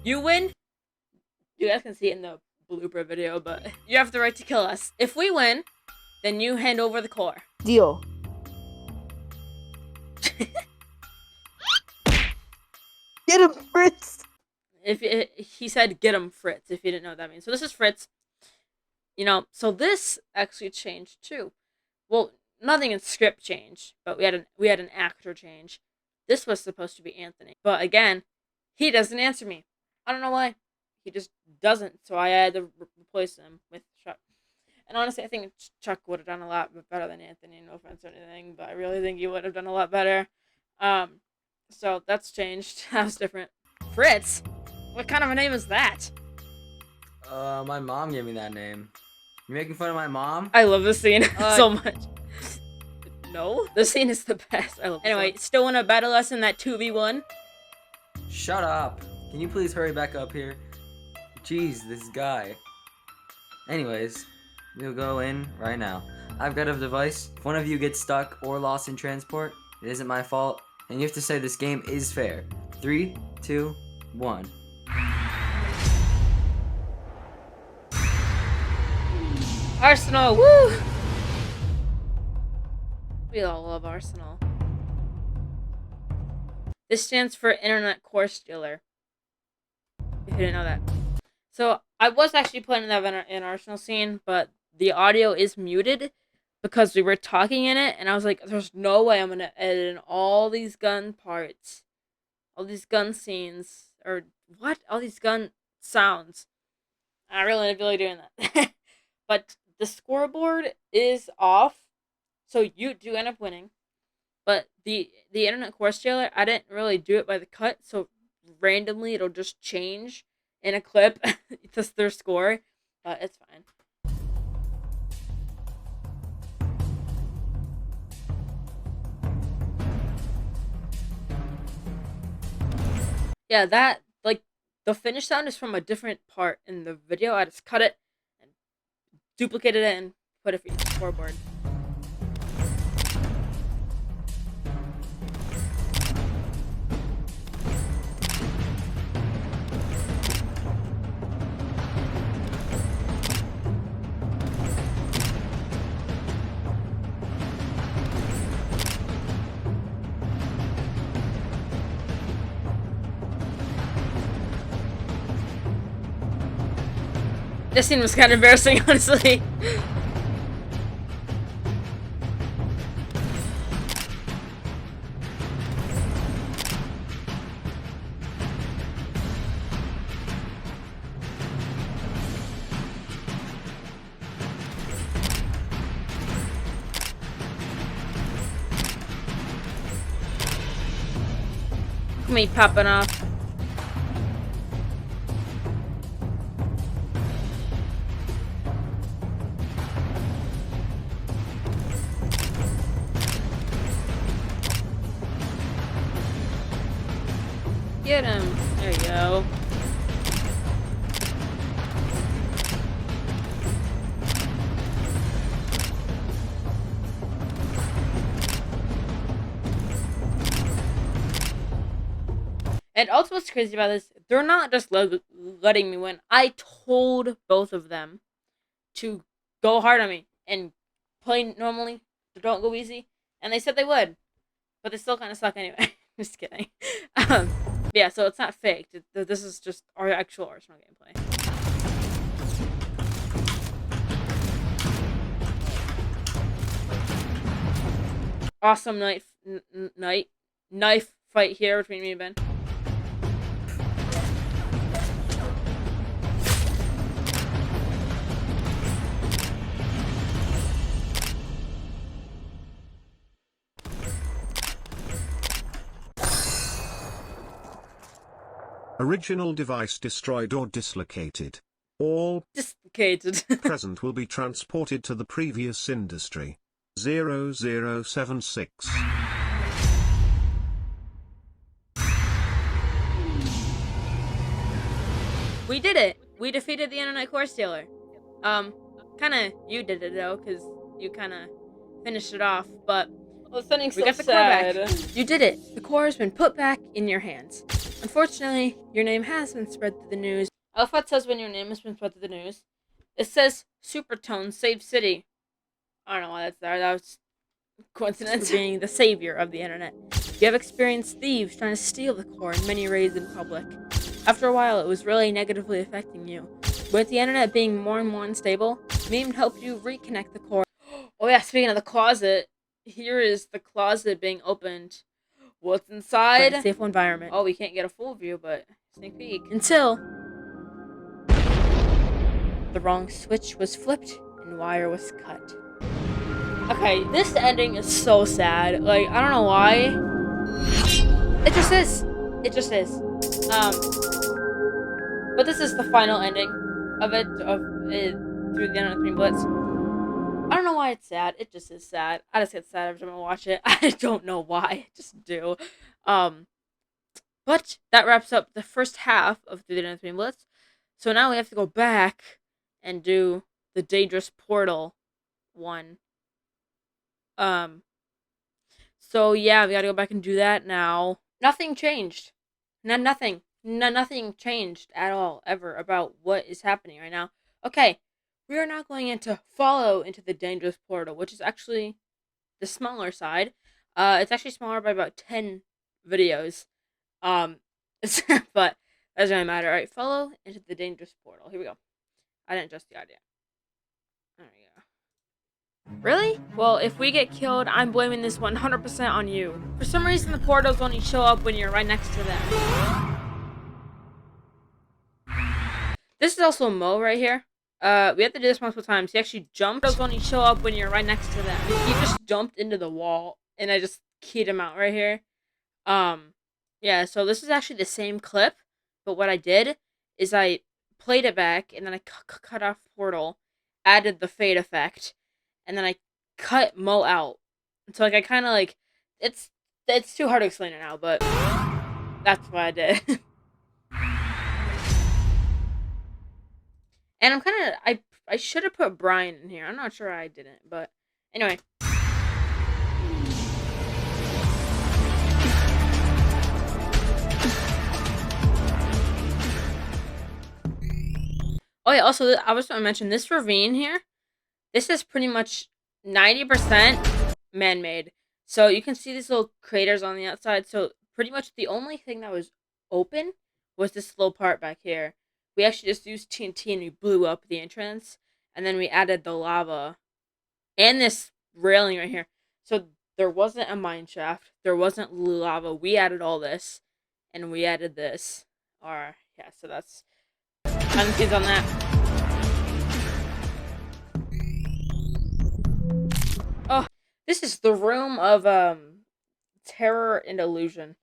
You win, You guys can see it in the blooper video, but you have the right to kill us. If we win, then you hand over the core. Deal. Get him, Fritz! he said get him Fritz, if you didn't know what that means. So this is Fritz. You know, so this actually changed too. Well, nothing in script changed, but we had an actor change. This was supposed to be Anthony, but again, he doesn't answer me. I don't know why. He just doesn't. So I had to replace him with Chuck. And honestly, I think Chuck would have done a lot better than Anthony. No offense or anything, but I really think he would have done a lot better. So that's changed. That was different. Fritz? What kind of a name is that? My mom gave me that name. You making fun of my mom? I love this scene so much. No? This scene is the best. I love Anyway, still want to battle us in that 2v1? Shut up. Can you please hurry back up here? Jeez, this guy. Anyways, we'll go in right now. I've got a device. If one of you gets stuck or lost in transport, it isn't my fault, and you have to say this game is fair. 3, 2, 1. Arsenal, woo! We all love Arsenal. This stands for Internet Core Stealer. If you didn't know that. So, I was actually playing that in Arsenal scene, but the audio is muted because we were talking in it, and I was like, there's no way I'm gonna edit in all these gun parts. All these gun scenes. Or, what? All these gun sounds. I really didn't feel like doing that. But the scoreboard is off, so you do end up winning. But the Internet Core Stealer, I didn't really do it by the cut, so randomly it'll just change in a clip to their score, but it's fine. Yeah, that, like, the finish sound is from a different part in the video. I just cut it and duplicated it and put it for each scoreboard. This scene was kind of embarrassing, honestly. Me popping off. Get him. There you go. And also what's crazy about this, they're not just letting me win. I told both of them to go hard on me and play normally, don't go easy. And they said they would. But they still kind of suck anyway. Just kidding. Yeah, so it's not faked. This is just our actual Arsenal gameplay. Awesome knife fight here between me and Ben. Original device destroyed or dislocated. All Dislocated. present will be transported to the previous industry. 0076. We did it! We defeated the internet core stealer. Kinda you did it though, because you kinda finished it off, but Well, something we got the core back. You did it! The core has been put back in your hands. Unfortunately, your name has been spread through the news. I love what it says when your name has been spread through the news. It says Supertone Save City. I don't know why that's there. That was coincidence for being the savior of the internet. You have experienced thieves trying to steal the core in many raids in public. After a while, it was really negatively affecting you. With the internet being more and more unstable, Meme helped you reconnect the core. Oh yeah, speaking of the closet, here is the closet being opened. What's inside? Safe environment. Oh, we can't get a full view, but sneak peek. Until the wrong switch was flipped and wire was cut. Okay, this ending is so sad. Like, I don't know why. It just is. It just is. But this is the final ending of it, through the end of MemeBlitz. I don't know why it's sad. It just is sad. I just get sad every time I watch it. I don't know why. I just do. But that wraps up the first half of Through the End of MemeBlitz. So now we have to go back and do the Dangerous Portal one. So yeah, we gotta go back and do that now. Nothing changed. Nothing changed at all, ever, about what is happening right now. Okay, we are now going into follow into the Dangerous Portal, which is actually the smaller side. It's actually smaller by about 10 videos. But that doesn't really matter. Alright, follow into the Dangerous Portal. Here we go. I didn't adjust the audio. There we go. Really? Well, if we get killed, I'm blaming this 100% on you. For some reason, the portals only show up when you're right next to them. This is also Mo right here. We have to do this multiple times. He actually jumped. Portals only show up when you're right next to them. He just jumped into the wall, and I just keyed him out right here. Yeah, so this is actually the same clip, but what I did is I played it back, and then I cut off portal, added the fade effect, and then I cut Mo out. So like I kind of like it's too hard to explain it now, but that's what I did. And I'm kind of I should have put Brian in here. I'm not sure I didn't, but anyway. Oh yeah, also I was going to mention this ravine here. This is pretty much 90% man-made. So you can see these little craters on the outside. So pretty much the only thing that was open was this little part back here. We actually just used TNT and we blew up the entrance. And then we added the lava and this railing right here. So there wasn't a mine shaft. There wasn't lava. We added all this. And we added this. Or, yeah, so that's... I'm kids on that. Oh, this is the room of terror and illusion.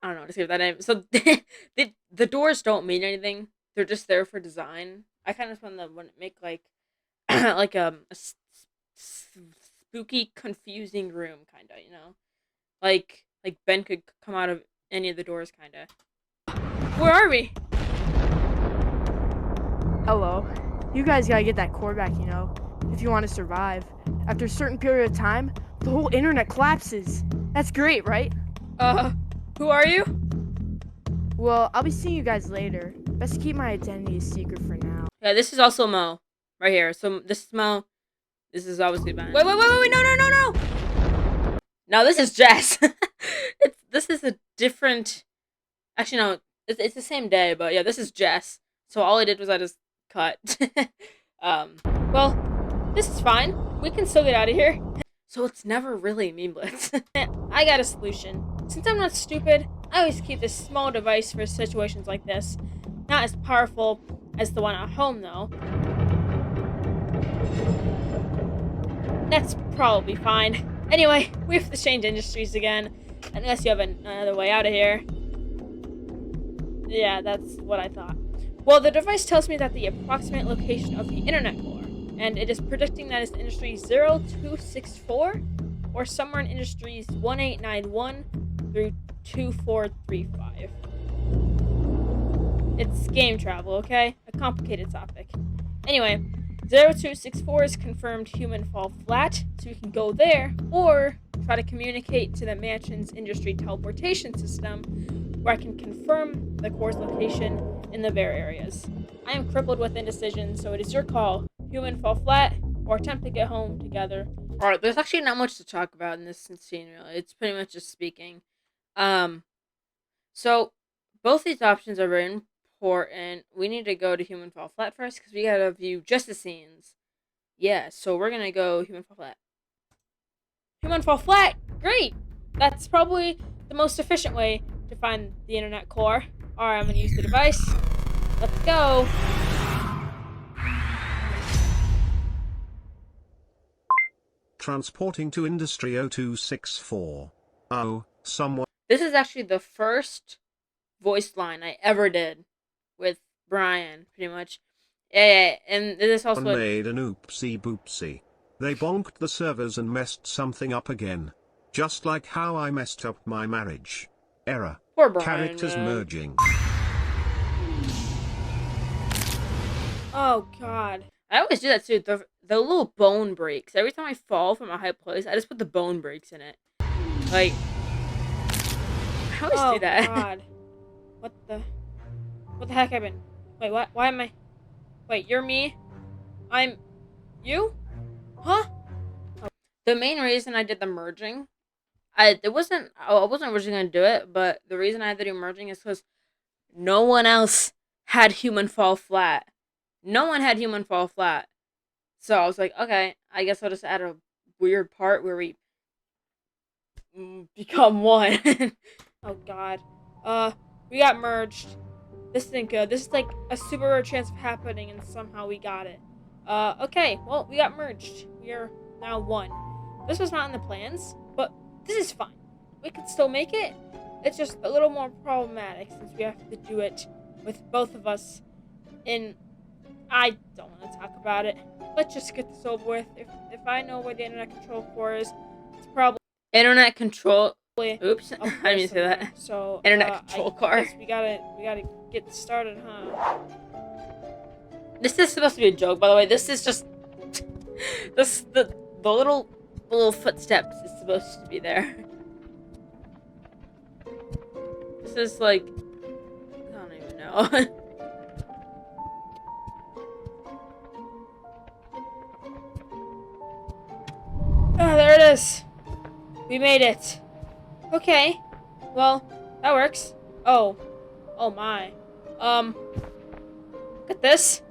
I don't know how to say that name. So the doors don't mean anything. They're just there for design. I kind of want to make like like a spooky, confusing room, kind of, you know, like Ben could come out of any of the doors, kind of. Where are we? Hello. You guys gotta get that core back, you know, if you want to survive. After a certain period of time, the whole internet collapses. That's great, right? Who are you? Well, I'll be seeing you guys later. Best to keep my identity a secret for now. Yeah, this is also Mo. Right here. So, this is Mo. This is obviously Ben. Wait, no! No, this is Jess. This is a different. Actually, no, it's the same day, but yeah, this is Jess. So all I did was I just cut. Well, this is fine. We can still get out of here. So it's never really MemeBlitz. I got a solution. Since I'm not stupid, I always keep this small device for situations like this. Not as powerful as the one at home, though. That's probably fine. Anyway, we have to change industries again. Unless you have another way out of here. Yeah, that's what I thought. Well, the device tells me that the approximate location of the internet core, and it is predicting that it's industry 0264, or somewhere in industries 1891 through 2435. It's game travel, okay? A complicated topic. Anyway, 0264 is confirmed human fall flat, so we can go there, or try to communicate to the mansion's industry teleportation system, where I can confirm the core's location in the bare areas. I am crippled with indecision, so it is your call. Human fall flat, or attempt to get home together. Alright, there's actually not much to talk about in this scene, really. It's pretty much just speaking. So, both these options are very important. We need to go to Human Fall Flat first, because we gotta view just the scenes. Yeah, so we're gonna go Human Fall Flat. Human fall flat! Great! That's probably the most efficient way to find the internet core. Alright, I'm gonna use the device. Let's go! Transporting to Industry 0264. Oh, someone. This is actually the first voice line I ever did with Brian, pretty much. Yeah, and this also made an oopsie boopsie. They bonked the servers and messed something up again. Just like how I messed up my marriage. Error. Poor Brian, Characters man. merging. Oh god. I always do that too. The little bone breaks. Every time I fall from a high place, I just put the bone breaks in it. Like, I always do that. God. What the heck happened? Wait, what? Why am I? Wait, you're me? I'm you? Huh? The main reason I did the merging, I wasn't originally gonna do it, but the reason I had to do merging is because no one else had human fall flat. No one had human fall flat. So I was like, okay, I guess I'll just add a weird part where we become one. Oh god. We got merged. This isn't good. This is like a super rare chance of happening, and somehow we got it. Okay, well, we got merged. We are now one. This was not in the plans, but this is fine. We can still make it. It's just a little more problematic since we have to do it with both of us in... I don't want to talk about it. Let's just get this over with. If I know where the internet control core is, it's probably... Internet control... Oops, up I there didn't mean to say that. somewhere. So, Internet control car. I guess we gotta get started, huh? This is supposed to be a joke, by the way. This is just... the little footsteps is supposed to be there. This is like... I don't even know. Oh, there it is. We made it. Okay. Well, that works. Oh. Oh my. Look at this.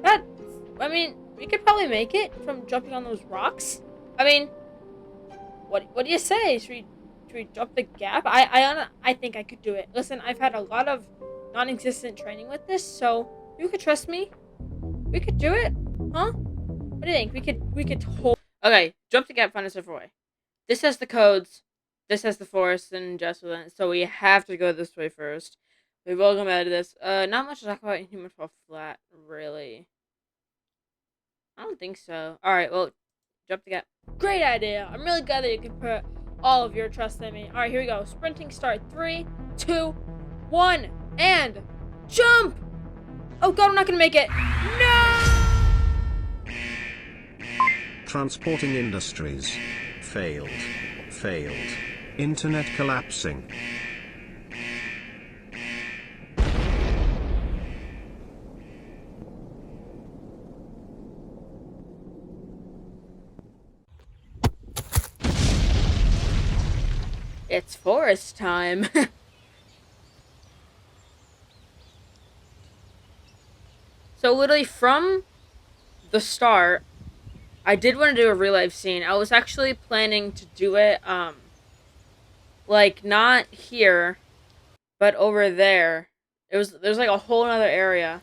I mean, we could probably make it from jumping on those rocks. I mean, what do you say? Should we jump the gap? I think I could do it. Listen, I've had a lot of non-existent training with this, so you could trust me. We could do it, huh? What do you think? We could hold. Okay, jump the gap, find a safer way. This has the codes. This has the forest and just within it, so we have to go this way first. We will come back to this. Not much to talk about in Human Fall Flat, really. I don't think so. Alright, well, jump the gap. Great idea. I'm really glad that you can put all of your trust in me. Alright, here we go. Sprinting start. 3, 2, 1, and jump! Oh god, I'm not gonna make it. No! Transporting Industries. Failed. Failed. Internet collapsing. It's forest time. So literally from the start, I did want to do a real life scene. I was actually planning to do it, like not here, but over there. There's like a whole other area.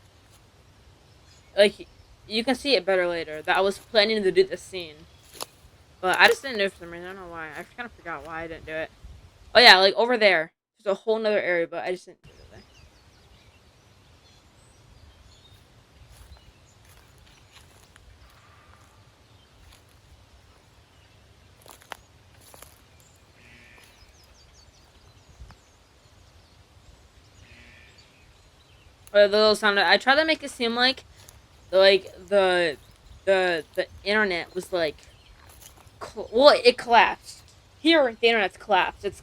Like you can see it better later. That I was planning to do this scene, but I just didn't do it for some reason. I don't know why. I kind of forgot why I didn't do it. Oh yeah, like over there. There's a whole nother area, but I just didn't do it there. Or the little sound. I tried to make it seem like the internet was like, well, it collapsed. Here, the internet's collapsed. It's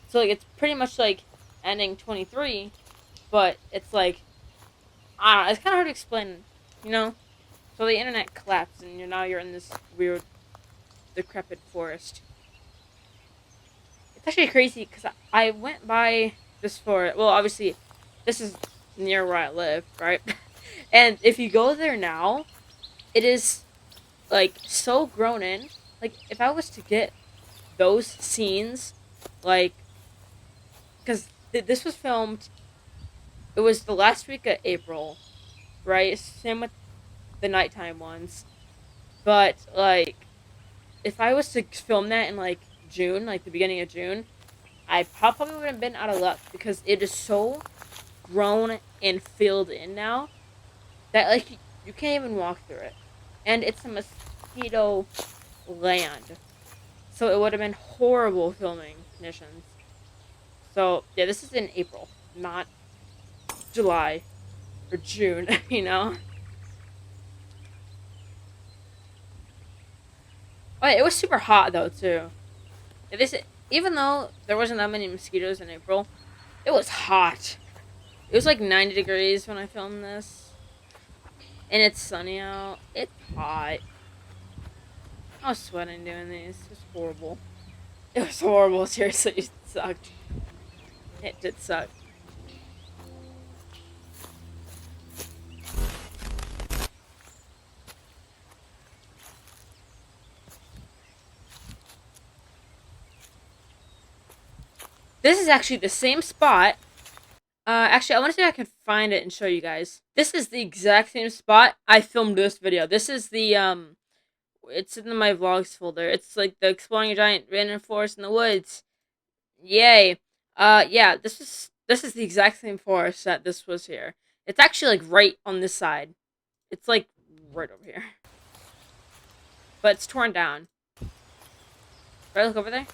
so like it's pretty much like ending 23, but it's like I don't know. It's kind of hard to explain, you know. So the internet collapsed, and now you're in this weird, decrepit forest. It's actually crazy because I went by this forest. Well, obviously, this is near where I live, right? And if you go there now, it is like so grown in. Like if I was to get those scenes, like, because this was filmed. It was the last week of April, right? Same with the nighttime ones. But like, if I was to film that in like June, like the beginning of June, I probably would have been out of luck because it is so grown and filled in now that like you can't even walk through it, and it's a mosquito land, so it would have been horrible filming conditions. So yeah, this is in April, not July or June, you know. Oh, yeah, it was super hot though too. This even though there wasn't that many mosquitoes in April, it was hot. It was like 90 degrees when I filmed this, and it's sunny out. It's hot. I was sweating doing these. It was horrible. It was horrible. Seriously, it sucked. It did suck. This is actually the same spot. Actually, I want to see if I can find it and show you guys. This is the exact same spot I filmed this video. This is the, it's in my vlogs folder. It's like the exploring a giant random forest in the woods. Yay. Yeah, this is the exact same forest that this was here. It's actually like right on this side. It's like right over here. But it's torn down. Right, look over there.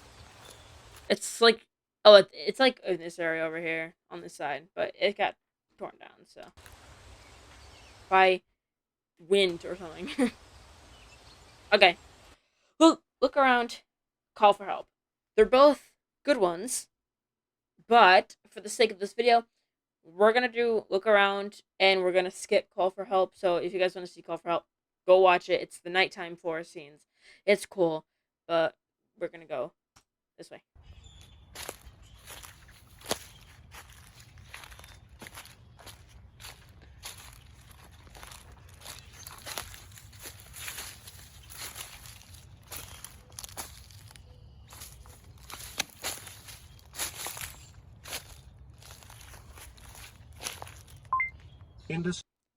It's like, oh, it's like in this area over here on this side, but it got torn down, so by wind or something. Okay, look around, call for help. They're both good ones, but for the sake of this video, we're gonna do look around and we're gonna skip call for help. So if you guys want to see call for help, go watch it. It's the nighttime forest scenes. It's cool, but we're gonna go this way.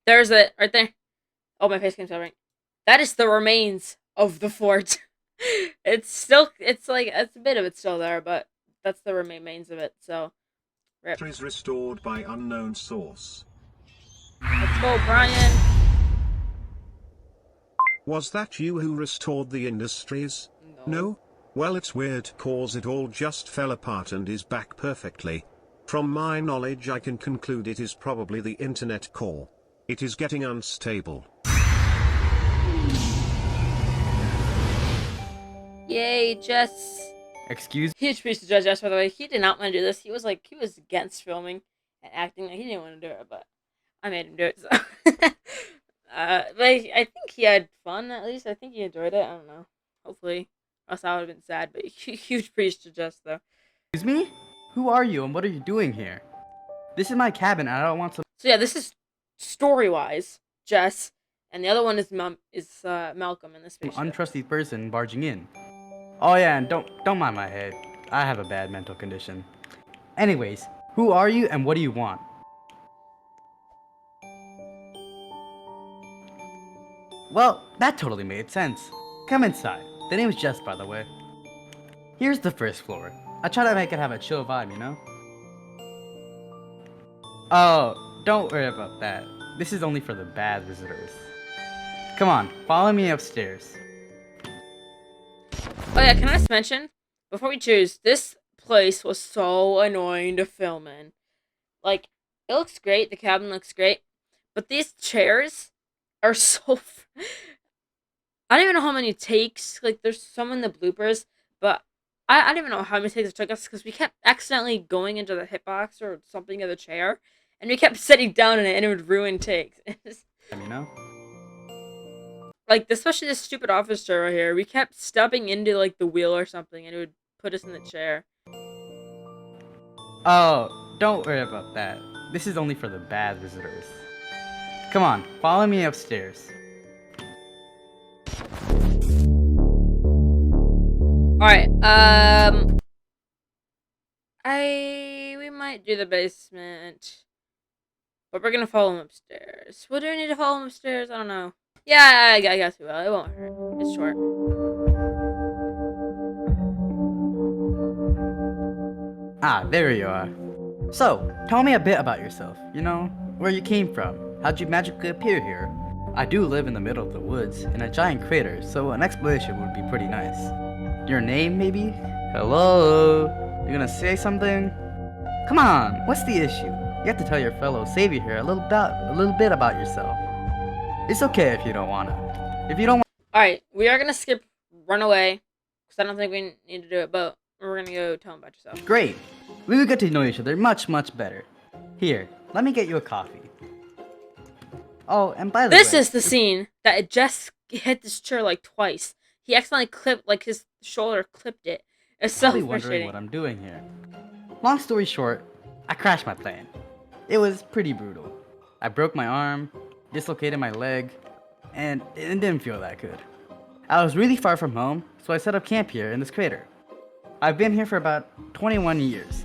There's it right there. Oh, my face came so right. That is the remains of the fort. It's like it's a bit of it still there, but that's the remains of it. So, rip. Is restored by unknown source. Let's go, Brian. Was that you who restored the industries? No? Well, it's weird, cause it all just fell apart and is back perfectly. From my knowledge, I can conclude it is probably the internet core. It is getting unstable. Yay, Jess. Excuse Huge piece to Jess, by the way. He did not want to do this. He was against filming and acting. Like he didn't want to do it, but I made him do it. So, but I think he had fun. At least I think he enjoyed it. I don't know. Hopefully, else I would have been sad. But huge praise to Jess though. Excuse me? Who are you and what are you doing here? This is my cabin and I don't want some So yeah, this is story-wise, Jess, and the other one is Malcolm in the spaceship. untrusty person barging in. Oh yeah, and don't mind my head. I have a bad mental condition. Anyways, who are you and what do you want? Well, that totally made sense. Come inside. The name's Jess, by the way. Here's the first floor. I try to make it have a chill vibe, you know? Oh, don't worry about that. This is only for the bad visitors. Come on, follow me upstairs. Oh yeah, can I just mention, before we choose, this place was so annoying to film in. Like, it looks great, the cabin looks great, but these chairs are so... I don't even know how many takes, like, there's some in the bloopers, but I don't even know how many takes it took us, because we kept accidentally going into the hitbox or something of the chair, and we kept sitting down in it, and it would ruin takes. You know? Like, especially this stupid office chair right here. We kept stepping into, like, the wheel or something, and it would put us in the chair. Oh, don't worry about that. This is only for the bad visitors. Come on, follow me upstairs. Alright, we might do the basement. But we're gonna follow him upstairs. Well, do we need to follow him upstairs? I don't know. Yeah, I guess we will. It won't hurt. It's short. Ah, there you are. So, tell me a bit about yourself. You know, where you came from. How'd you magically appear here? I do live in the middle of the woods, in a giant crater, so an explanation would be pretty nice. Your name, maybe? Hello? You gonna say something? Come on, what's the issue? You have to tell your fellow savior here a little bit about yourself. It's okay if you don't wanna. If you don't want. Alright, we are gonna skip Runaway, because I don't think we need to do it, but we're gonna go tell him about yourself. Great. We will get to know each other much, much better. Here, let me get you a coffee. Oh, and by the way... This is the scene that Jess hit this chair like twice. He accidentally clipped, like his shoulder clipped it. It's so Probably wondering what I'm doing here. Long story short, I crashed my plane. It was pretty brutal. I broke my arm, dislocated my leg, and it didn't feel that good. I was really far from home, so I set up camp here in this crater. I've been here for about 21 years.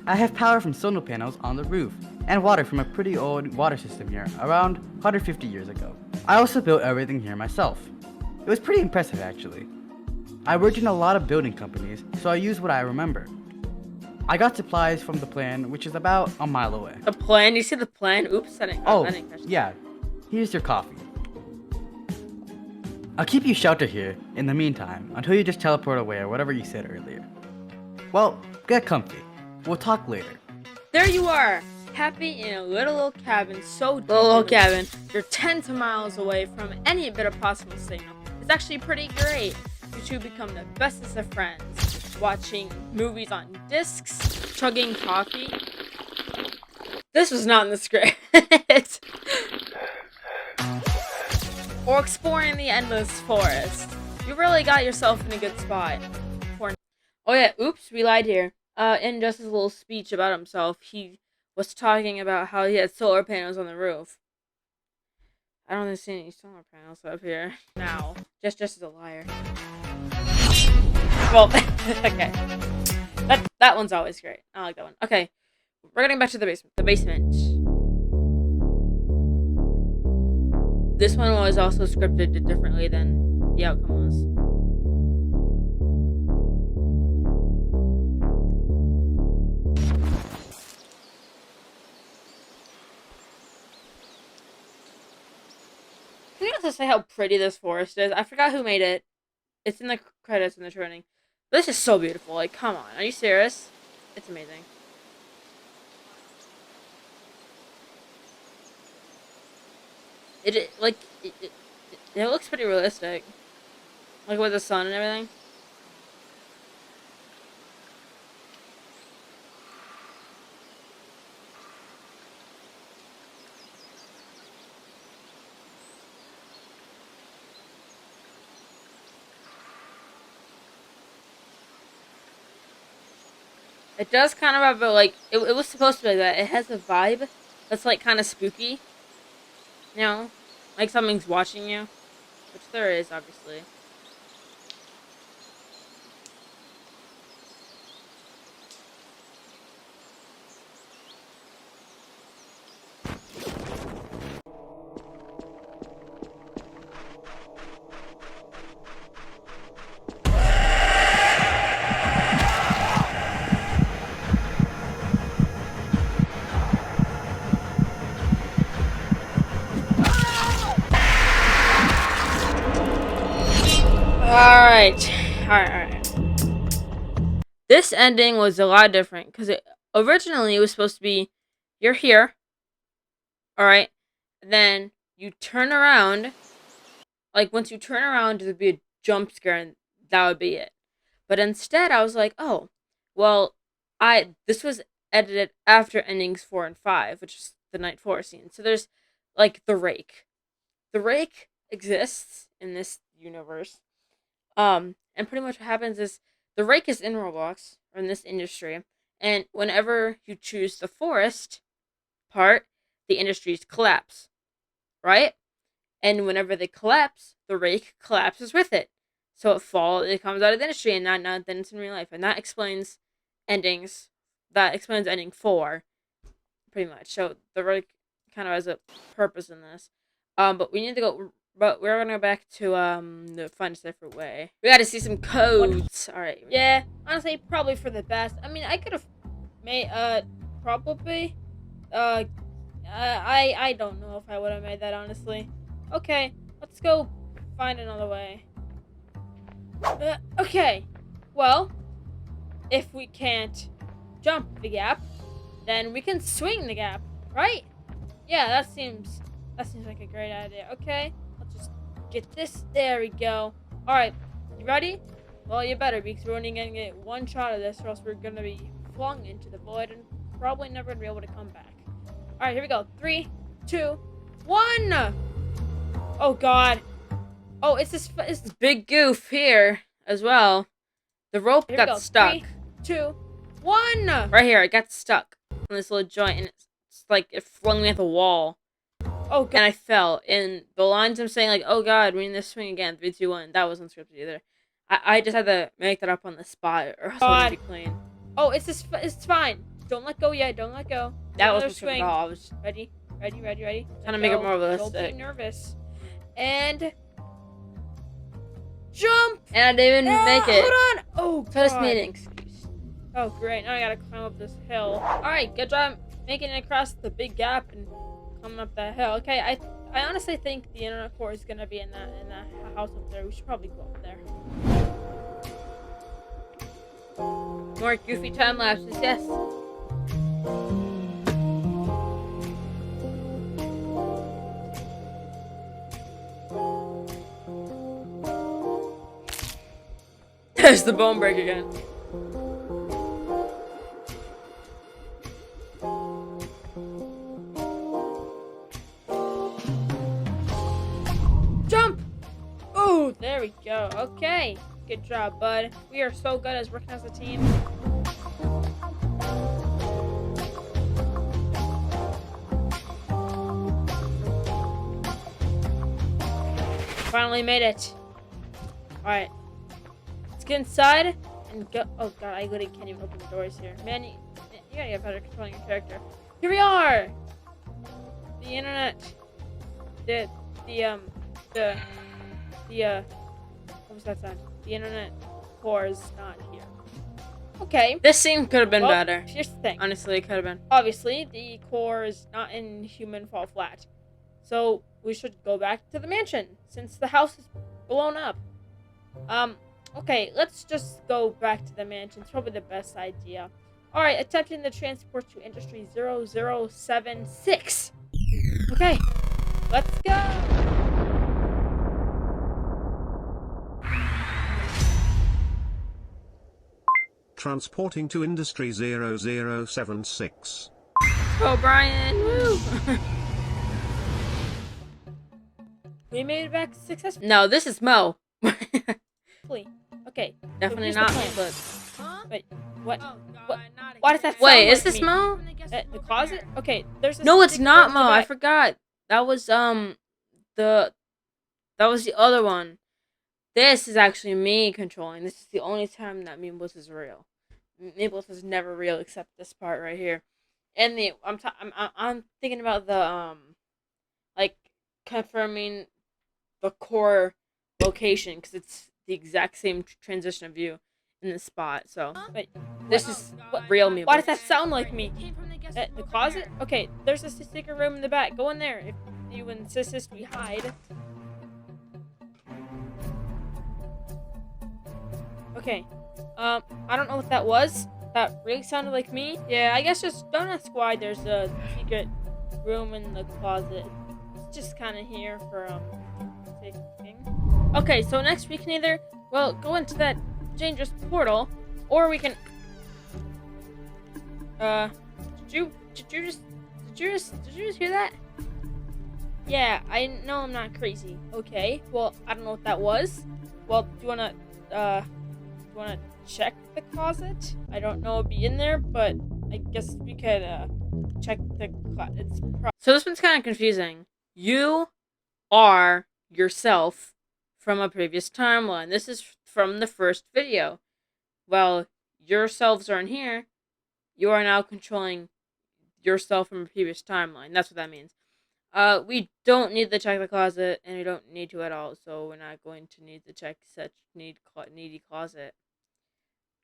I have power from solar panels on the roof, and water from a pretty old water system here, around 150 years ago. I also built everything here myself. It was pretty impressive actually. I worked in a lot of building companies, so I used what I remember. I got supplies from the plan, which is about a mile away. The plan? You see the plan? Oops, I didn't catch that. Yeah. Here's your coffee. I'll keep you sheltered here in the meantime, until you just teleport away or whatever you said earlier. Well, get comfy. We'll talk later. There you are! Happy in a little cabin, so little cabin. You're tens of miles away from any bit of possible signal. It's actually pretty great. You two become the bestest of friends, watching movies on discs, chugging coffee. This was not in the script. Or exploring the endless forest. You really got yourself in a good spot. Oh yeah, oops, we lied here. In just his little speech about himself, he was talking about how he had solar panels on the roof. I don't see any solar panels up here now. Just as a liar. Well, okay. That one's always great. I like that one. Okay, we're getting back to the basement. The basement. This one was also scripted differently than the outcome was. Can you also say how pretty this forest is? I forgot who made it. It's in the credits in the training. But this is so beautiful. Like, come on. Are you serious? It's amazing. It looks pretty realistic. Like with the sun and everything. It does kind of have a, like, it was supposed to be like that. It has a vibe that's, like, kind of spooky. You know? Like something's watching you. Which there is, obviously. Alright. This ending was a lot different, because originally it was supposed to be, you're here, alright, then you turn around, like, once you turn around, there'd be a jump scare, and that would be it. But instead, I was like, oh, well, this was edited after endings 4 and 5, which is the Night 4 scene, so there's, like, the rake. The rake exists in this universe. And pretty much what happens is the rake is in Roblox, or in this industry, and whenever you choose the forest part, the industries collapse, right? And whenever they collapse, the rake collapses with it. So it comes out of the industry, and not then it's in real life. And that explains endings. That explains ending 4, pretty much. So the rake kind of has a purpose in this. But we need to go. But we're gonna go back to the find a different way. We gotta see some codes. All right. Yeah, honestly, probably for the best. I mean, I could have made probably I don't know if I would have made that, honestly. Okay, let's go find another way. Okay, well, if we can't jump the gap, then we can swing the gap, right? Yeah, that seems like a great idea. Okay, let's just get this. There we go. All right, you ready? Well, you better, because we're only gonna get one shot of this, or else we're gonna be flung into the void and probably never gonna be able to come back. All right, here we go. 3, 2, 1. Oh God. Oh, it's this Big goof here as well. The rope Here we got go. stuck. 3, 2, 1. Right here, it got stuck on this little joint, and it's like it flung me at the wall. Oh God. And I fell. And the lines I'm saying, like, oh God, we need to swing again. 3, 2, 1. That wasn't scripted either. I just had to make that up on the spot, or else it would be clean. Oh, it's fine. Don't let go yet. Don't let go. That Another wasn't scripted at all. I was Ready? Trying to make it more Don't realistic. be nervous. And jump. And I didn't even make it. Hold on. Oh So I just God. made an excuse. Oh great. Now I gotta climb up this hill. All right. Good job making it across the big gap and climbing up that hill. Okay. I honestly think the internet core is gonna be in that house up there. We should probably go up there. More goofy time lapses, yes. There's the bone break again. Jump! Oh, there we go. Okay. Good job, bud. We are so good as working as a team. Finally made it. Alright. Let's get inside and go. Oh God, I literally can't even open the doors here. Man, you gotta get better at controlling your character. Here we are! The internet. What was that sound? The internet core is not here. Okay. This scene could have been Well, better. Here's the thing. Honestly, it could have been. Obviously, the core is not in human fall flat. So we should go back to the mansion since the house is blown up. Okay, let's just go back to the mansion. It's probably the best idea. Alright, attempting the transport to Industry 0076. Okay, let's go. Transporting to Industry 0076. Oh, Brian! Woo! We made it back successfully. No, this is Mo. Okay. Definitely here's the not plan. MemeBlitz. Wait, what? Oh, What? not Why does that sound Wait, is like this me? Mo? The closet? Okay, there's a No, it's secret not room in the Mo. I back. forgot. That was the that was the other one. This is actually me controlling. This is the only time that MemeBlitz is real. MemeBlitz is never real except this part right here. And I'm thinking about the like confirming the core location because it's the exact same transition of view in this spot. So Wait, this is real MemeBlitz. why does that sound like me? The closet? Okay, there's a secret room in the back. Go in there if you insist we hide. Okay, I don't know what that was. That really sounded like me. Yeah, I guess just don't ask why there's a secret room in the closet. It's just kind of here for, safety. Okay, so next we can either, well, go into that dangerous portal, or we can, did you just hear that? Yeah, I know I'm not crazy. Okay, well, I don't know what that was. Well, do you wanna check the closet? I don't know it'd be in there, but I guess we could, check the closet. So this one's kind of confusing. You are yourself from a previous timeline. This is from the first video. Well, yourselves are in here. You are now controlling yourself from a previous timeline. That's what that means. We don't need to check the closet, and we don't need to at all. So we're not going to need to check such needy closet.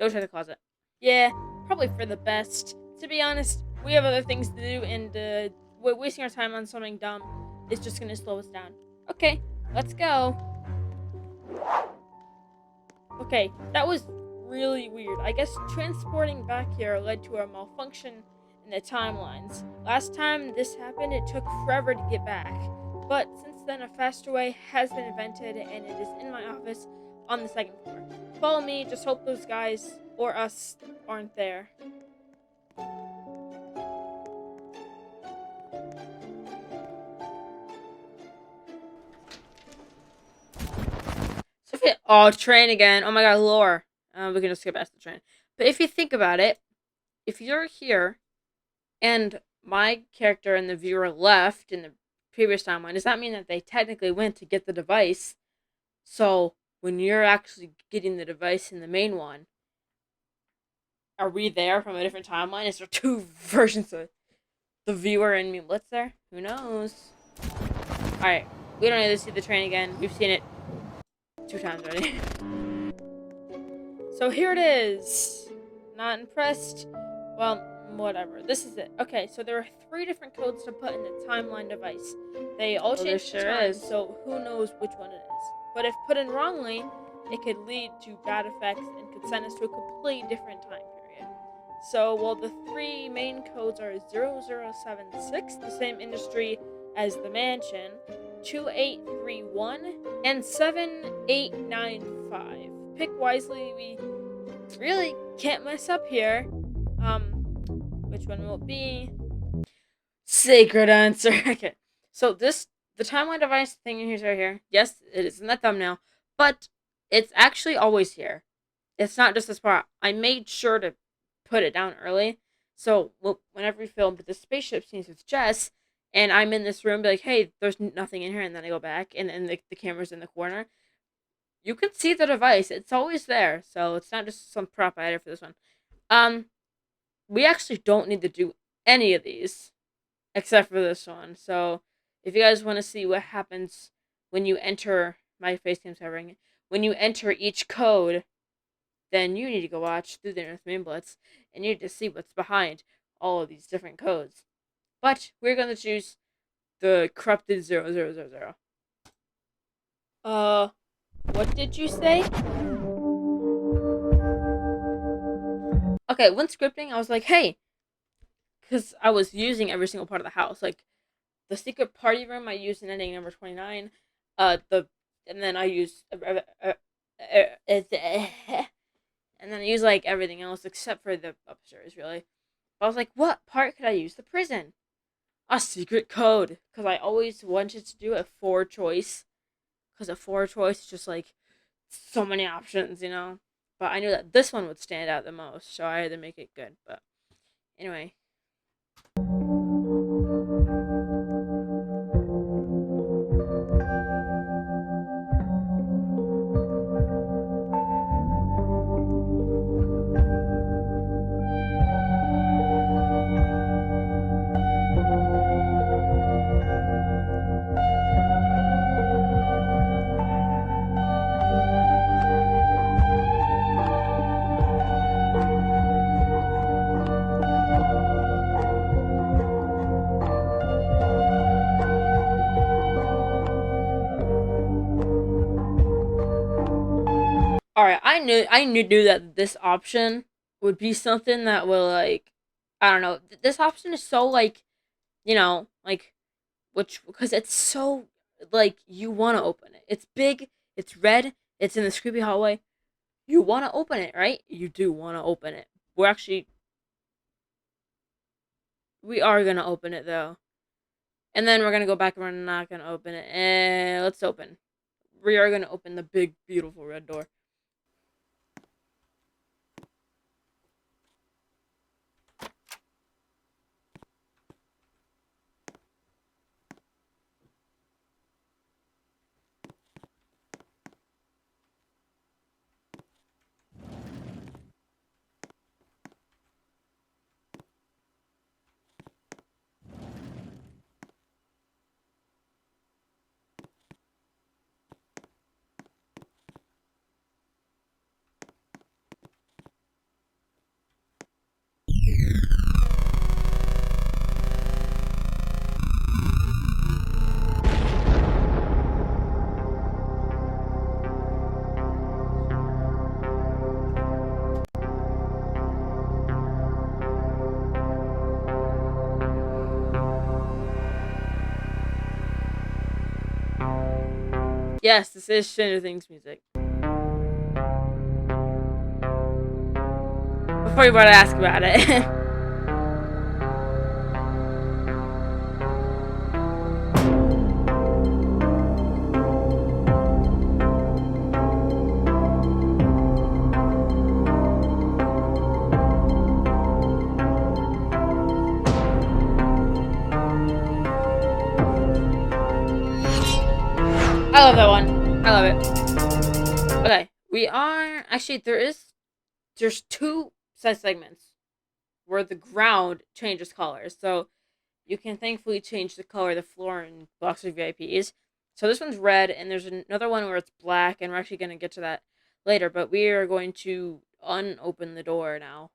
Don't check the closet. Yeah, probably for the best. To be honest, we have other things to do, and wasting our time on something dumb is just gonna slow us down. Okay, let's go. Okay, that was really weird. I guess transporting back here led to a malfunction in the timelines. Last time this happened, it took forever to get back. But since then, a faster way has been invented, and it is in my office on the second floor. Follow me, just hope those guys, or us, aren't there. So oh, train again. Oh my god, lore. We can just skip past the train. But if you think about it, if you're here and my character and the viewer left in the previous timeline, does that mean that they technically went to get the device? So when you're actually getting the device in the main one, are we there from a different timeline? Is there two versions of the viewer and MemeBlitz there? Who knows? Alright, we don't need to see the train again. We've seen it 2 times already. So here it is. Not impressed? Well, whatever. This is it. Okay, so there are 3 different codes to put in the timeline device. They all change there the time, is. so who knows which one it is. But if put in wrongly, it could lead to bad effects and could send us to a completely different time period. So, well, the 3 main codes are 0076, the same industry as the mansion, 2831, and 7895. Pick wisely, we really can't mess up here. Which one will it be? Sacred answer. Okay. So the timeline device thing is right here. Yes, it is in the thumbnail, but it's actually always here. It's not just this part. I made sure to put it down early. So whenever we filmed the spaceship scenes with Jess, and I'm in this room, be like, hey, there's nothing in here, and then I go back, and then the camera's in the corner. You can see the device. It's always there. So it's not just some prop I added for this one. We actually don't need to do any of these except for this one. So if you guys want to see what happens when you enter, my face cam's covering it, when you enter each code, then you need to go watch Through the Internet with MemeBlitz, and you need to see what's behind all of these different codes. But we're going to choose the corrupted 0000. What did you say? Okay, when scripting, I was like, hey, because I was using every single part of the house. Like, the secret party room, I used in ending number 29. And then I used, and then I used, like, everything else except for the upstairs, really. I was like, what part could I use? The prison. A secret code. Because I always wanted to do a 4 choice. Because a 4 choice is just, like, so many options, you know? but I knew that this one would stand out the most, so I had to make it good. But anyway. Alright, I knew that this option would be something that will, like, I don't know. This option is so, like, like, which, because it's so, like, you want to open it. It's big, it's red, it's in this creepy hallway. You want to open it, right? You do want to open it. We are going to open it, though. And then we're going to go back and we're not going to open it. And let's open. We are going to open the big, beautiful red door. Yes, this is Stranger Things music. Before you want to ask about it. I love that one. I love it. Okay, we are actually there's two set segments where the ground changes colors, so you can thankfully change the color of the floor in Box of VIPs. So this one's red, and there's another one where it's black, and we're actually going to get to that later. But we are going to unopen the door now.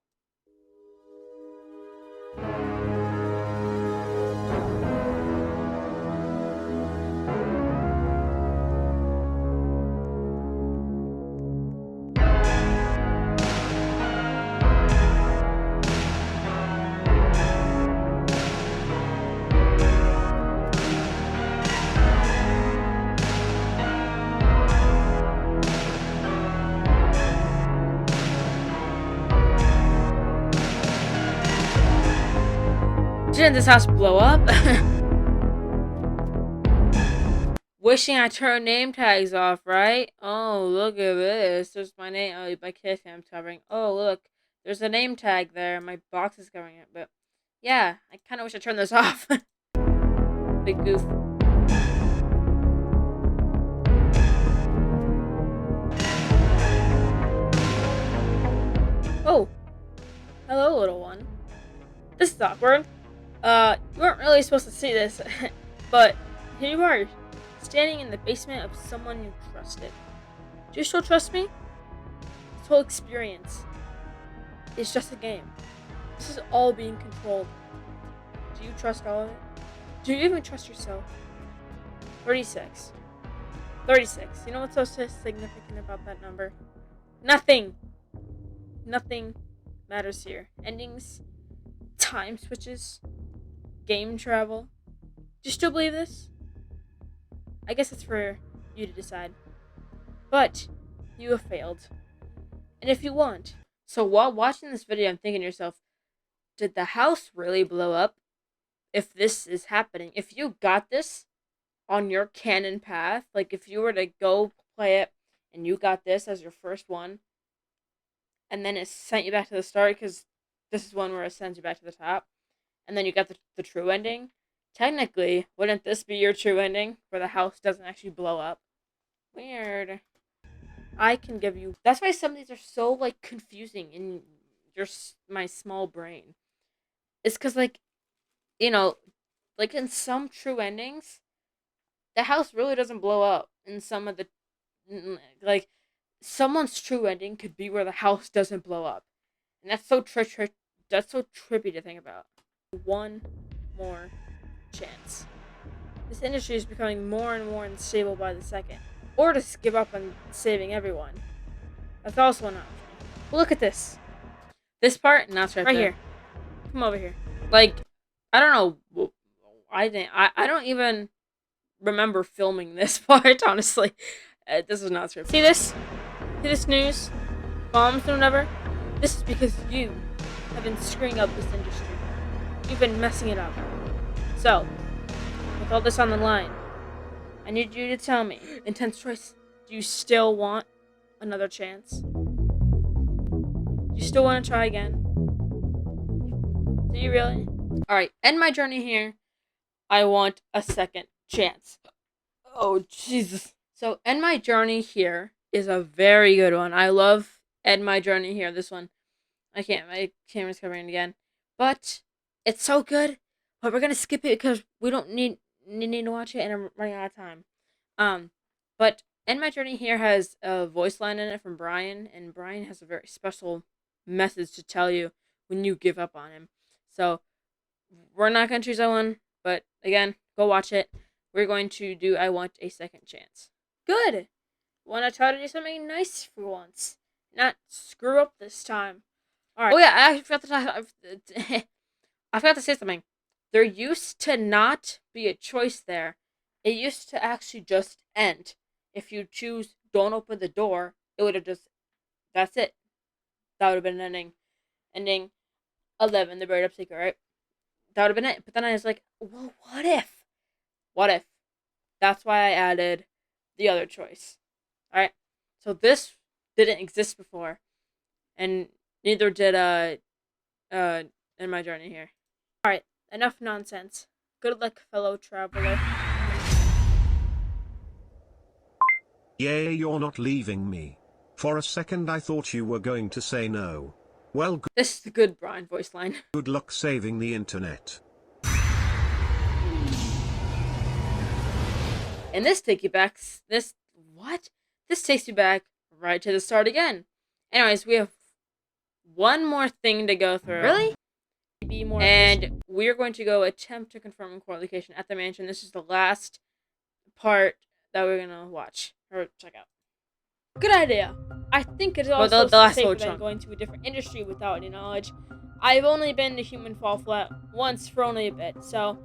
Didn't this house blow up? Wishing I turned name tags off, right? Oh, look at this. There's my name. Oh, my kid I'm covering. Oh, look. There's a name tag there. My box is covering it. But yeah, I kind of wish I turned this off. Big goof. Oh. Hello, little one. This is awkward. You weren't really supposed to see this, but here you are, standing in the basement of someone you trusted. Do you still trust me? This whole experience is just a game. This is all being controlled. Do you trust all of it? Do you even trust yourself? 36. 36. You know what's so significant about that number? Nothing. Nothing matters here. Endings, time switches, game travel. Do you still believe this? I guess it's for you to decide. But you have failed. And if you want. So while watching this video, I'm thinking to yourself, did the house really blow up? If this is happening, if you got this on your canon path, like if you were to go play it and you got this as your first one, and then it sent you back to the start, because this is one where it sends you back to the top, and then you got the true ending. Technically, wouldn't this be your true ending, where the house doesn't actually blow up? Weird. I can give you... That's why some of these are so, like, confusing in my small brain. It's because, like, you know, like, in some true endings, the house really doesn't blow up. In some of the... Like, someone's true ending could be where the house doesn't blow up. And that's so that's so trippy to think about. One more chance. This industry is becoming more and more unstable by the second. Or just give up on saving everyone. That's also an option. But look at this. This part, no, it's right Right there. here. Come over here. Like, I don't know. I don't even remember filming this part, honestly. This is not scripted. See this? See this news? Bombs and whatever? This is because you have been screwing up this industry. You've been messing it up. So, with all this on the line, I need you to tell me, intense choice, do you still want another chance? Do you still want to try again? Do you really? Alright, end my journey here. I want a second chance. Oh, Jesus. So, end my journey here is a very good one. I love end my journey here. This one. My camera's covering it again. But, it's so good. But we're gonna skip it because we don't need to watch it and I'm running out of time. But End My Journey here has a voice line in it from Brian, and Brian has a very special message to tell you when you give up on him. So, we're not going to choose that one, but again, go watch it. We're going to do I Want a Second Chance. Good! Want to try to do something nice for once. Not screw up this time. Alright. Oh yeah, I actually I forgot to say something. There used to not be a choice there. It used to actually just end. If you choose don't open the door, it would have just... That's it. That would have been an ending. Ending 11, the buried up secret, right? That would have been it. But then I was like, well, what if? What if? That's why I added the other choice. Alright? So this didn't exist before. And neither did In My Journey here. Alright, enough nonsense. Good luck, fellow traveler. Yeah, you're not leaving me. For a second I thought you were going to say no. Well, This is the good Brian voice line. good luck saving the internet. And this takes you back... What? This takes you back right to the start again. Anyways, we have one more thing to go through. Really? Be more And we're going to go attempt to confirm court location at the mansion. This is the last part that we're going to watch. Or check out. good idea. I think it's Well, also the last safer little than chunk. going to a different industry without any knowledge. I've only been to Human Fall Flat once for only a bit, so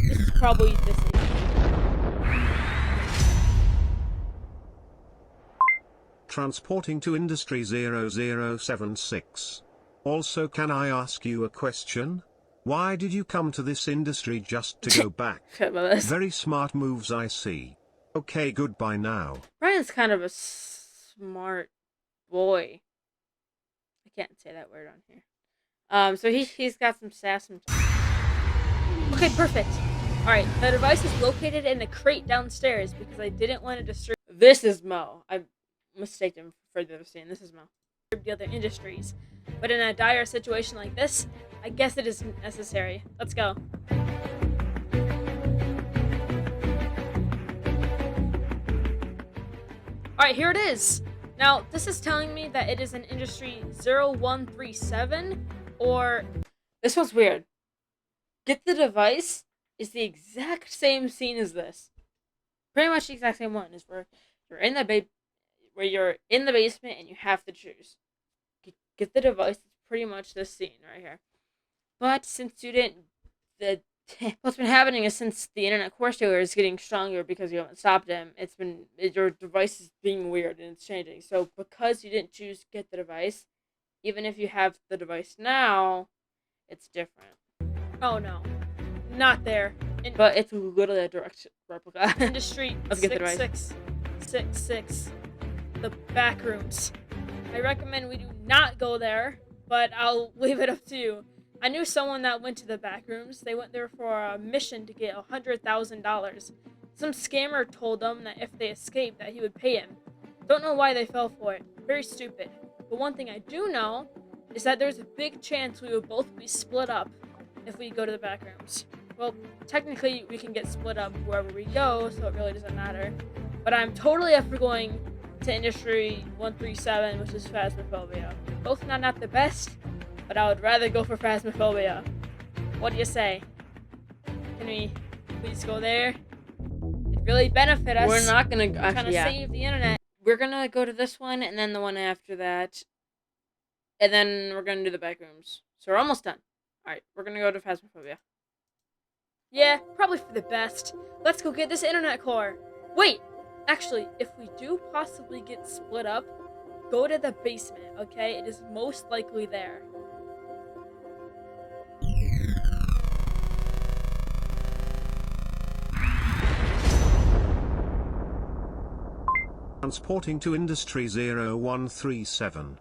this is probably the safest. Transporting to Industry 0076. Also, can I ask you a question? Why did you come to this industry just to go back? Shut about this. Very smart moves, I see. Okay, goodbye now. Brian's kind of a smart boy. I can't say that word on here. So he's got some sass. Okay, perfect. Alright, the device is located in the crate downstairs because I didn't want to disturb This is Mo. I mistaken for the other scene. This is Mo. the other industries. But in a dire situation like this, I guess it is necessary. Let's go. Alright, here it is. Now, this is telling me that it is an industry 0137, or... This one's weird. Get the device is the exact same scene as this. Pretty much the exact same one. Is where you're in the basement and you have to choose. Get the device. It's pretty much this scene right here. But since you didn't, what's been happening is since the internet core stealer is getting stronger because you haven't stopped him. Your device is being weird and it's changing. So because you didn't choose to get the device, even if you have the device now, it's different. Oh no. Not there. But it's literally a direct replica. Industry Let's get the device. 6666. The Backrooms. I recommend we do not go there, but I'll leave it up to you. I knew someone that went to the Backrooms. They went there for a mission to get $100,000. Some scammer told them that if they escaped that he would pay him. Don't know why they fell for it. Very stupid. But one thing I do know is that there's a big chance we will both be split up if we go to the Backrooms. Well, technically we can get split up wherever we go, so it really doesn't matter. But I'm totally up for going to Industry 137, which is Phasmophobia. Both not the best, but I would rather go for Phasmophobia. What do you say? Can we please go there? It'd really benefit us. We're not gonna We're trying actually. to Yeah, save the internet. we're gonna go to this one and then the one after that, and then we're gonna do the back rooms. So we're almost done. All right, we're gonna go to Phasmophobia. Yeah, probably for the best. Let's go get this internet core. Wait, actually, if we do possibly get split up, go to the basement, okay? It is most likely there. Transporting to Industry 0137.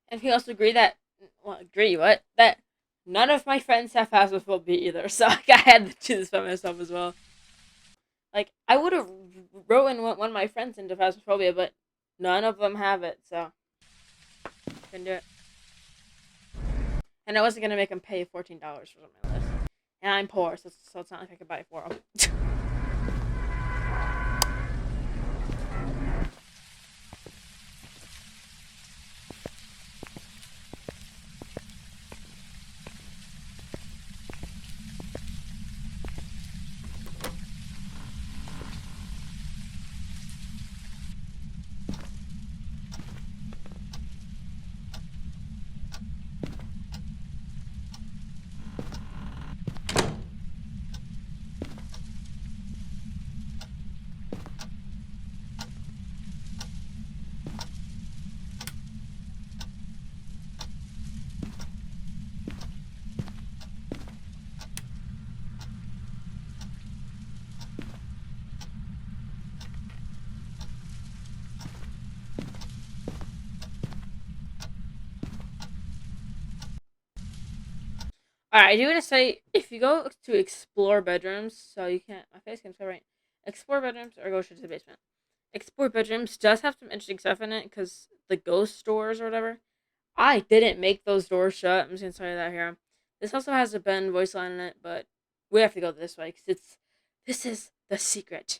And we also agree that, well, that none of my friends have Phasmophobia either, so like, I had to do this by myself as well. Like, I would have written one of my friends into Phasmophobia, but none of them have it, so couldn't do it. And I wasn't gonna make them pay $14 for something like this. And I'm poor, so it's not like I could buy it for them. Alright, I do want to say, if you go to explore bedrooms, so you can't, my face can't say right, explore bedrooms or go straight to the basement. Explore bedrooms does have some interesting stuff in it, because the ghost doors or whatever, I didn't make those doors shut. I'm just going to tell you that here. This also has a Ben voice line in it, but we have to go this way, because this is the secret.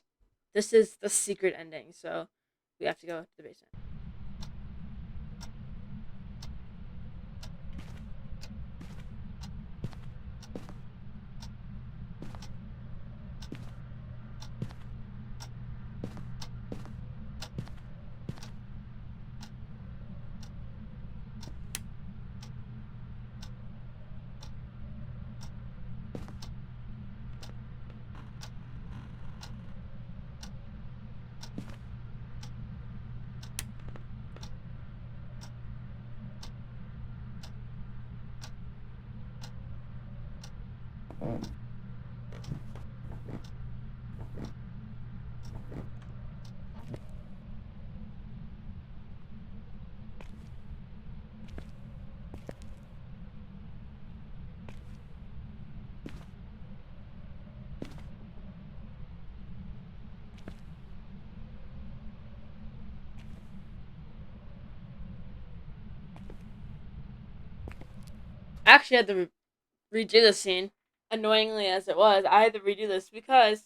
This is the secret ending, so we have to go to the basement. I actually had to redo this scene, annoyingly as it was. I had to redo this because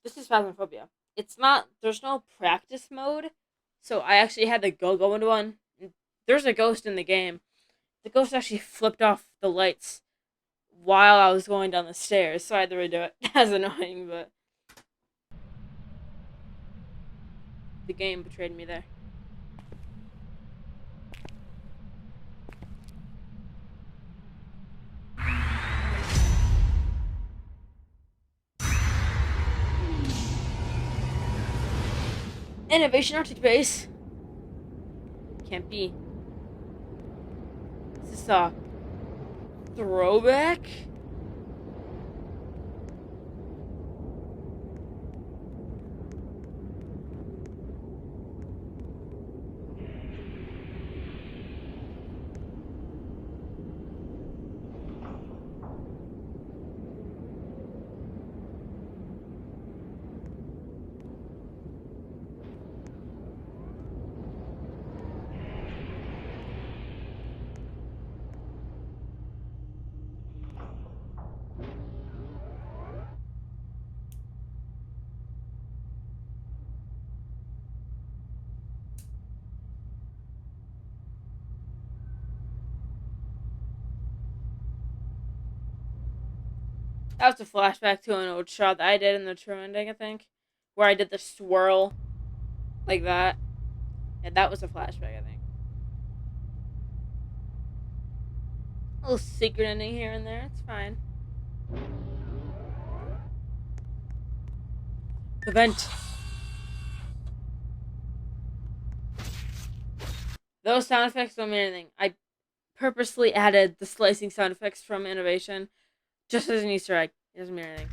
this is Phasmophobia. It's not, there's no practice mode, so I actually had to go into one. There's a ghost in the game. The ghost actually flipped off the lights while I was going down the stairs, so I had to redo it. That's annoying, but the game betrayed me there. Innovation Arctic Base. Can't be. Is this a throwback? That was a flashback to an old shot that I did in the true ending, I think. Where I did the swirl. Like that. Yeah, that was a flashback, I think. A little secret ending here and there. It's fine. The vent. Those sound effects don't mean anything. I purposely added the slicing sound effects from Innovation just as an Easter egg. It doesn't mean anything.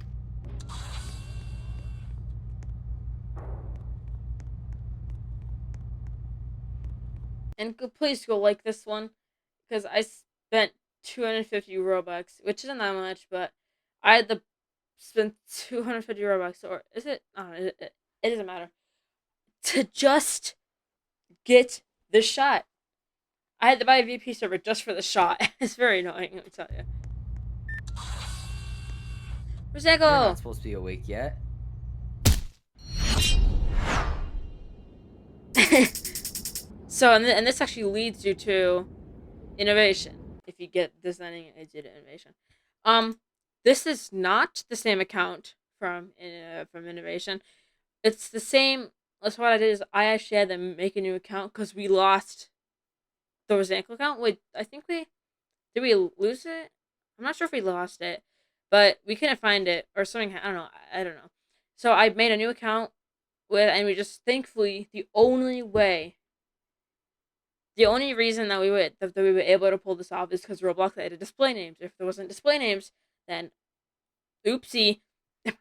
And please go like this one, because I spent 250 Robux, which isn't that much, but I had to spend 250 Robux, or is it? I don't know, it doesn't matter. To just get the shot. I had to buy a VP server just for the shot. It's very annoying, let me tell you. Where's You're Echo? not supposed to be awake yet. So, and this actually leads you to Innovation. If you get this ending, it did Innovation. This is not the same account from Innovation. It's the same. That's what I did. Is I actually had to make a new account because we lost the Rosanko account. Wait, I think did we lose it? I'm not sure if we lost it, but we couldn't find it or something. I don't know. I don't know. So I made a new account and we just thankfully the only reason that we were able to pull this off is because Roblox added display names. If there wasn't display names, then oopsie.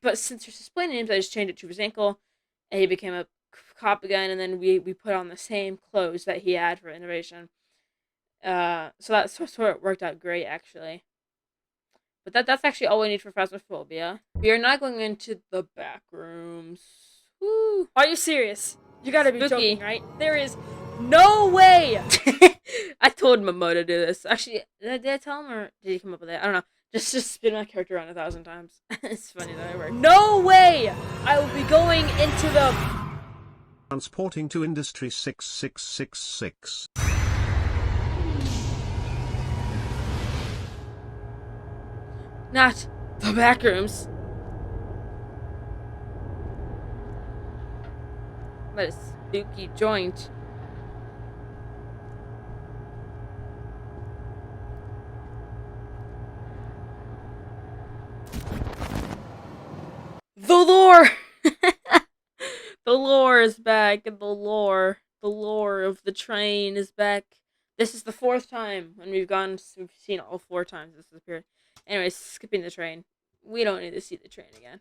But since there's display names, I just changed it to his ankle, and he became a cop again. And then we put on the same clothes that he had for Innovation. So that sort of worked out great actually. But that's actually all we need for Phasmophobia. We are not going into the Backrooms. Woo! Are you serious? You gotta be joking, right? There is no way! I told Momo to do this. Actually, did I tell him or did he come up with it? I don't know. Just spin my character around 1,000 times. It's funny that it worked. No way! I will be going into the... Transporting to Industry 6666. Not the Backrooms. But a spooky joint. The lore! The lore is back, and the lore of the train is back. This is the 4th time when we've seen all 4 times this has appeared. Anyways, skipping the train. We don't need to see the train again.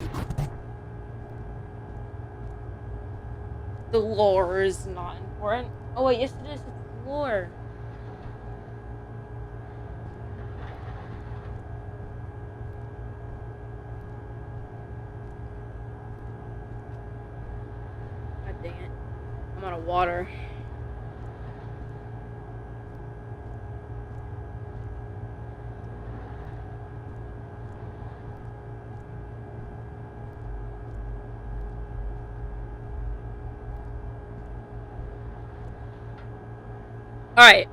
The lore is not important. Oh wait, yes it is. It's the lore. God dang it. I'm out of water. Alright.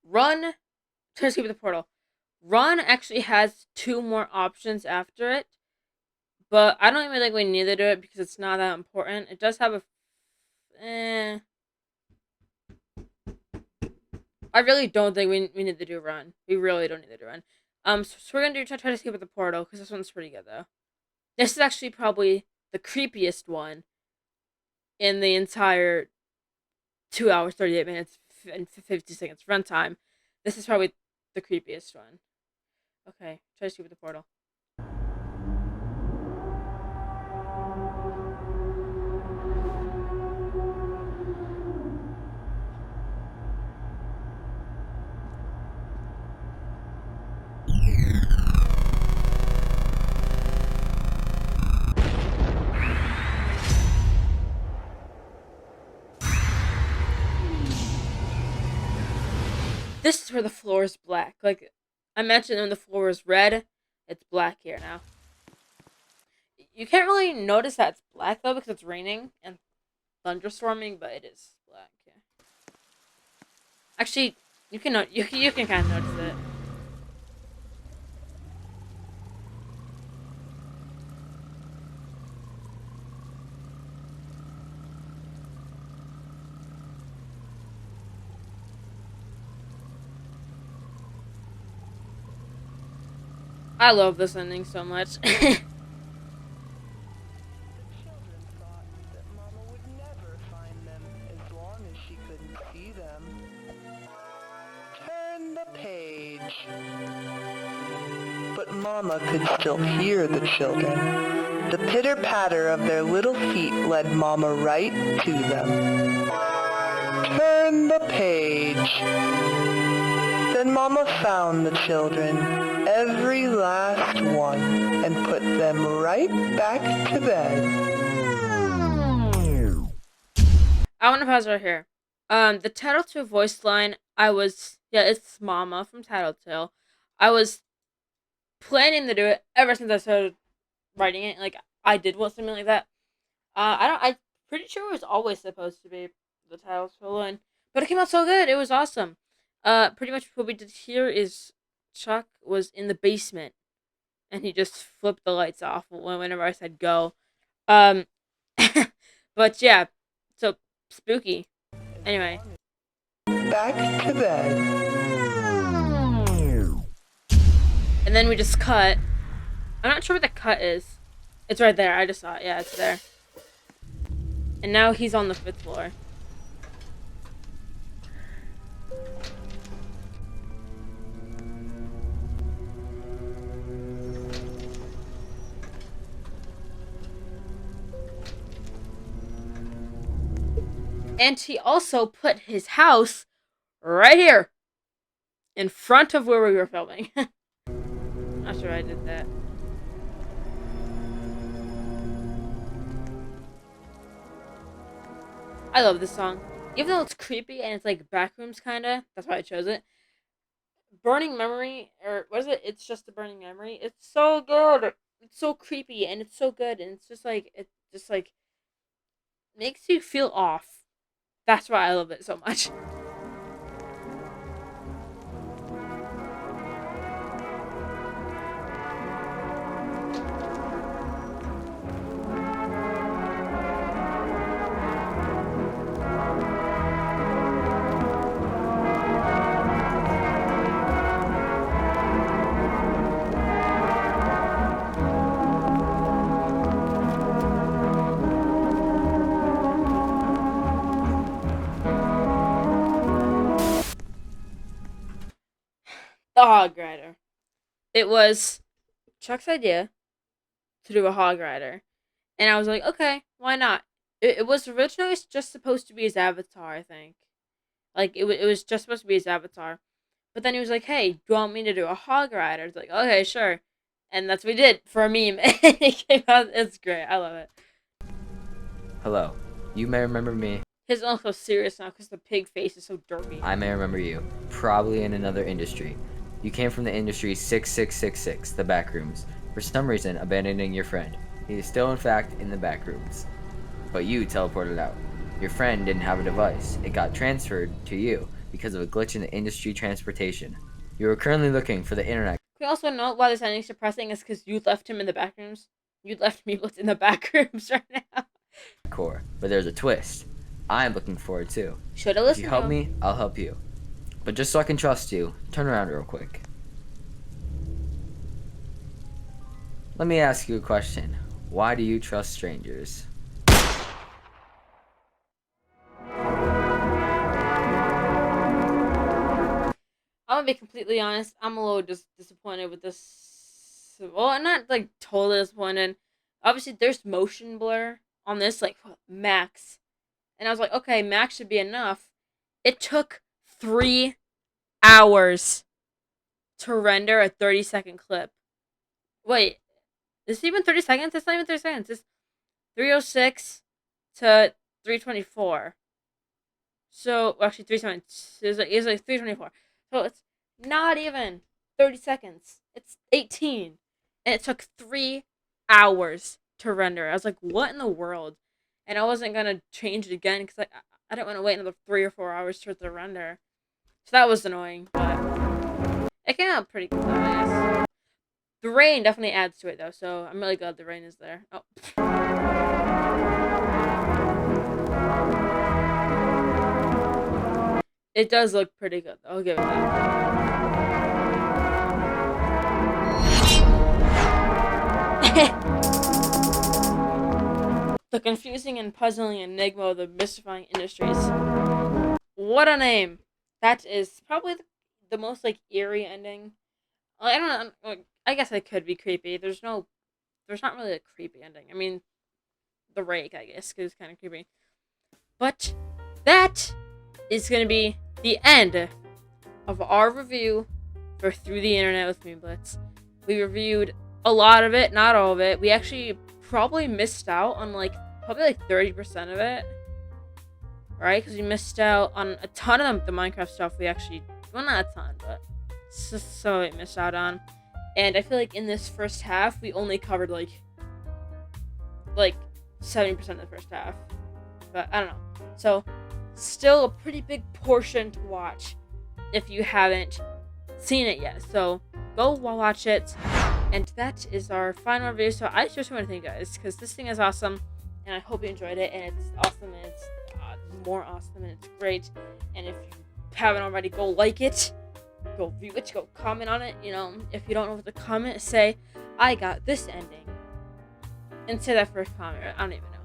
Run to escape the portal. Run actually has 2 more options after it. But I don't even think we need to do it because it's not that important. It does have a... I really don't think we need to do run. We really don't need to do run. So we're gonna try to escape with the portal because this one's pretty good though. This is actually probably the creepiest one in the entire 2 hours, 38 minutes, and 50 seconds runtime. This is probably the creepiest one. Okay, try to see with the portal. This is where the floor is black. Like, I mentioned when the floor was red, it's black here now. You can't really notice that it's black though because it's raining and thunderstorming, but it is black. Yeah. Actually, you can kind of notice it. I love this ending so much. Children thought that Mama would never find them as long as she couldn't see them. Turn the page. But Mama could still hear the children. The pitter-patter of their little feet led Mama right to them. Turn the page. Then Mama found the children, every last one, and put them right back to bed. I want to pause right here. The Tattletale voice line, it's Mama from Tattletale. I was planning to do it ever since I started writing it. Like, I did want something like that. I'm pretty sure it was always supposed to be the Tattletale line, but it came out so good. It was awesome. Pretty much what we did here is Chuck was in the basement, and he just flipped the lights off whenever I said go. But yeah, so spooky. Anyway. Back to bed. And then we just cut. I'm not sure where the cut is. It's right there. I just saw it. Yeah, it's there. And now he's on the 5th floor. And he also put his house right here in front of where we were filming. Not sure I did that. I love this song. Even though it's creepy and it's like Backrooms kinda, that's why I chose it. Burning Memory, or what is it? It's Just a Burning Memory. It's so good. It's so creepy and it's so good, and it just like makes you feel off. That's why I love it so much. The hog rider. It was Chuck's idea to do a hog rider, and I was like, okay, why not? It was originally just supposed to be his avatar, I think. Like it was just supposed to be his avatar, but then he was like, hey, do you want me to do a hog rider? It's like, okay, sure, and that's what we did for a meme. It came out. It's great. I love it. Hello. You may remember me. He doesn't look so serious now because the pig face is so derpy. I may remember you. Probably in another industry. You came from the industry 6666, the Backrooms, for some reason abandoning your friend. He is still in fact in the Backrooms. But you teleported out. Your friend didn't have a device. It got transferred to you because of a glitch in the industry transportation. You are currently looking for the internet. Can we also note why this ending is depressing is because you left him in the Backrooms? You left MemeBlitz in the Backrooms right now. Core, but there's a twist. I am looking forward to. Should've If listened you to help him. me, I'll help you. But just so I can trust you, turn around real quick. Let me ask you a question. Why do you trust strangers? gonna be completely honest. I'm a little disappointed with this. Well, I'm not like totally disappointed. Obviously, there's motion blur on this, like max, and I was like, okay, max should be enough. It took 3 hours to render a 30-second clip. Wait, is it even 30 seconds? It's not even 30 seconds. It's 306 to 324. So, actually, 3 seconds. It's like 324. So, it's not even 30 seconds. It's 18. And it took 3 hours to render. I was like, what in the world? And I wasn't going to change it again because I didn't want to wait another 3 or 4 hours for it to render. So, that was annoying. But it came out pretty good, though, I guess. The rain definitely adds to it, though. So, I'm really glad the rain is there. Oh. It does look pretty good. I'll give it that. The confusing and puzzling enigma of the mystifying industries. What a name! That is probably the most like eerie ending. I don't know. I guess it could be creepy. There's not really a creepy ending. I mean, the rake, I guess, is kind of creepy. But that is gonna be the end of our review for Through the Internet with MemeBlitz. We reviewed a lot of it, not all of it. We actually probably missed out on probably like 30% of it, right? Because we missed out on a ton of the Minecraft stuff. We actually, well, not a ton, but some of it missed out on. And I feel like in this first half, we only covered like 70% of the first half. But I don't know. So, still a pretty big portion to watch if you haven't seen it yet. So, go watch it. And that is our final review. So, I just want to thank you guys because this thing is awesome. And I hope you enjoyed it. And it's awesome. And it's more awesome. And it's great. And if you haven't already, go like it. Go view it. Go comment on it. You know, if you don't know what to comment, say, I got this ending. And say that first comment. I don't even know.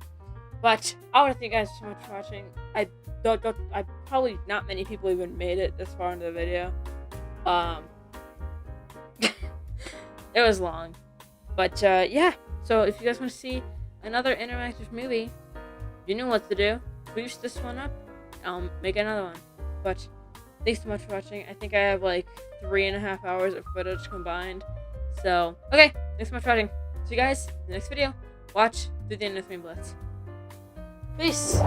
But I want to thank you guys so much for watching. I probably not many people even made it this far into the video. It was long. But yeah. So if you guys want to see another interactive movie, you know what to do. Boost this one up. I'll make another one. But thanks so much for watching. I think I have like 3.5 hours of footage combined. So, okay. Thanks so much for watching. See you guys in the next video. Watch Through the Internet with MemeBlitz. Peace.